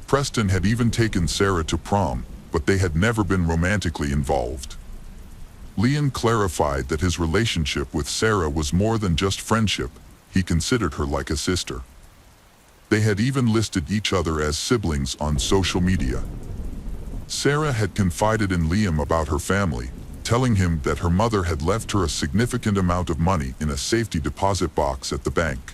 Preston had even taken Sarah to prom, but they had never been romantically involved. Liam clarified that his relationship with Sarah was more than just friendship. He considered her like a sister. They had even listed each other as siblings on social media. Sarah had confided in Liam about her family, telling him that her mother had left her a significant amount of money in a safety deposit box at the bank.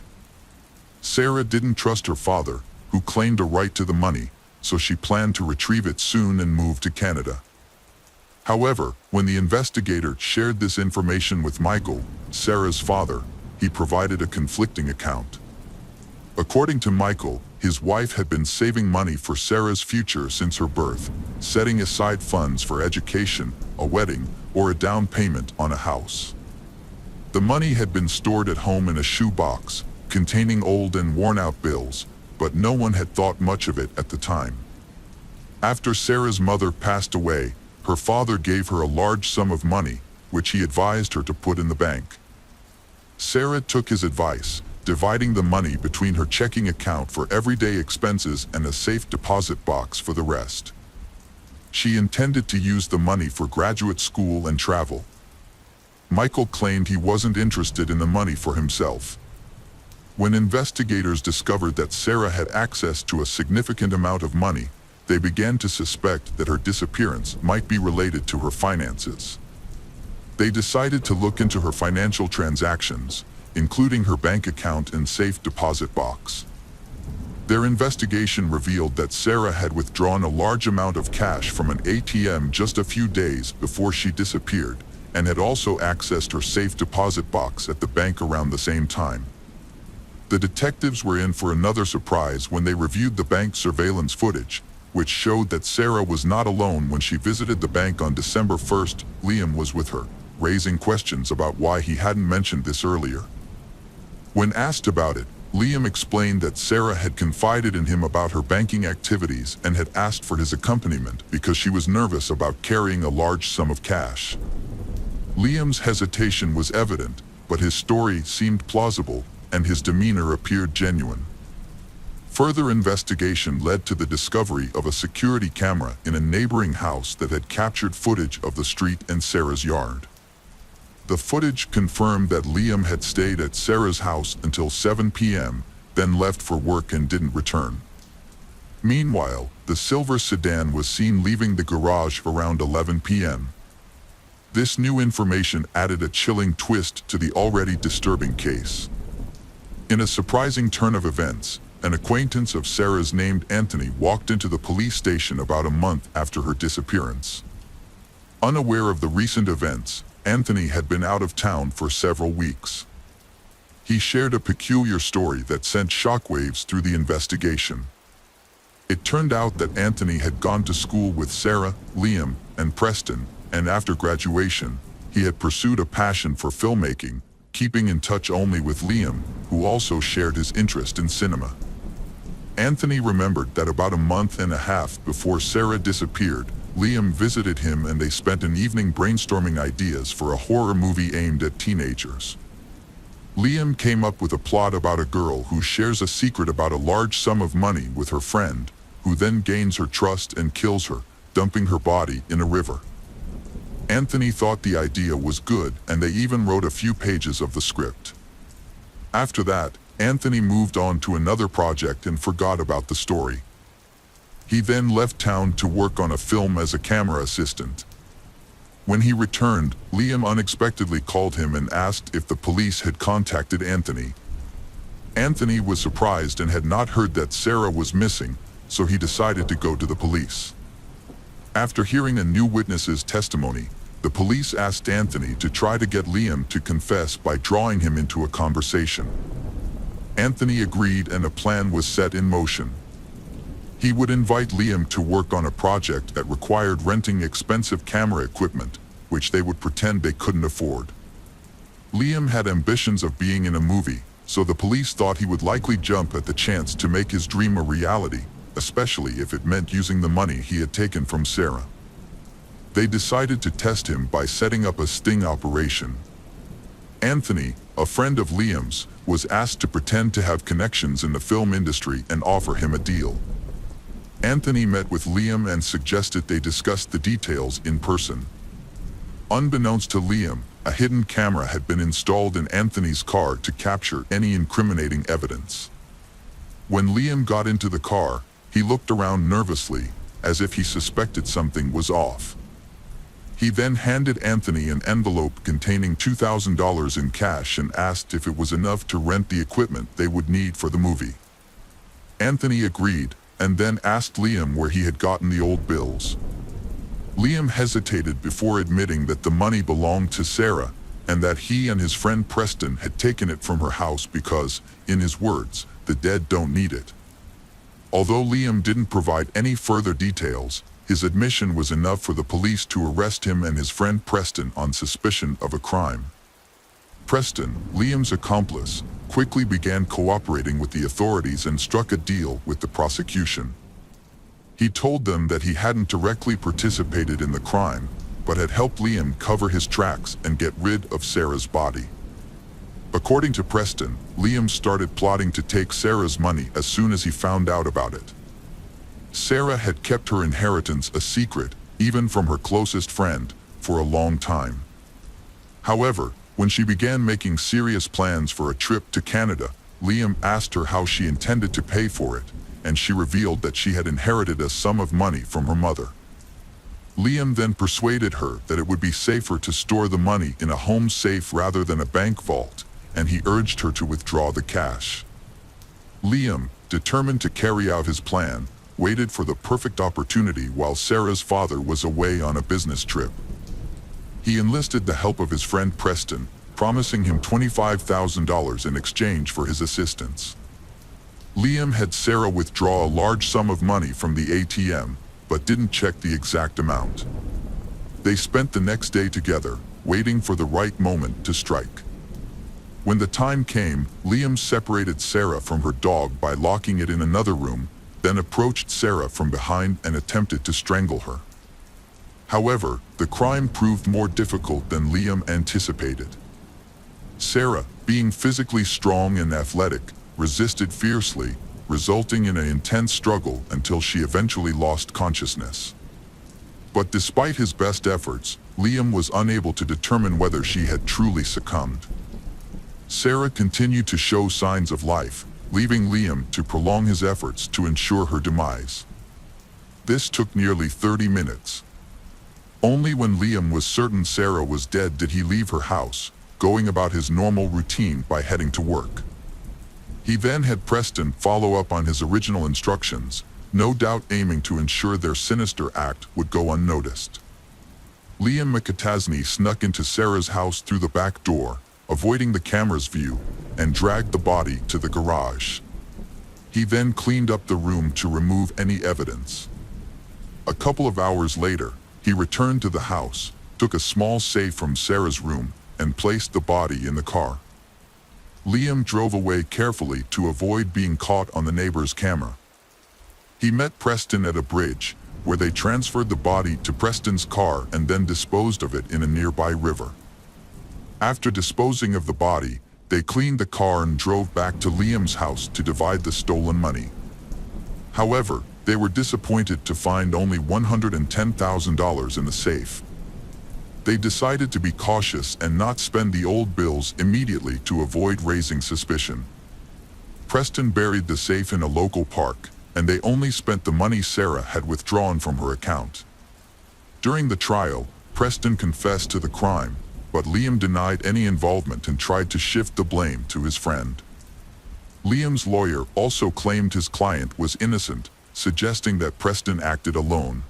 Sarah didn't trust her father, who claimed a right to the money, so she planned to retrieve it soon and move to Canada. However, when the investigator shared this information with Michael, Sarah's father, he provided a conflicting account. According to Michael, his wife had been saving money for Sarah's future since her birth, setting aside funds for education, a wedding, or a down payment on a house. The money had been stored at home in a shoebox, containing old and worn-out bills, but no one had thought much of it at the time. After Sarah's mother passed away, her father gave her a large sum of money, which he advised her to put in the bank. Sarah took his advice, dividing the money between her checking account for everyday expenses and a safe deposit box for the rest. She intended to use the money for graduate school and travel. Michael claimed he wasn't interested in the money for himself. When investigators discovered that Sarah had access to a significant amount of money, they began to suspect that her disappearance might be related to her finances. They decided to look into her financial transactions, including her bank account and safe deposit box. Their investigation revealed that Sarah had withdrawn a large amount of cash from an ATM just a few days before she disappeared, and had also accessed her safe deposit box at the bank around the same time. The detectives were in for another surprise when they reviewed the bank surveillance footage, which showed that Sarah was not alone when she visited the bank on December 1st. Liam was with her, raising questions about why he hadn't mentioned this earlier. When asked about it, Liam explained that Sarah had confided in him about her banking activities and had asked for his accompaniment because she was nervous about carrying a large sum of cash. Liam's hesitation was evident, but his story seemed plausible, and his demeanor appeared genuine. Further investigation led to the discovery of a security camera in a neighboring house that had captured footage of the street and Sarah's yard. The footage confirmed that Liam had stayed at Sarah's house until 7 p.m., then left for work and didn't return. Meanwhile, the silver sedan was seen leaving the garage around 11 p.m. This new information added a chilling twist to the already disturbing case. In a surprising turn of events, an acquaintance of Sarah's named Anthony walked into the police station about a month after her disappearance. Unaware of the recent events, Anthony had been out of town for several weeks. He shared a peculiar story that sent shockwaves through the investigation. It turned out that Anthony had gone to school with Sarah, Liam, and Preston, and after graduation, he had pursued a passion for filmmaking, keeping in touch only with Liam, who also shared his interest in cinema. Anthony remembered that about a month and a half before Sarah disappeared, Liam visited him and they spent an evening brainstorming ideas for a horror movie aimed at teenagers. Liam came up with a plot about a girl who shares a secret about a large sum of money with her friend, who then gains her trust and kills her, dumping her body in a river. Anthony thought the idea was good, and they even wrote a few pages of the script. After that, Anthony moved on to another project and forgot about the story. He then left town to work on a film as a camera assistant. When he returned, Liam unexpectedly called him and asked if the police had contacted Anthony. Anthony was surprised and had not heard that Sarah was missing, so he decided to go to the police. After hearing a new witness's testimony, the police asked Anthony to try to get Liam to confess by drawing him into a conversation. Anthony agreed and a plan was set in motion. He would invite Liam to work on a project that required renting expensive camera equipment, which they would pretend they couldn't afford. Liam had ambitions of being in a movie, so the police thought he would likely jump at the chance to make his dream a reality, especially if it meant using the money he had taken from Sarah. They decided to test him by setting up a sting operation. Anthony, a friend of Liam's, was asked to pretend to have connections in the film industry and offer him a deal. Anthony met with Liam and suggested they discuss the details in person. Unbeknownst to Liam, a hidden camera had been installed in Anthony's car to capture any incriminating evidence. When Liam got into the car, he looked around nervously, as if he suspected something was off. He then handed Anthony an envelope containing $2,000 in cash and asked if it was enough to rent the equipment they would need for the movie. Anthony agreed, and then asked Liam where he had gotten the old bills. Liam hesitated before admitting that the money belonged to Sarah, and that he and his friend Preston had taken it from her house because, in his words, the dead don't need it. Although Liam didn't provide any further details, his admission was enough for the police to arrest him and his friend Preston on suspicion of a crime. Preston, Liam's accomplice, quickly began cooperating with the authorities and struck a deal with the prosecution. He told them that he hadn't directly participated in the crime, but had helped Liam cover his tracks and get rid of Sarah's body. According to Preston, Liam started plotting to take Sarah's money as soon as he found out about it. Sarah had kept her inheritance a secret, even from her closest friend, for a long time. However, when she began making serious plans for a trip to Canada, Liam asked her how she intended to pay for it, and she revealed that she had inherited a sum of money from her mother. Liam then persuaded her that it would be safer to store the money in a home safe rather than a bank vault, and he urged her to withdraw the cash. Liam, determined to carry out his plan, waited for the perfect opportunity while Sarah's father was away on a business trip. He enlisted the help of his friend Preston, promising him $25,000 in exchange for his assistance. Liam had Sarah withdraw a large sum of money from the ATM, but didn't check the exact amount. They spent the next day together, waiting for the right moment to strike. When the time came, Liam separated Sarah from her dog by locking it in another room, then approached Sarah from behind and attempted to strangle her. However, the crime proved more difficult than Liam anticipated. Sarah, being physically strong and athletic, resisted fiercely, resulting in an intense struggle until she eventually lost consciousness. But despite his best efforts, Liam was unable to determine whether she had truly succumbed. Sarah continued to show signs of life, leaving Liam to prolong his efforts to ensure her demise. This took nearly 30 minutes. Only when Liam was certain Sarah was dead did he leave her house, going about his normal routine by heading to work. He then had Preston follow up on his original instructions, no doubt aiming to ensure their sinister act would go unnoticed. Liam McAtasney snuck into Sarah's house through the back door, avoiding the camera's view, and dragged the body to the garage. He then cleaned up the room to remove any evidence. A couple of hours later, he returned to the house, took a small safe from Sarah's room, and placed the body in the car. Liam drove away carefully to avoid being caught on the neighbor's camera. He met Preston at a bridge, where they transferred the body to Preston's car and then disposed of it in a nearby river. After disposing of the body, they cleaned the car and drove back to Liam's house to divide the stolen money. However, they were disappointed to find only $110,000 in the safe. They decided to be cautious and not spend the old bills immediately to avoid raising suspicion. Preston buried the safe in a local park, and they only spent the money Sarah had withdrawn from her account. During the trial, Preston confessed to the crime, but Liam denied any involvement and tried to shift the blame to his friend. Liam's lawyer also claimed his client was innocent, suggesting that Preston acted alone.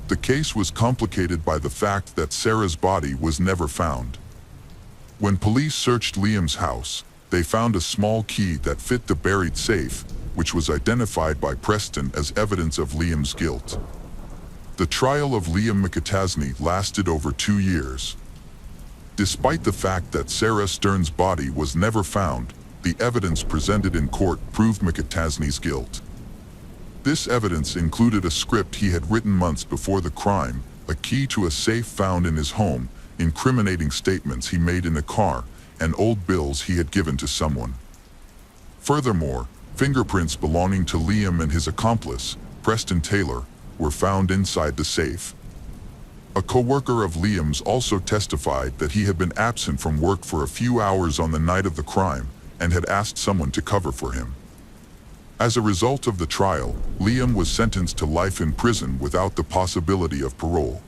The case was complicated by the fact that Sarah's body was never found. When police searched Liam's house, they found a small key that fit the buried safe, which was identified by Preston as evidence of Liam's guilt. The trial of Liam McAtasney lasted over 2 years. Despite the fact that Sarah Stern's body was never found, the evidence presented in court proved McAtasney's guilt. This evidence included a script he had written months before the crime, a key to a safe found in his home, incriminating statements he made in the car, and old bills he had given to someone. Furthermore, fingerprints belonging to Liam and his accomplice, Preston Taylor, were found inside the safe. A co-worker of Liam's also testified that he had been absent from work for a few hours on the night of the crime and had asked someone to cover for him. As a result of the trial, Liam was sentenced to life in prison without the possibility of parole.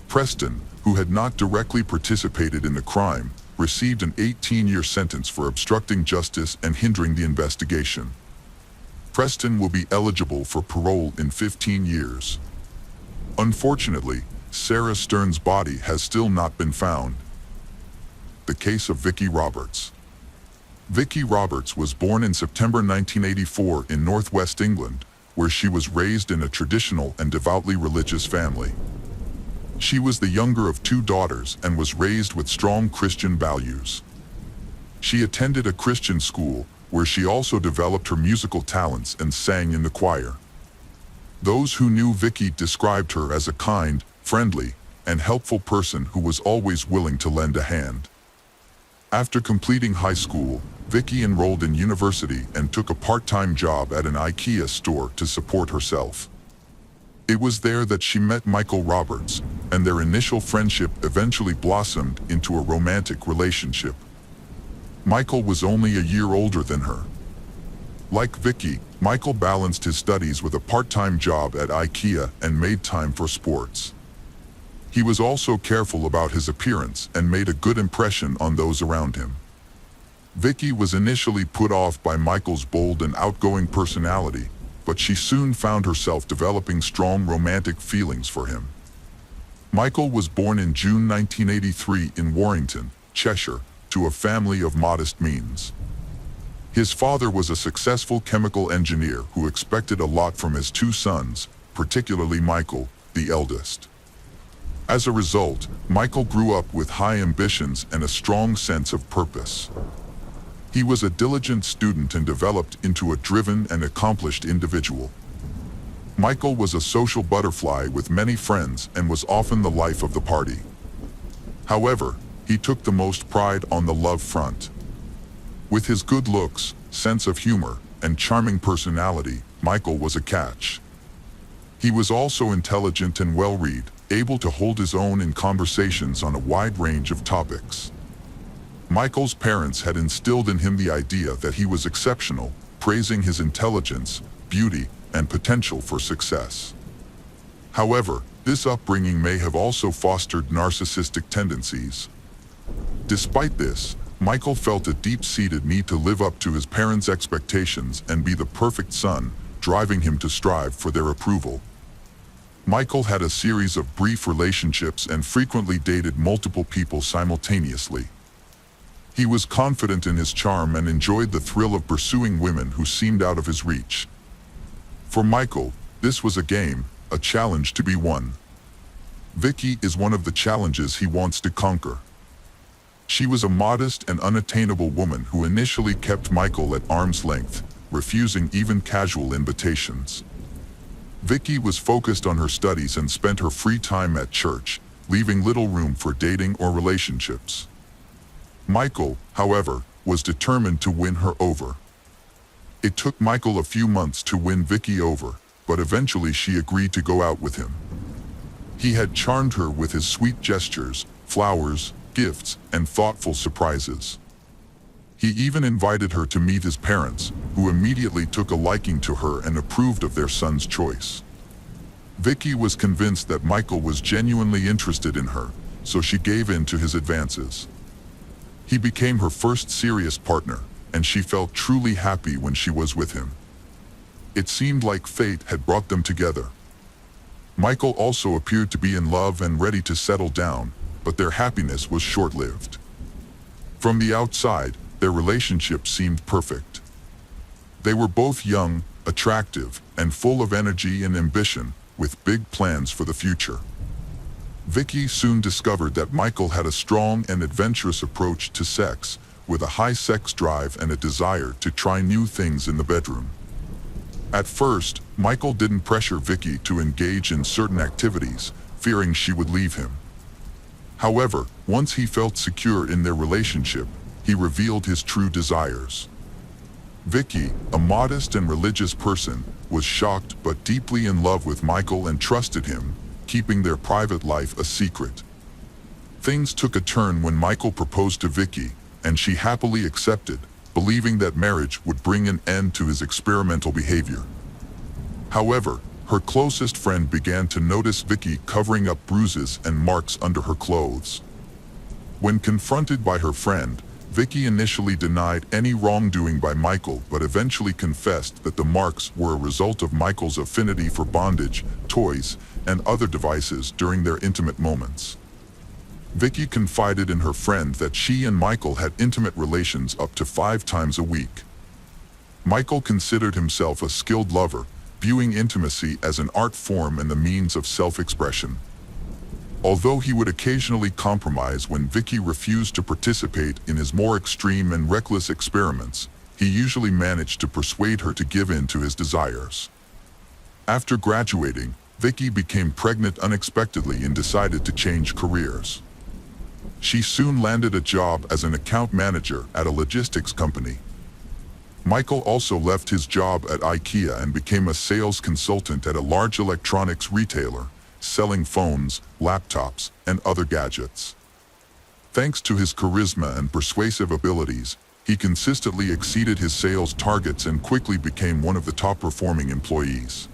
Preston, who had not directly participated in the crime, received an 18-year sentence for obstructing justice and hindering the investigation. Preston will be eligible for parole in 15 years. Unfortunately, Sarah Stern's body has still not been found. The case of Vicki Roberts. Vicki Roberts was born in September 1984 in northwest England, where she was raised in a traditional and devoutly religious family. She was the younger of 2 daughters and was raised with strong Christian values. She attended a Christian school, where she also developed her musical talents and sang in the choir. Those who knew Vicki described her as a kind, friendly, and helpful person who was always willing to lend a hand. After completing high school, Vicki enrolled in university and took a part-time job at an IKEA store to support herself. It was there that she met Michael Roberts, and their initial friendship eventually blossomed into a romantic relationship. Michael was only a year older than her. Like Vicki, Michael balanced his studies with a part-time job at IKEA and made time for sports. He was also careful about his appearance and made a good impression on those around him. Vicki was initially put off by Michael's bold and outgoing personality, but she soon found herself developing strong romantic feelings for him. Michael was born in June 1983 in Warrington, Cheshire, to a family of modest means. His father was a successful chemical engineer who expected a lot from his 2 sons, particularly Michael, the eldest. As a result, Michael grew up with high ambitions and a strong sense of purpose. He was a diligent student and developed into a driven and accomplished individual. Michael was a social butterfly with many friends and was often the life of the party. However, he took the most pride on the love front. With his good looks, sense of humor, and charming personality, Michael was a catch. He was also intelligent and well-read, able to hold his own in conversations on a wide range of topics. Michael's parents had instilled in him the idea that he was exceptional, praising his intelligence, beauty, and potential for success. However, this upbringing may have also fostered narcissistic tendencies. Despite this, Michael felt a deep-seated need to live up to his parents' expectations and be the perfect son, driving him to strive for their approval. Michael had a series of brief relationships and frequently dated multiple people simultaneously. He was confident in his charm and enjoyed the thrill of pursuing women who seemed out of his reach. For Michael, this was a game, a challenge to be won. Vicky is one of the challenges he wants to conquer. She was a modest and unattainable woman who initially kept Michael at arm's length, refusing even casual invitations. Vicky was focused on her studies and spent her free time at church, leaving little room for dating or relationships. Michael, however, was determined to win her over. It took Michael a few months to win Vicky over, but eventually she agreed to go out with him. He had charmed her with his sweet gestures, flowers, gifts, and thoughtful surprises. He even invited her to meet his parents, who immediately took a liking to her and approved of their son's choice. Vicky was convinced that Michael was genuinely interested in her, so she gave in to his advances. He became her first serious partner, and she felt truly happy when she was with him. It seemed like fate had brought them together. Michael also appeared to be in love and ready to settle down, but their happiness was short-lived. From the outside, their relationship seemed perfect. They were both young, attractive, and full of energy and ambition, with big plans for the future. Vicky soon discovered that Michael had a strong and adventurous approach to sex, with a high sex drive and a desire to try new things in the bedroom. At first, Michael didn't pressure Vicky to engage in certain activities, fearing she would leave him. However, once he felt secure in their relationship, he revealed his true desires. Vicky, a modest and religious person, was shocked but deeply in love with Michael and trusted him, keeping their private life a secret. Things took a turn when Michael proposed to Vicky, and she happily accepted, believing that marriage would bring an end to his experimental behavior. However, her closest friend began to notice Vicky covering up bruises and marks under her clothes. When confronted by her friend, Vicky initially denied any wrongdoing by Michael but eventually confessed that the marks were a result of Michael's affinity for bondage, toys, and other devices during their intimate moments. Vicky confided in her friend that she and Michael had intimate relations up to 5 times a week. Michael considered himself a skilled lover, viewing intimacy as an art form and the means of self-expression. Although he would occasionally compromise when Vicky refused to participate in his more extreme and reckless experiments, he usually managed to persuade her to give in to his desires. After graduating, Vicky became pregnant unexpectedly and decided to change careers. She soon landed a job as an account manager at a logistics company. Michael also left his job at IKEA and became a sales consultant at a large electronics retailer, selling phones, laptops, and other gadgets. Thanks to his charisma and persuasive abilities, he consistently exceeded his sales targets and quickly became one of the top-performing employees.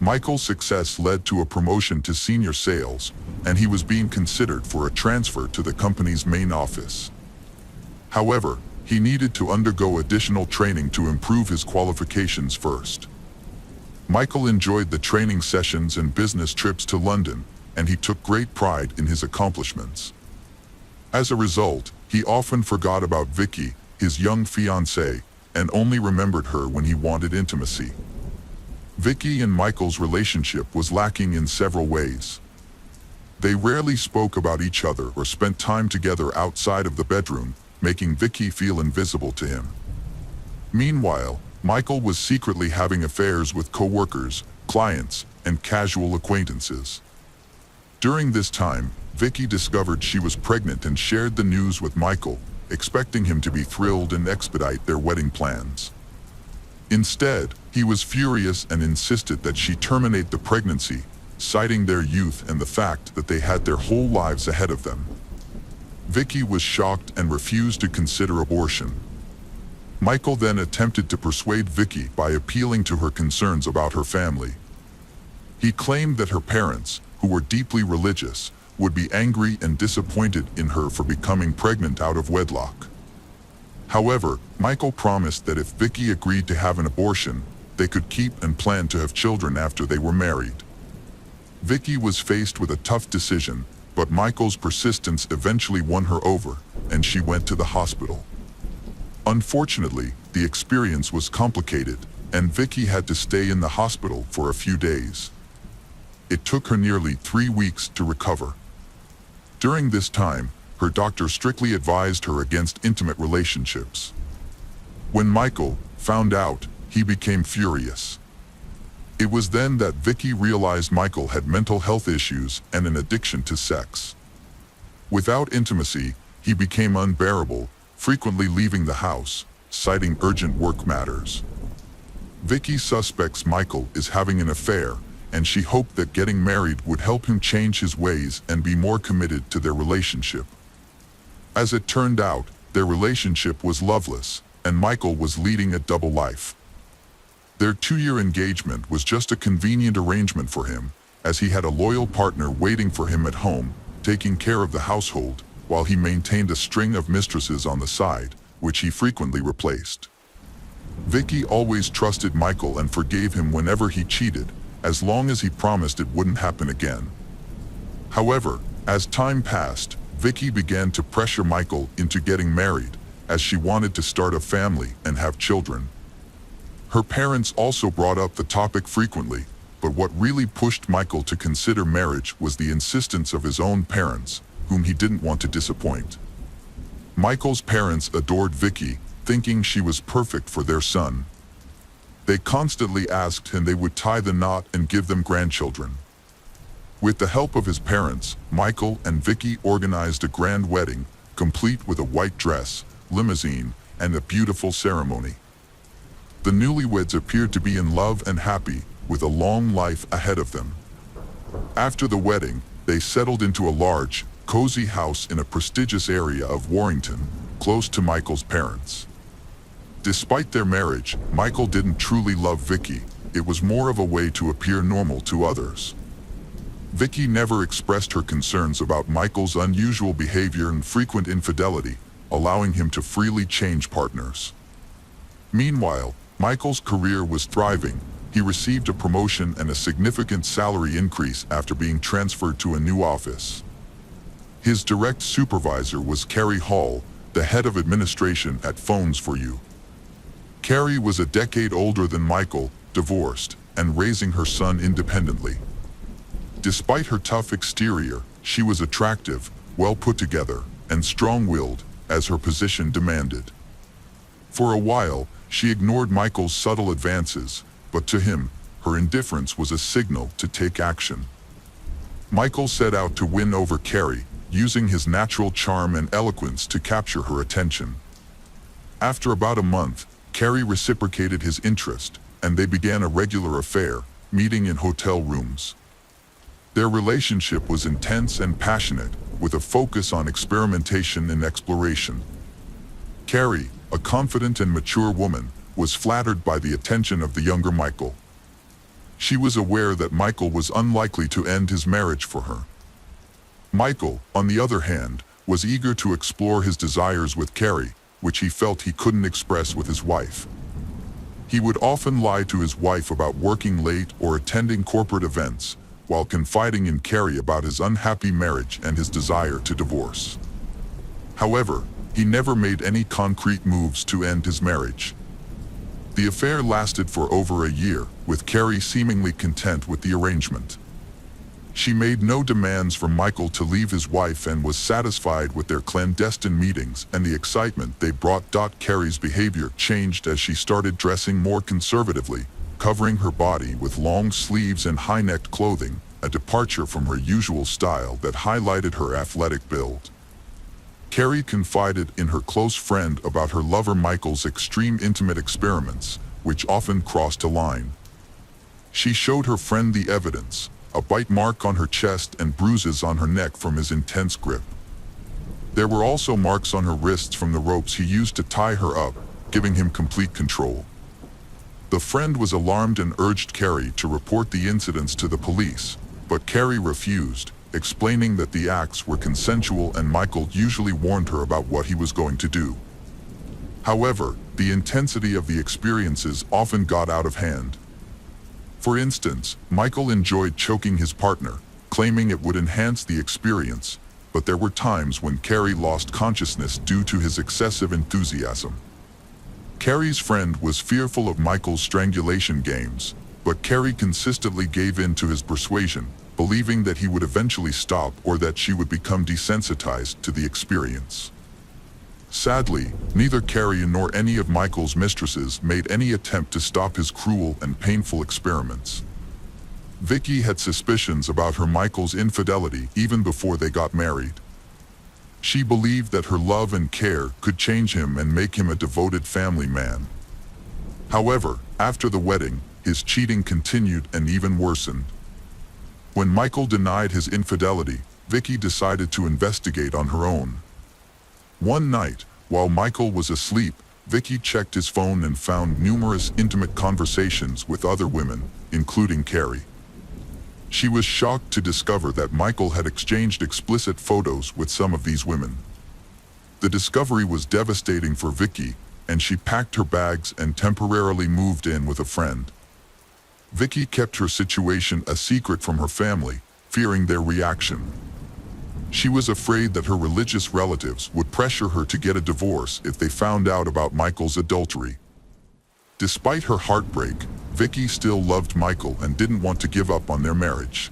Michael's success led to a promotion to senior sales, and he was being considered for a transfer to the company's main office. However, he needed to undergo additional training to improve his qualifications first. Michael enjoyed the training sessions and business trips to London, and he took great pride in his accomplishments. As a result, he often forgot about Vicky, his young fiancée, and only remembered her when he wanted intimacy. Vicky and Michael's relationship was lacking in several ways. They rarely spoke about each other or spent time together outside of the bedroom, making Vicky feel invisible to him. Meanwhile, Michael was secretly having affairs with co-workers, clients, and casual acquaintances. During this time, Vicky discovered she was pregnant and shared the news with Michael, expecting him to be thrilled and expedite their wedding plans. Instead, he was furious and insisted that she terminate the pregnancy, citing their youth and the fact that they had their whole lives ahead of them. Vicky was shocked and refused to consider abortion. Michael then attempted to persuade Vicky by appealing to her concerns about her family. He claimed that her parents, who were deeply religious, would be angry and disappointed in her for becoming pregnant out of wedlock. However, Michael promised that if Vicky agreed to have an abortion, they could keep and plan to have children after they were married. Vicky was faced with a tough decision, but Michael's persistence eventually won her over, and she went to the hospital. Unfortunately, the experience was complicated, and Vicky had to stay in the hospital for a few days. It took her nearly 3 weeks to recover. During this time, her doctor strictly advised her against intimate relationships. When Michael found out, he became furious. It was then that Vicky realized Michael had mental health issues and an addiction to sex. Without intimacy, he became unbearable, frequently leaving the house, citing urgent work matters. Vicky suspects Michael is having an affair, and she hoped that getting married would help him change his ways and be more committed to their relationship. As it turned out, their relationship was loveless, and Michael was leading a double life. Their 2-year engagement was just a convenient arrangement for him, as he had a loyal partner waiting for him at home, taking care of the household, while he maintained a string of mistresses on the side, which he frequently replaced. Vicky always trusted Michael and forgave him whenever he cheated, as long as he promised it wouldn't happen again. However, as time passed, Vicky began to pressure Michael into getting married, as she wanted to start a family and have children. Her parents also brought up the topic frequently, but what really pushed Michael to consider marriage was the insistence of his own parents, whom he didn't want to disappoint. Michael's parents adored Vicky, thinking she was perfect for their son. They constantly asked and they would tie the knot and give them grandchildren. With the help of his parents, Michael and Vicky organized a grand wedding, complete with a white dress, limousine, and a beautiful ceremony. The newlyweds appeared to be in love and happy, with a long life ahead of them. After the wedding, they settled into a large, cozy house in a prestigious area of Warrington, close to Michael's parents. Despite their marriage, Michael didn't truly love Vicky. It was more of a way to appear normal to others. Vicky never expressed her concerns about Michael's unusual behavior and frequent infidelity, allowing him to freely change partners. Meanwhile, Michael's career was thriving. He received a promotion and a significant salary increase after being transferred to a new office. His direct supervisor was Carrie Hall, the head of administration at Phones for You. Carrie was a decade older than Michael, divorced, and raising her son independently. Despite her tough exterior, she was attractive, well put together, and strong-willed, as her position demanded. For a while, she ignored Michael's subtle advances, but to him, her indifference was a signal to take action. Michael set out to win over Carrie, using his natural charm and eloquence to capture her attention. After about a month, Carrie reciprocated his interest, and they began a regular affair, meeting in hotel rooms. Their relationship was intense and passionate, with a focus on experimentation and exploration. Carrie, a confident and mature woman, was flattered by the attention of the younger Michael. She was aware that Michael was unlikely to end his marriage for her. Michael, on the other hand, was eager to explore his desires with Carrie, which he felt he couldn't express with his wife. He would often lie to his wife about working late or attending corporate events, while confiding in Carrie about his unhappy marriage and his desire to divorce. However, he never made any concrete moves to end his marriage. The affair lasted for over a year, with Carrie seemingly content with the arrangement. She made no demands from Michael to leave his wife and was satisfied with their clandestine meetings and the excitement they brought. Carrie's behavior changed as she started dressing more conservatively, covering her body with long sleeves and high-necked clothing, a departure from her usual style that highlighted her athletic build. Carrie confided in her close friend about her lover Michael's extreme intimate experiments, which often crossed a line. She showed her friend the evidence, a bite mark on her chest and bruises on her neck from his intense grip. There were also marks on her wrists from the ropes he used to tie her up, giving him complete control. The friend was alarmed and urged Carrie to report the incidents to the police, but Carrie refused, explaining that the acts were consensual and Michael usually warned her about what he was going to do. However, the intensity of the experiences often got out of hand. For instance, Michael enjoyed choking his partner, claiming it would enhance the experience, but there were times when Carrie lost consciousness due to his excessive enthusiasm. Carrie's friend was fearful of Michael's strangulation games, but Carrie consistently gave in to his persuasion, believing that he would eventually stop or that she would become desensitized to the experience. Sadly, neither Carrie nor any of Michael's mistresses made any attempt to stop his cruel and painful experiments. Vicky had suspicions about her Michael's infidelity even before they got married. She believed that her love and care could change him and make him a devoted family man. However, after the wedding, his cheating continued and even worsened. When Michael denied his infidelity, Vicky decided to investigate on her own. One night, while Michael was asleep, Vicky checked his phone and found numerous intimate conversations with other women, including Carrie. She was shocked to discover that Michael had exchanged explicit photos with some of these women. The discovery was devastating for Vicky, and she packed her bags and temporarily moved in with a friend. Vicky kept her situation a secret from her family, fearing their reaction. She was afraid that her religious relatives would pressure her to get a divorce if they found out about Michael's adultery. Despite her heartbreak, Vicky still loved Michael and didn't want to give up on their marriage.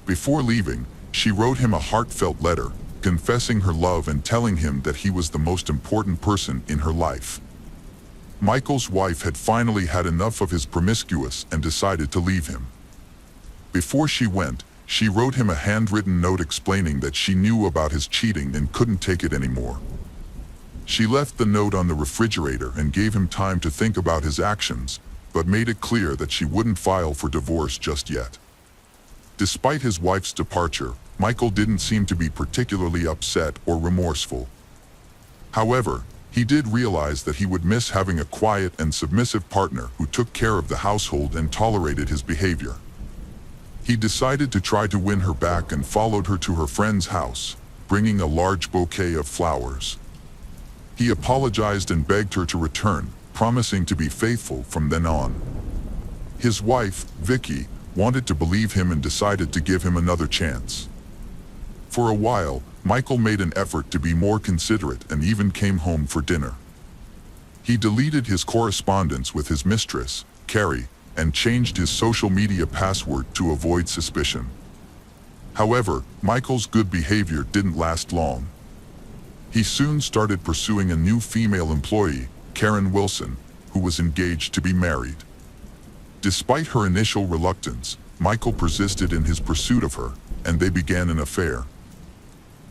Before leaving, she wrote him a heartfelt letter, confessing her love and telling him that he was the most important person in her life. Michael's wife had finally had enough of his promiscuous and decided to leave him. Before she went, she wrote him a handwritten note explaining that she knew about his cheating and couldn't take it anymore. She left the note on the refrigerator and gave him time to think about his actions, but made it clear that she wouldn't file for divorce just yet. Despite his wife's departure, Michael didn't seem to be particularly upset or remorseful. However, he did realize that he would miss having a quiet and submissive partner who took care of the household and tolerated his behavior. He decided to try to win her back and followed her to her friend's house, bringing a large bouquet of flowers. He apologized and begged her to return, promising to be faithful from then on. His wife, Vicky, wanted to believe him and decided to give him another chance. For a while, Michael made an effort to be more considerate and even came home for dinner. He deleted his correspondence with his mistress, Carrie, and changed his social media password to avoid suspicion. However, Michael's good behavior didn't last long. He soon started pursuing a new female employee, Karen Wilson, who was engaged to be married. Despite her initial reluctance, Michael persisted in his pursuit of her, and they began an affair.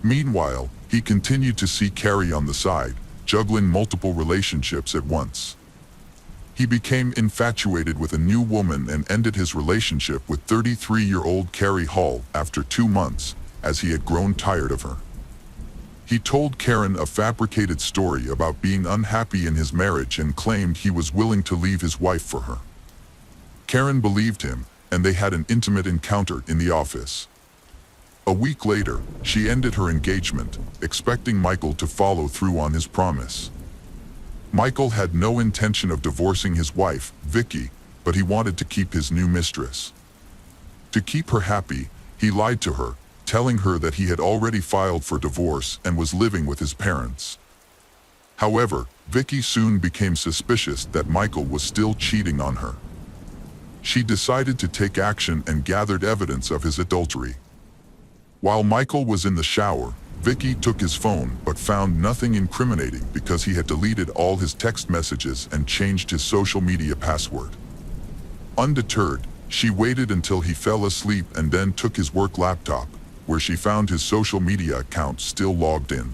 Meanwhile, he continued to see Carrie on the side, juggling multiple relationships at once. He became infatuated with a new woman and ended his relationship with 33-year-old Carrie Hall after 2 months, as he had grown tired of her. He told Karen a fabricated story about being unhappy in his marriage and claimed he was willing to leave his wife for her. Karen believed him, and they had an intimate encounter in the office. A week later, she ended her engagement, expecting Michael to follow through on his promise. Michael had no intention of divorcing his wife, Vicky, but he wanted to keep his new mistress. To keep her happy, he lied to her, telling her that he had already filed for divorce and was living with his parents. However, Vicky soon became suspicious that Michael was still cheating on her. she decided to take action and gathered evidence of his adultery. While Michael was in the shower, Vicky took his phone but found nothing incriminating because he had deleted all his text messages and changed his social media password. Undeterred, she waited until he fell asleep and then took his work laptop, where she found his social media account still logged in.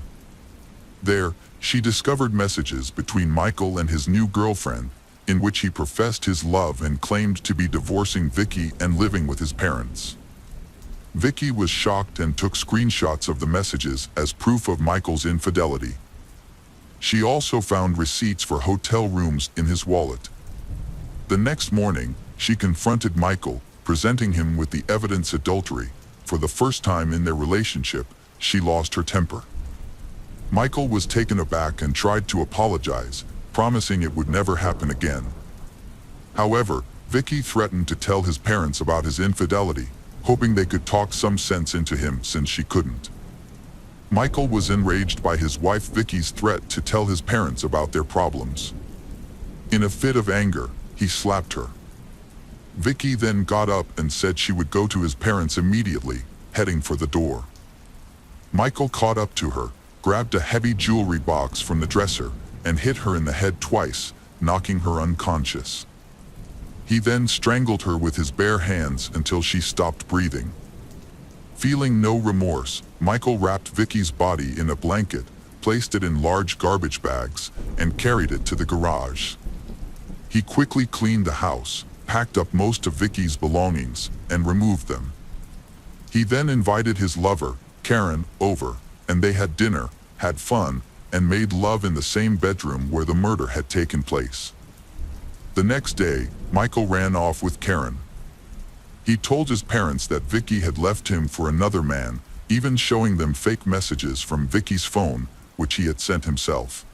There, she discovered messages between Michael and his new girlfriend, in which he professed his love and claimed to be divorcing Vicky and living with his parents. Vicky was shocked and took screenshots of the messages as proof of Michael's infidelity. She also found receipts for hotel rooms in his wallet. The next morning, she confronted Michael, presenting him with the evidence adultery. For the first time in their relationship, she lost her temper. Michael was taken aback and tried to apologize, promising it would never happen again. However, Vicky threatened to tell his parents about his infidelity, hoping they could talk some sense into him since she couldn't. Michael was enraged by his wife Vicky's threat to tell his parents about their problems. In a fit of anger, he slapped her. Vicky then got up and said she would go to his parents immediately, heading for the door. Michael caught up to her, grabbed a heavy jewelry box from the dresser, and hit her in the head twice, knocking her unconscious. He then strangled her with his bare hands until she stopped breathing. Feeling no remorse, Michael wrapped Vicky's body in a blanket, placed it in large garbage bags, and carried it to the garage. He quickly cleaned the house, packed up most of Vicky's belongings, and removed them. He then invited his lover, Karen, over, and they had dinner, had fun, and made love in the same bedroom where the murder had taken place. The next day, Michael ran off with Karen. He told his parents that Vicky had left him for another man, even showing them fake messages from Vicky's phone, which he had sent himself.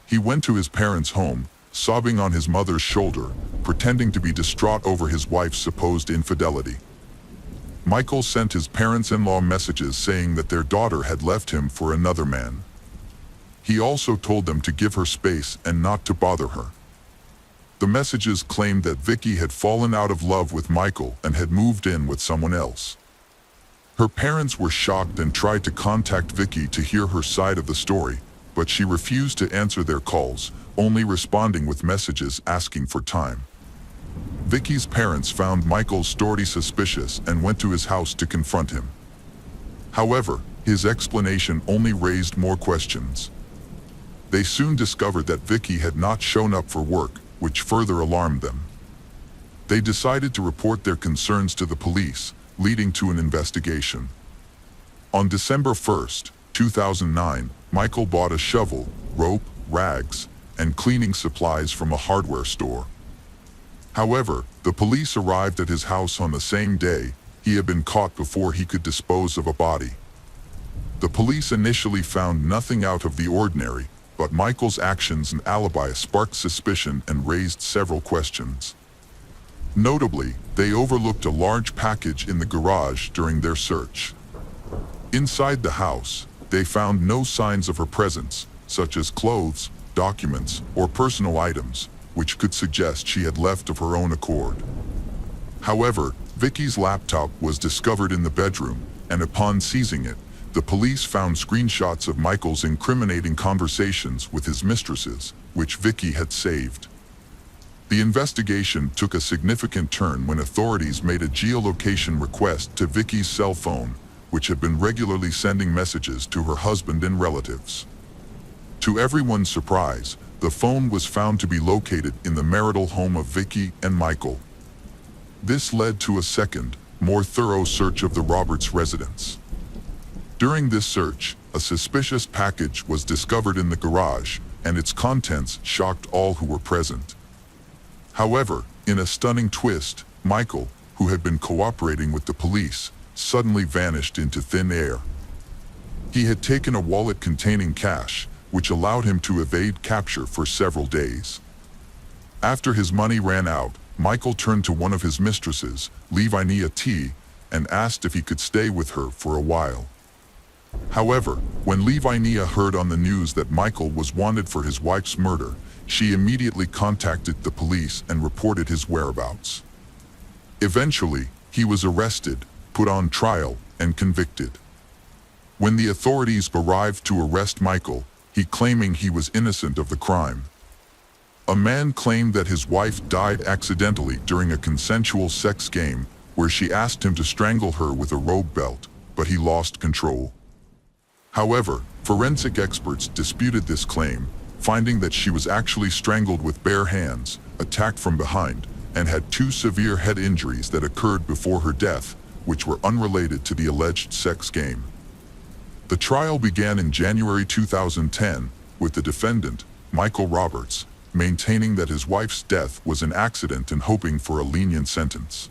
He went to his parents' home, sobbing on his mother's shoulder, pretending to be distraught over his wife's supposed infidelity. Michael sent his parents-in-law messages saying that their daughter had left him for another man. He also told them to give her space and not to bother her. The messages claimed that Vicky had fallen out of love with Michael and had moved in with someone else. Her parents were shocked and tried to contact Vicky to hear her side of the story, but she refused to answer their calls, only responding with messages asking for time. Vicky's parents found Michael's story suspicious and went to his house to confront him. However, his explanation only raised more questions. They soon discovered that Vicky had not shown up for work, which further alarmed them. They decided to report their concerns to the police, leading to an investigation. On December 1st, 2009, Michael bought a shovel, rope, rags, and cleaning supplies from a hardware store. However, the police arrived at his house on the same day. He had been caught before he could dispose of a body. The police initially found nothing out of the ordinary, but Michael's actions and alibi sparked suspicion and raised several questions. Notably, they overlooked a large package in the garage during their search. Inside the house, they found no signs of her presence, such as clothes, documents, or personal items, which could suggest she had left of her own accord. However, Vicky's laptop was discovered in the bedroom, and upon seizing it, the police found screenshots of Michael's incriminating conversations with his mistresses, which Vicky had saved. The investigation took a significant turn when authorities made a geolocation request to Vicky's cell phone, which had been regularly sending messages to her husband and relatives. To everyone's surprise, the phone was found to be located in the marital home of Vicky and Michael. This led to a second, more thorough search of the Roberts residence. During this search, a suspicious package was discovered in the garage, and its contents shocked all who were present. However, in a stunning twist, Michael, who had been cooperating with the police, suddenly vanished into thin air. He had taken a wallet containing cash, which allowed him to evade capture for several days. After his money ran out, Michael turned to one of his mistresses, Levinia T., and asked if he could stay with her for a while. However, when Levinia heard on the news that Michael was wanted for his wife's murder, she immediately contacted the police and reported his whereabouts. Eventually, he was arrested, put on trial, and convicted. When the authorities arrived to arrest Michael, he claiming he was innocent of the crime. A man claimed that his wife died accidentally during a consensual sex game where she asked him to strangle her with a rope belt, but he lost control. However, forensic experts disputed this claim, finding that she was actually strangled with bare hands, attacked from behind, and had 2 severe head injuries that occurred before her death, which were unrelated to the alleged sex game. The trial began in January 2010, with the defendant, Michael Roberts, maintaining that his wife's death was an accident and hoping for a lenient sentence.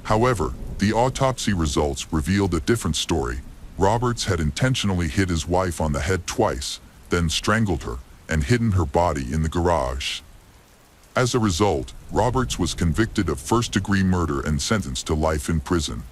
However, the autopsy results revealed a different story. Roberts had intentionally hit his wife on the head twice, then strangled her, and hidden her body in the garage. As a result, Roberts was convicted of first-degree murder and sentenced to life in prison.